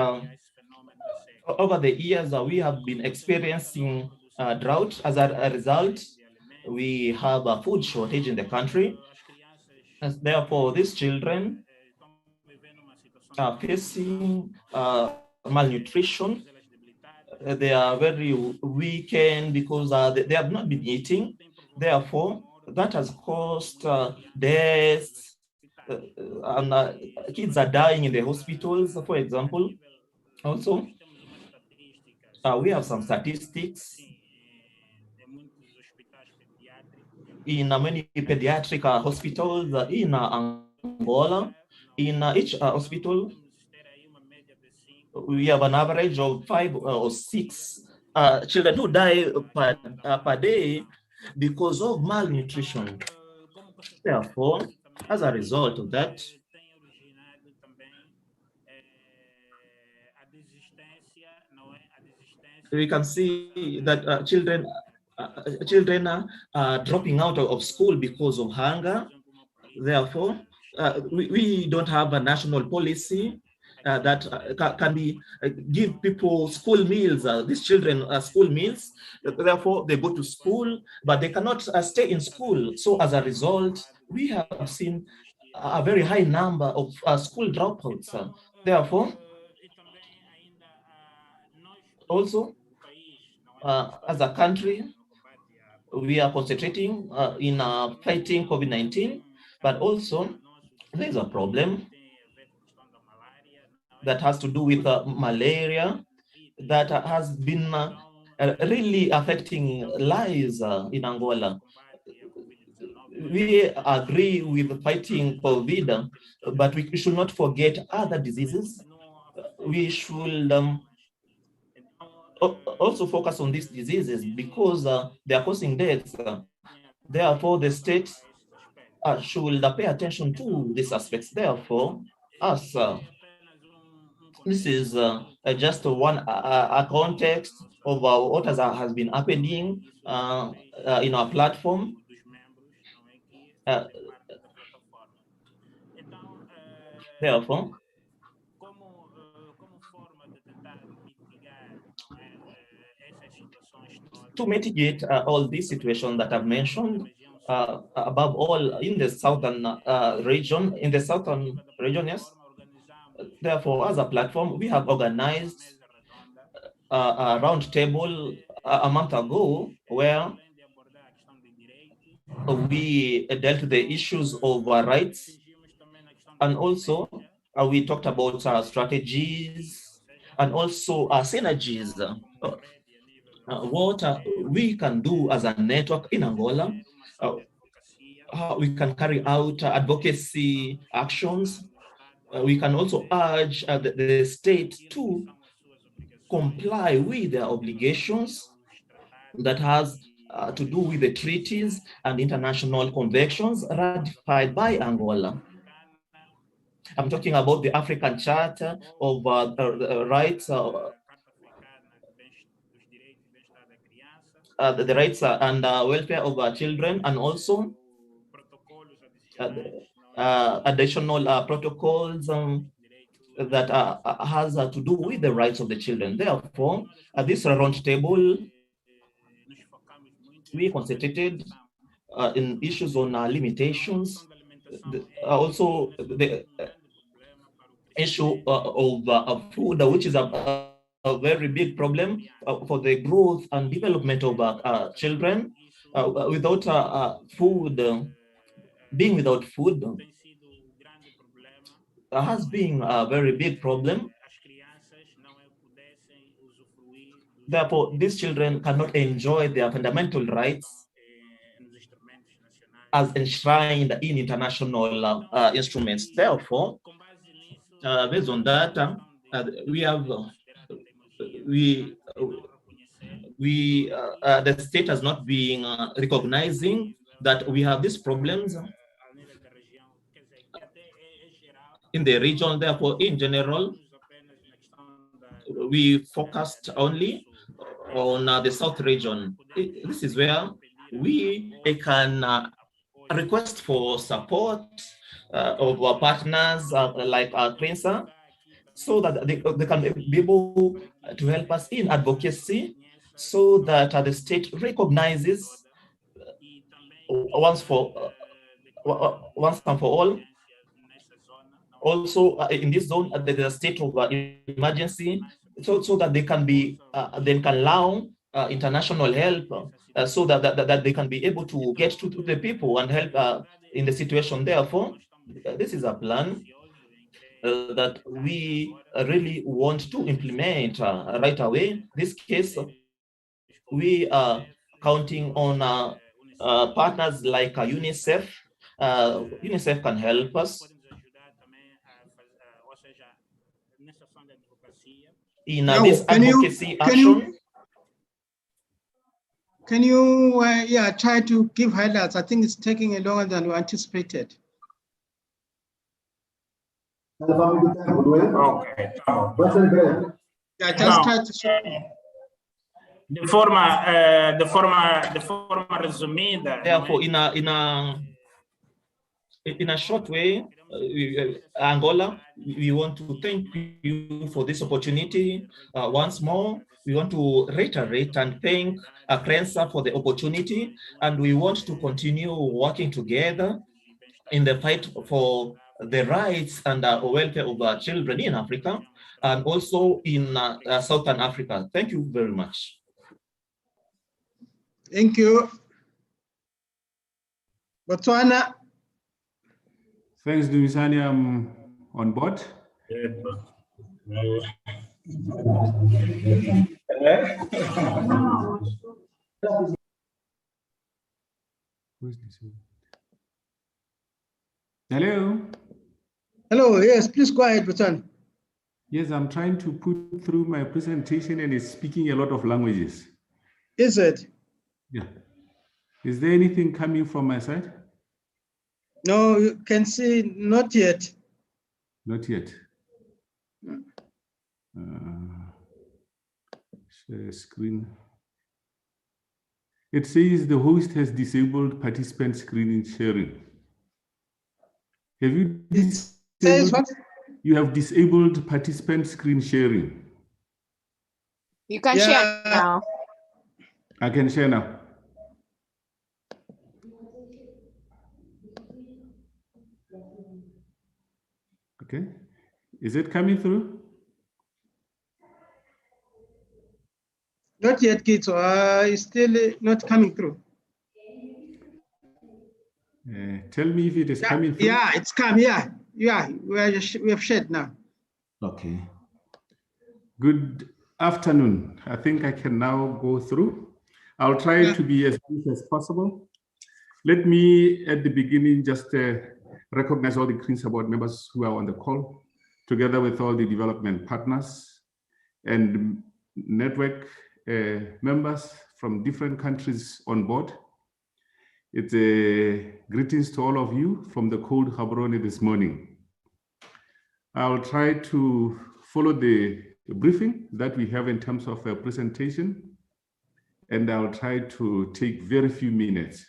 over the years, we have been experiencing drought. As a result, we have a food shortage in the country. And therefore, these children are facing malnutrition. They are very weakened because they have not been eating. Therefore, that has caused deaths, and kids are dying in the hospitals, for example. Also, we have some statistics in many pediatric hospitals in Angola. In each hospital, we have an average of 5 or 6 children who die per day because of malnutrition. Therefore, as a result of that, we can see that children are dropping out of school because of hunger. Therefore, we don't have a national policy that can give people school meals, these children school meals. Therefore, they go to school, but they cannot stay in school. So as a result, we have seen a very high number of school dropouts. Therefore, also, as a country, we are concentrating in fighting COVID-19, but also there's a problem that has to do with malaria that has been really affecting lives in Angola. We agree with fighting COVID, but we should not forget other diseases. We should also focus on these diseases because they are causing deaths. Therefore, the state should pay attention to these aspects. Therefore, us, this is just one a context of what has been happening in our platform. Therefore, to mitigate all these situations that I've mentioned, above all in the southern region, yes. Therefore, as a platform, we have organized a roundtable a month ago where we dealt with the issues of rights, and also we talked about strategies and also synergies. What we can do as a network in Angola, how we can carry out advocacy actions. We can also urge the state to comply with their obligations that has to do with the treaties and international conventions ratified by Angola. I'm talking about the African Charter of Rights, the rights and welfare of children, and also additional protocols that has to do with the rights of the children. Therefore, at this roundtable, we concentrated in issues on limitations, also the issue of food, which is a very big problem for the growth and development of children. without food, being without food has been a very big problem. Therefore, these children cannot enjoy their fundamental rights as enshrined in international instruments. Therefore, based on that, the state has not been recognizing that we have these problems in the region. Therefore, in general, we focused only on the South region. This is where we can request for support of our partners like Crnsa, so that they can be able to help us in advocacy, so that the state recognizes once and for all. Also, in this zone, there is a state of emergency, so that they can be they can allow international help, so that they can be able to get to the people and help in the situation. Therefore, this is a plan that we really want to implement right away. This case, we are counting on partners like UNICEF. UNICEF can help us in this advocacy action. Can you try to give highlights? I think it's taking longer than we anticipated. Okay. Yeah, just try to show. The former resumida. Therefore, in a short way, Angola, we want to thank you for this opportunity once more. We want to reiterate and thank Crnsa for the opportunity, and we want to continue working together in the fight for the rights and welfare of our children in Africa and also in Southern Africa. Thank you very much. Thank you. Botswana. Thanks, Dumisani. I'm on board. Hello. Hello. Yes, please go ahead, Botswana. Yes, I'm trying to put through my presentation and it's speaking a lot of languages. Is it? Yeah. Is there anything coming from my side? No, you can see not yet. Not yet. Share screen. It says the host has disabled participant screen sharing. Have you disabled? You have disabled participant screen sharing. You can share now. I can share now. Okay. Is it coming through? Not yet, Kito. It's still not coming through. Tell me if it is coming through. Yeah, it's come. Yeah, we have shared now. Okay. Good afternoon. I think I can now go through. I'll try to be as brief as possible. Let me, at the beginning, just recognize all the Crnsa board members who are on the call, together with all the development partners and network members from different countries on board. It's greetings to all of you from the cold Gaborone this morning. I'll try to follow the briefing that we have in terms of a presentation, and I'll try to take very few minutes.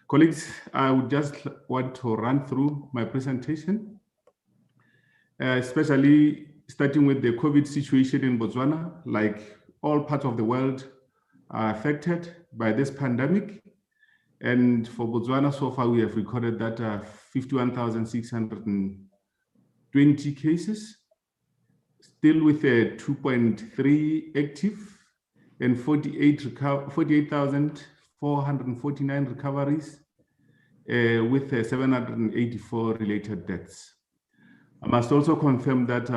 Colleagues, I would just want to run through my presentation, especially starting with the COVID situation in Botswana. Like all parts of the world are affected by this pandemic. And for Botswana, so far, we have recorded that 51,620 cases, still with a 2.3 active and 48,400 449 recoveries, with 784 related deaths. I must also confirm that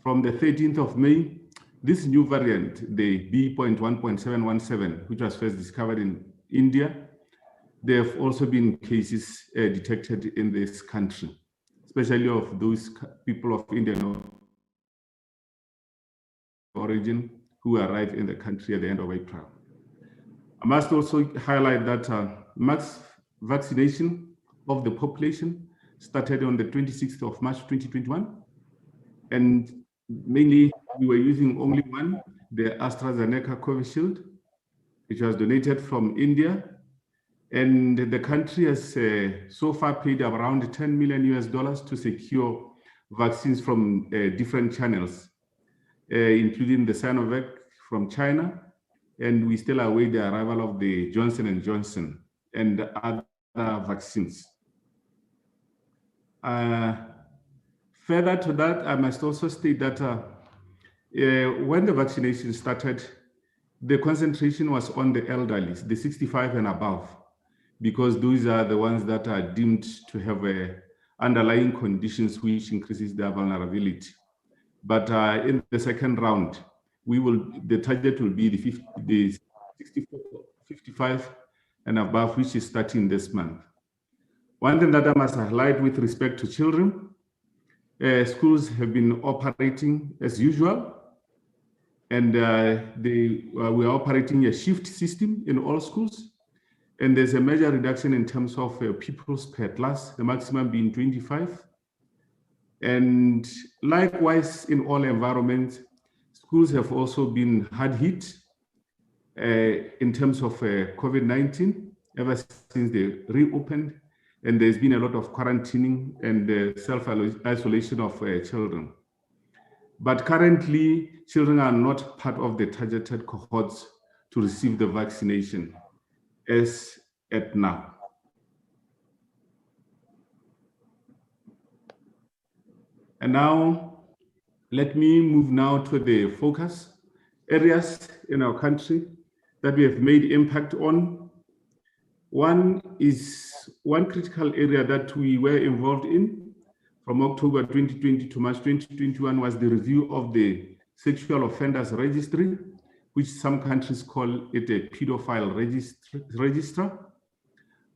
from the 13th of May, this new variant, the B.1.717, which was first discovered in India, there have also been cases detected in this country, especially of those people of Indian origin who arrived in the country at the end of April. I must also highlight that mass vaccination of the population started on the 26th of March 2021, and mainly we were using only one, the AstraZeneca Covishield, which was donated from India, and the country has so far paid around $10 million to secure vaccines from different channels, including the Sinovac from China, and we still await the arrival of the Johnson & Johnson and other vaccines. Further to that, I must also state that when the vaccination started, the concentration was on the elderly, the 65 and above, because those are the ones that are deemed to have underlying conditions which increases their vulnerability. But in the second round, the target will be the 55 and above, which is starting this month. One thing that I must highlight with respect to children, schools have been operating as usual, and we are operating a shift system in all schools, and there's a major reduction in terms of pupils per class, the maximum being 25. And likewise, in all environments, schools have also been hard hit in terms of COVID-19 ever since they reopened, and there's been a lot of quarantining and self-isolation of children. But currently, children are not part of the targeted cohorts to receive the vaccination as at now. And now, let me move now to the focus areas in our country that we have made impact on. One critical area that we were involved in from October 2020 to March 2021 was the review of the Sexual Offenders Registry, which some countries call it a pedophile register.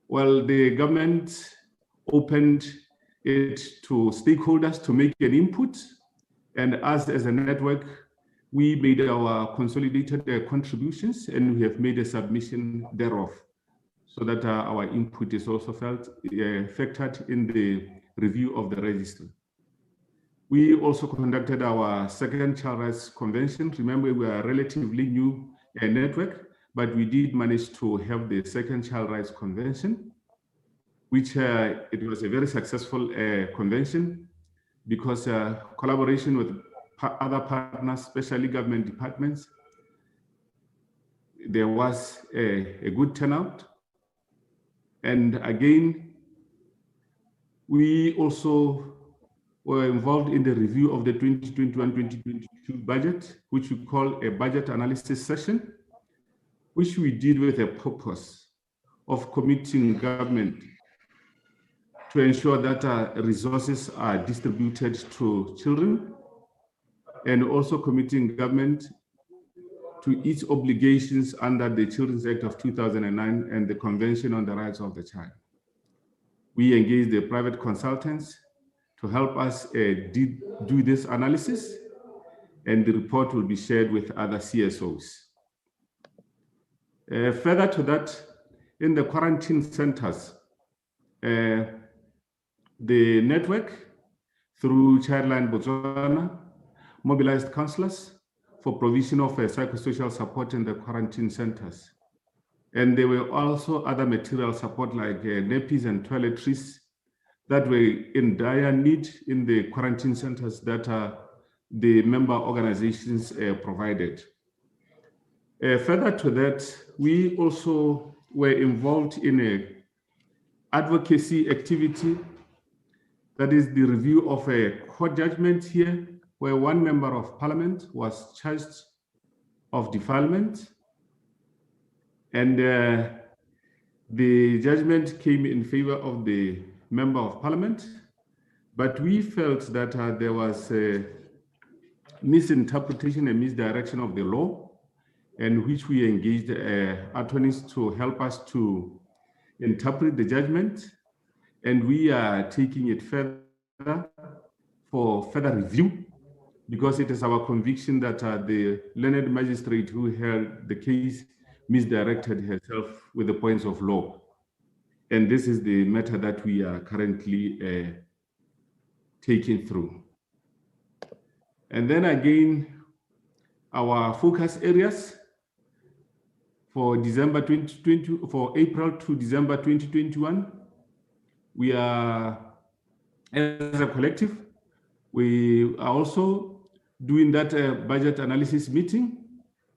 Well, the government opened it to stakeholders to make an input, and us as a network, we made our consolidated contributions, and we have made a submission thereof, so that our input is also factored in the review of the registry. We also conducted our second Child Rights Convention. Remember, we are a relatively new network, but we did manage to have the second Child Rights Convention, which it was a very successful convention, because collaboration with other partners, especially government departments, there was a good turnout. And again, we also were involved in the review of the 2021-2022 budget, which we call a budget analysis session, which we did with a purpose of committing government to ensure that resources are distributed to children, and also committing government to its obligations under the Children's Act of 2009 and the Convention on the Rights of the Child. We engaged the private consultants to help us do this analysis, and the report will be shared with other CSOs. Further to that, in the quarantine centers, the network, through Childline Botswana, mobilized counselors for provision of psychosocial support in the quarantine centers. And there were also other material support like nappies and toiletries that were in dire need in the quarantine centers that the member organizations provided. Further to that, we also were involved in an advocacy activity, that is the review of a court judgment here, where one member of parliament was charged of defilement, And the judgment came in favor of the Member of Parliament, but we felt that there was a misinterpretation and misdirection of the law, and which we engaged attorneys to help us to interpret the judgment, and we are taking it further for further review, because it is our conviction that the learned magistrate who held the case misdirected herself with the points of law. And this is the matter that we are currently taking through. And then again, our focus areas for December 2020, for April to December 2021, we are, as a collective, we are also doing that budget analysis meeting,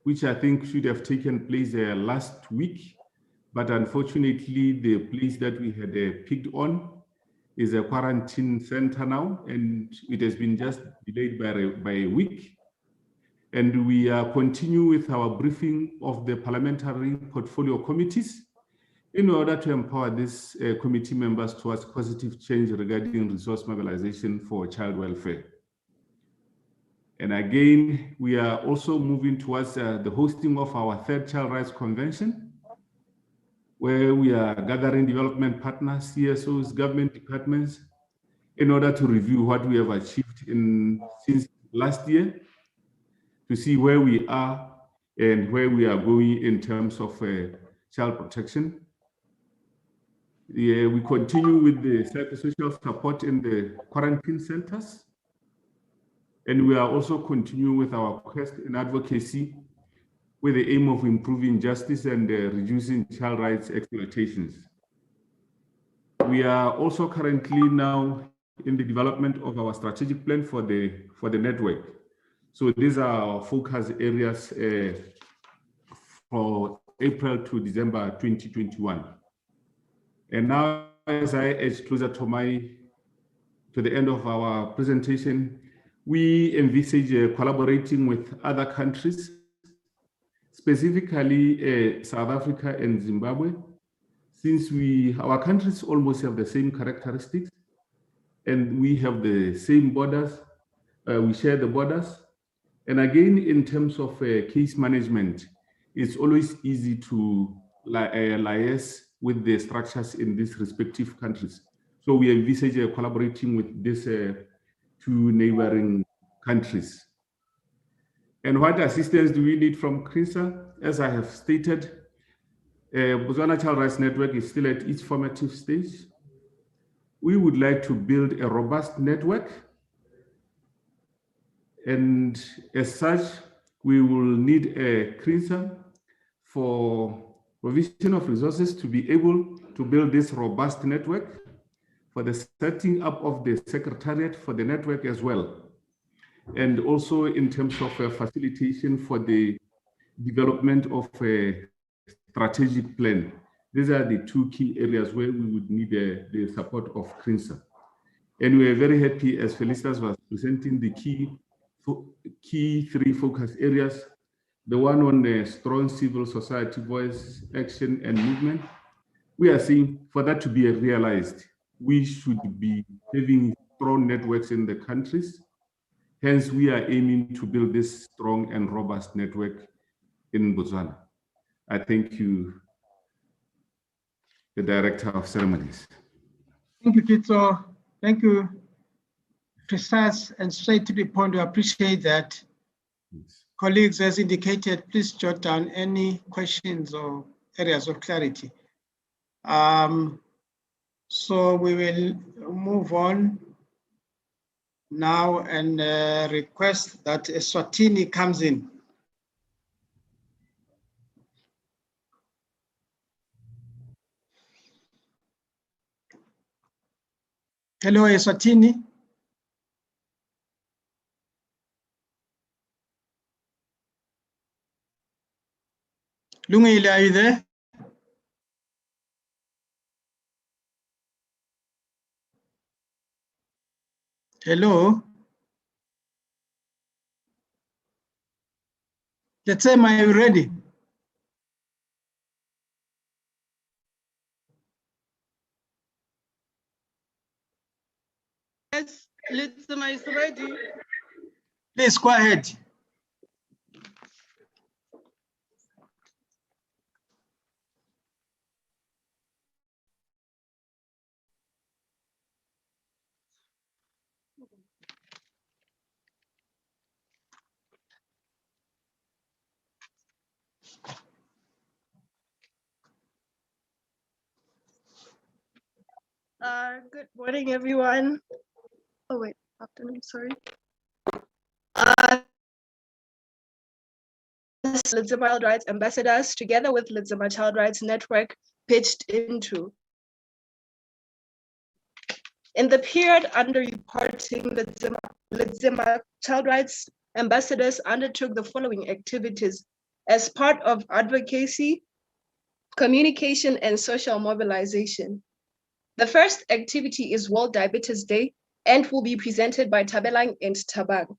which I think should have taken place last week. But unfortunately, the place that we had picked on is a quarantine center now, and it has been just delayed by a week. And we continue with our briefing of the parliamentary portfolio committees in order to empower these committee members towards positive change regarding resource mobilization for child welfare. And again, we are also moving towards the hosting of our third Child Rights Convention, where we are gathering development partners, CSOs, government departments, in order to review what we have achieved since last year, to see where we are and where we are going in terms of child protection. Yeah, we continue with the psychosocial support in the quarantine centers. And we are also continuing with our quest in advocacy with the aim of improving justice and reducing child rights exploitations. We are also currently now in the development of our strategic plan for the network. So these are our focus areas for April to December 2021. And now, as I edge closer to the end of our presentation, we envisage collaborating with other countries, specifically South Africa and Zimbabwe, since our countries almost have the same characteristics, and we have the same borders, we share the borders. And again, in terms of case management, it's always easy to liaise with the structures in these respective countries. So we envisage collaborating with these two neighboring countries. And what assistance do we need from Crnsa? As I have stated, Botswana Child Rights Network is still at its formative stage. We would like to build a robust network, and as such, we will need a Crnsa for provision of resources to be able to build this robust network, for the setting up of the secretariat for the network as well, and also in terms of facilitation for the development of a strategic plan. These are the two key areas where we would need the support of Crnsa. And we are very happy, as Felicitas was presenting, the key three focus areas. The one on the strong civil society voice, action, and movement. We are seeing for that to be realized, we should be having strong networks in the countries. Hence, we are aiming to build this strong and robust network in Botswana. I thank you, the Director of Ceremonies. Thank you, Kitso. Thank you. Precise and straight to the point. We appreciate that. Yes. Colleagues, as indicated, please jot down any questions or areas of clarity. So we will move on now and request that Eswatini comes in. Hello, Eswatini. Lungile, are you there? Hello. Let's say, are you ready? Lizima is ready. Please go ahead. Good morning, everyone. Oh wait, afternoon, sorry. Lizima Child Rights Ambassadors, together with Lizima Child Rights Network, pitched into. In the period under reporting, Lizima Child Rights Ambassadors undertook the following activities as part of advocacy, communication, and social mobilization. The first activity is World Diabetes Day and will be presented by Tabelang and Tabang,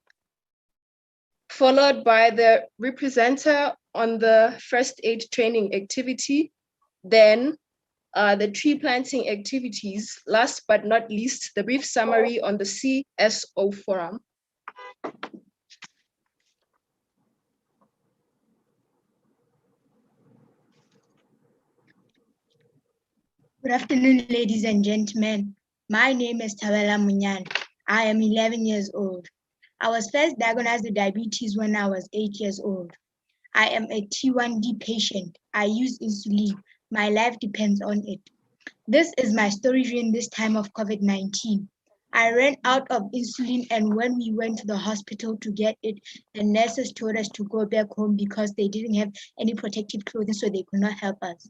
followed by the representer on the first aid training activity, then the tree planting activities, last but not least, the brief summary on the CSO forum. Good afternoon, ladies and gentlemen. My name is Tawela Munyan. I am 11 years old. I was first diagnosed with diabetes when I was 8 years old. I am a T1D patient. I use insulin. My life depends on it. This is my story during this time of COVID-19. I ran out of insulin, and when we went to the hospital to get it, the nurses told us to go back home because they didn't have any protective clothing, so they could not help us.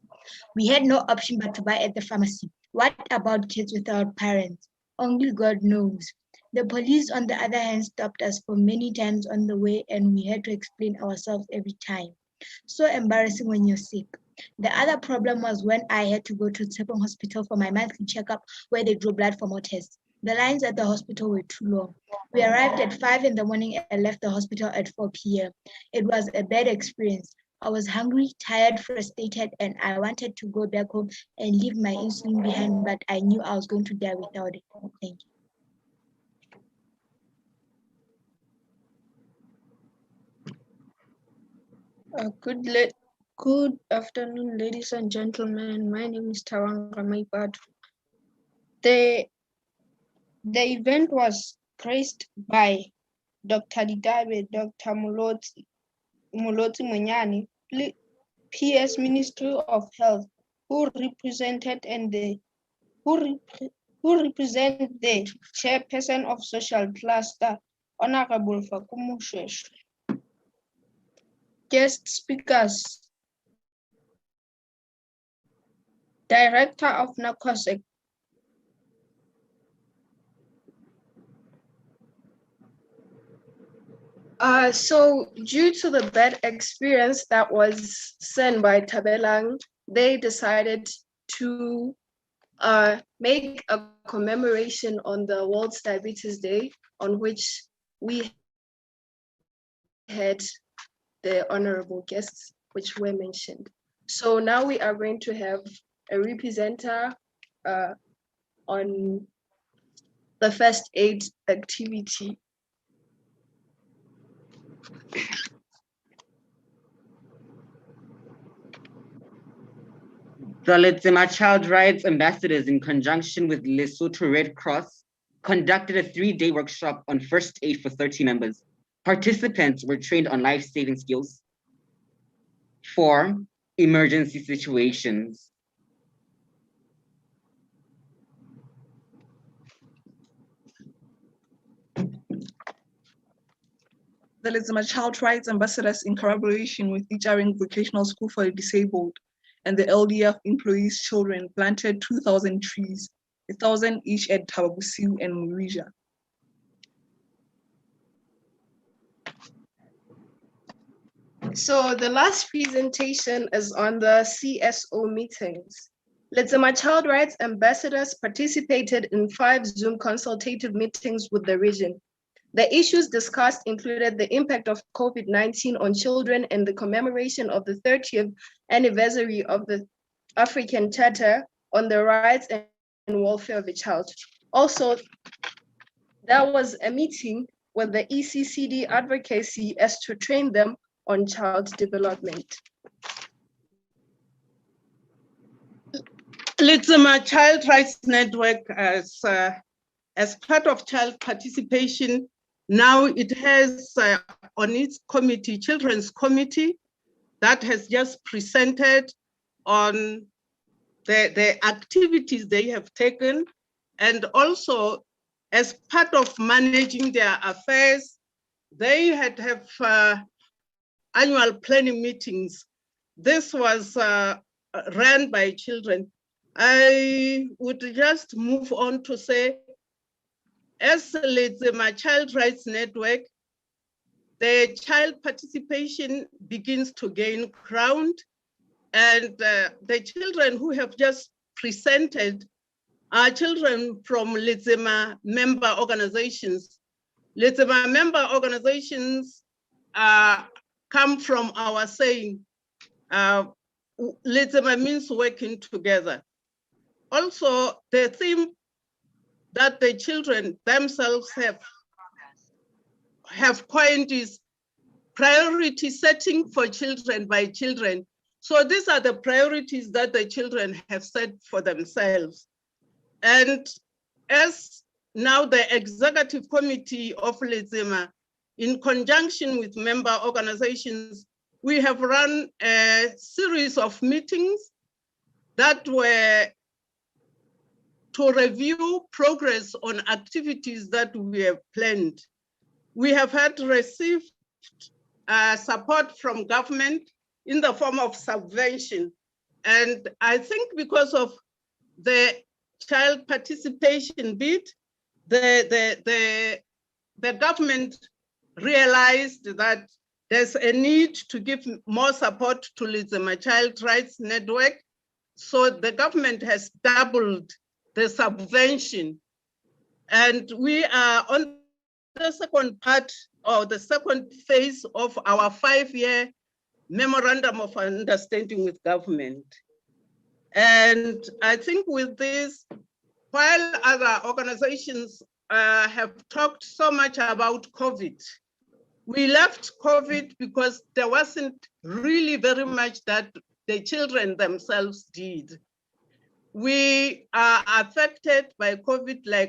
We had no option but to buy at the pharmacy. What about kids without parents? Only God knows. The police, on the other hand, stopped us for many times on the way, and we had to explain ourselves every time. So embarrassing when you're sick. The other problem was when I had to go to Tsepong Hospital for my monthly checkup, where they drew blood for more tests. The lines at the hospital were too long. We arrived at 5 in the morning and left the hospital at 4 p.m. It was a bad experience. I was hungry, tired, frustrated, and I wanted to go back home and leave my insulin behind, but I knew I was going to die without it. Thank you. Good afternoon, ladies and gentlemen. My name is Tawanga Maipatu. The event was graced by Dr. Didabe, Dr. Muloti Munyani, PS Ministry of Health, who represent the chairperson of social cluster, Honorable Fakumu Shesh. Guest speakers, Director of NACOSEC, so due to the bad experience that was sent by Tabelang, they decided to make a commemoration on the World Diabetes Day, on which we had the honorable guests, which were mentioned. So now we are going to have a representative on the first aid activity. The Lizima Child Rights Ambassadors, in conjunction with Lesotho Red Cross, conducted a 3-day workshop on first aid for 30 members. Participants were trained on life-saving skills for emergency situations. The Lizima Child Rights Ambassadors, in collaboration with Icharing Vocational School for the Disabled and the LDF employees' children, planted 2,000 trees, 1,000 each at Tababusiu and Murija. So the last presentation is on the CSO meetings. Lizima Child Rights Ambassadors participated in 5 Zoom consultative meetings with the region. The issues discussed included the impact of COVID-19 on children and the commemoration of the 30th anniversary of the African Charter on the Rights and Welfare of the Child. Also, there was a meeting with the ECCD advocacy as to train them on child development. Litsema Child Rights Network, as part of child participation, now it has on its committee, Children's Committee, that has just presented on the activities they have taken, and also as part of managing their affairs, they have annual planning meetings. This was run by children. I would just move on to say, as my Child Rights Network, the child participation begins to gain ground, and the children who have just presented are children from Letsema member organizations. Letsema member organizations come from our saying, Letsema means working together. Also, the theme that the children themselves have coined is priority setting for children by children. So these are the priorities that the children have set for themselves. And as now the executive committee of Letsema, in conjunction with member organizations, we have run a series of meetings that were to review progress on activities that we have planned. We have received support from government in the form of subvention. And I think because of the child participation bid, the government realized that there's a need to give more support to Letsema Child Rights Network. So the government has doubled the subvention. And we are on the second part, or the second phase of our 5-year memorandum of understanding with government. And I think with this, while other organizations have talked so much about COVID, we left COVID because there wasn't really very much that the children themselves did. We are affected by COVID like